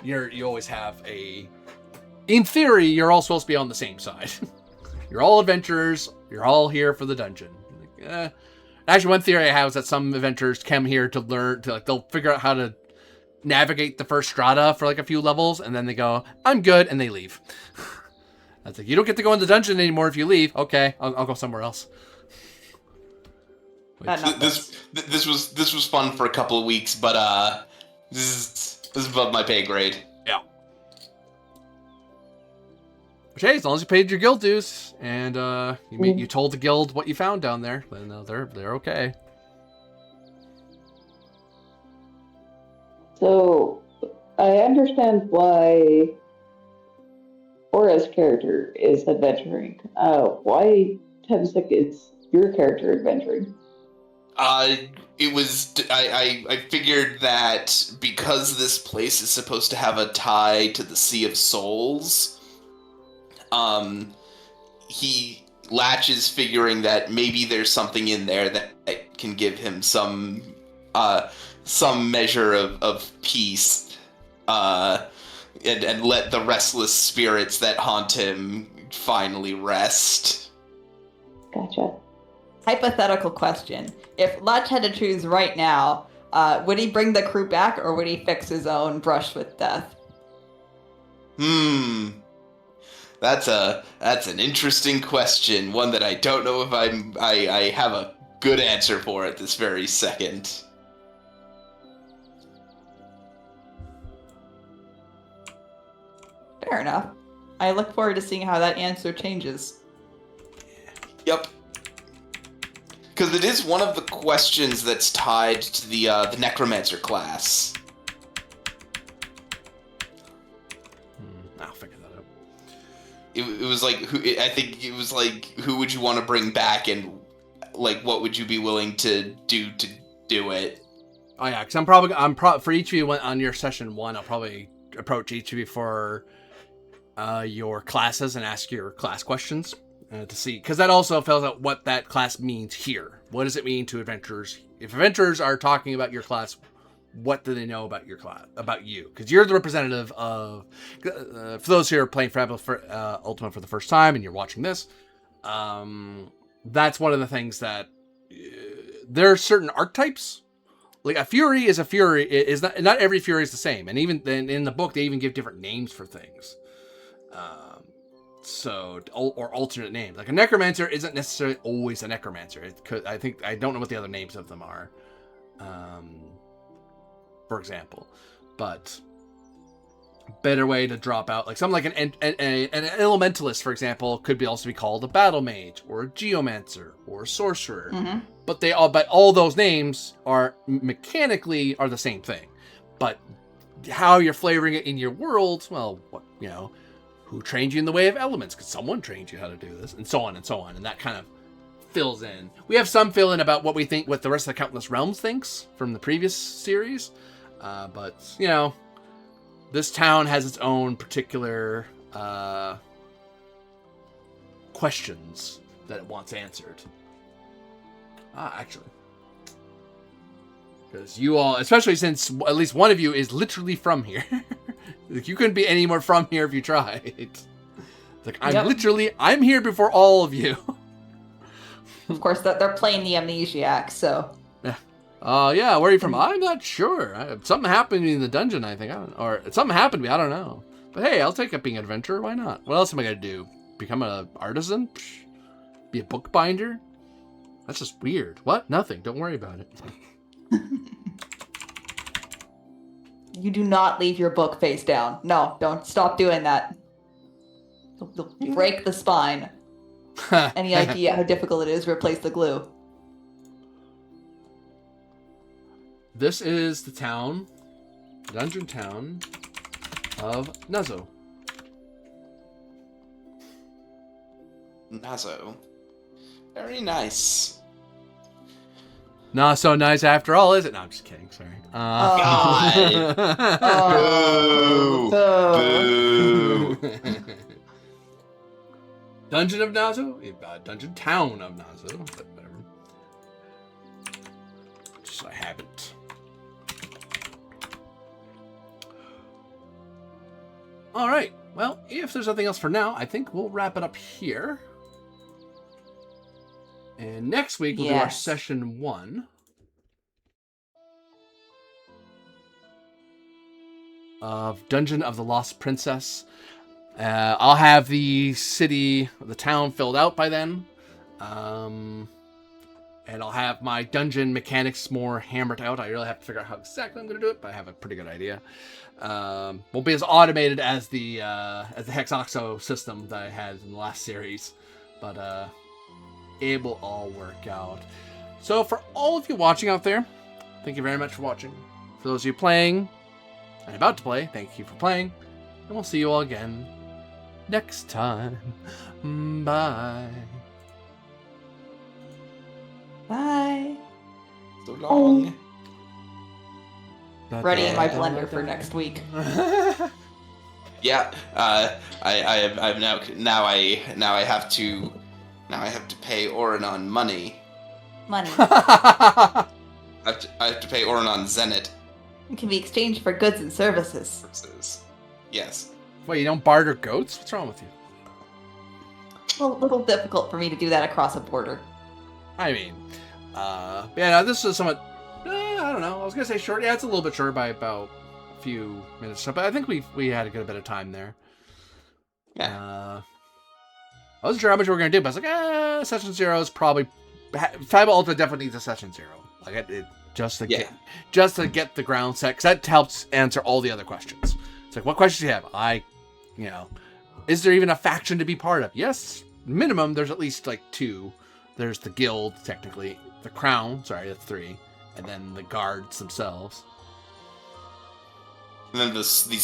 You always have in theory, you're all supposed to be on the same side. You're all adventurers. You're all here for the dungeon. Actually, one theory I have is that some adventurers come here to learn, they'll figure out how to navigate the first strata for like a few levels, and then they go, I'm good, and they leave. That's like, you don't get to go in the dungeon anymore if you leave. Okay, I'll go somewhere else. This was fun for a couple of weeks, but this is above my pay grade. Yeah. Which, hey, as long as you paid your guild dues and you told the guild what you found down there, then they're okay. So I understand why Aura's character is adventuring. Why, Tevzik, is your character adventuring? It was I figured that because this place is supposed to have a tie to the Sea of Souls, Latch is figuring that maybe there's something in there that can give him some measure of peace, and let the restless spirits that haunt him finally rest. Gotcha. Hypothetical question. If Latch had to choose right now, would he bring the crew back or would he fix his own brush with death? That's an interesting question. One that I don't know if I have a good answer for at this very second. Fair enough. I look forward to seeing how that answer changes. Yep. Because it is one of the questions that's tied to the necromancer class. I'll figure that out. It was like I think it was like, who would you want to bring back, and like what would you be willing to do it? Oh yeah, because for each of you on your session 1, I'll probably approach each of you for your classes and ask your class questions to see, because that also fills out what that class means here. What does it mean to adventurers? If adventurers are talking about your class, what do they know about your class, about you? Because you're the representative of. For those who are playing Fabula for Ultima for the first time and you're watching this, that's one of the things that there are certain archetypes. Like a fury is a fury. Is not every fury is the same, and even then in the book they even give different names for things. Or alternate names. Like a necromancer isn't necessarily always a necromancer. I don't know what the other names of them are. For example, but better way to drop out, like something like an elementalist, for example, could also be called a battle mage or a geomancer or a sorcerer. Mm-hmm. But all those names are mechanically are the same thing. But how you're flavoring it in your world, well, who trained you in the way of elements? Because someone trained you how to do this, and so on, and that kind of fills in. We have some fill in about what we think, what the rest of the Countless Realms thinks from the previous series, but this town has its own particular questions that it wants answered. Actually, because you all, especially since at least one of you is literally from here. Like, you couldn't be any more from here if you tried. It's like, I'm here before all of you. Of course, they're playing the amnesiac, so. Yeah. Yeah, where are you from? I'm not sure. Something happened to me in the dungeon, I think. Or something happened to me, I don't know. But hey, I'll take up being an adventurer, why not? What else am I going to do? Become an artisan? Psh, be a bookbinder? That's just weird. What? Nothing. Don't worry about it. You do not leave your book face down. No, don't stop doing that. You'll break the spine. Any idea how difficult it is to replace the glue? This is the dungeon town of Nazo. Nazo. Very nice. Not so nice after all, is it? No, I'm just kidding. Sorry. God. Boo. Boo. Dungeon of Nazo? Dungeon town of Nazo. But whatever. Just a habit. All right. Well, if there's nothing else for now, I think we'll wrap it up here. And next week we'll do our session 1 of Dungeon of the Lost Princess. I'll have the town filled out by then. And I'll have my dungeon mechanics more hammered out. I really have to figure out how exactly I'm going to do it, but I have a pretty good idea. Won't be as automated as the Hexoxo system that I had in the last series, but it will all work out. So for all of you watching out there, thank you very much for watching. For those of you playing and about to play, thank you for playing, and we'll see you all again next time. Bye. Bye. So long. Ready in my blender for next week. Yeah. I have now I Now I have to pay Oranon money. Money. I have to pay Oranon Zenit. It can be exchanged for goods and services. Yes. Wait, you don't barter goats? What's wrong with you? A little difficult for me to do that across a border. I mean, yeah, no, this is somewhat, I don't know, I was going to say short. Yeah, it's a little bit short by about a few minutes, but I think we had a good bit of time there. Yeah. I wasn't sure how much we were going to do, but I was like, session 0 is probably, Fabula Ultima definitely needs a session 0. Like, it just to get the ground set, because that helps answer all the other questions. It's like, what questions do you have? Is there even a faction to be part of? Yes, minimum, there's at least, 2. There's the guild, technically. The crown, that's 3. And then the guards themselves. And then these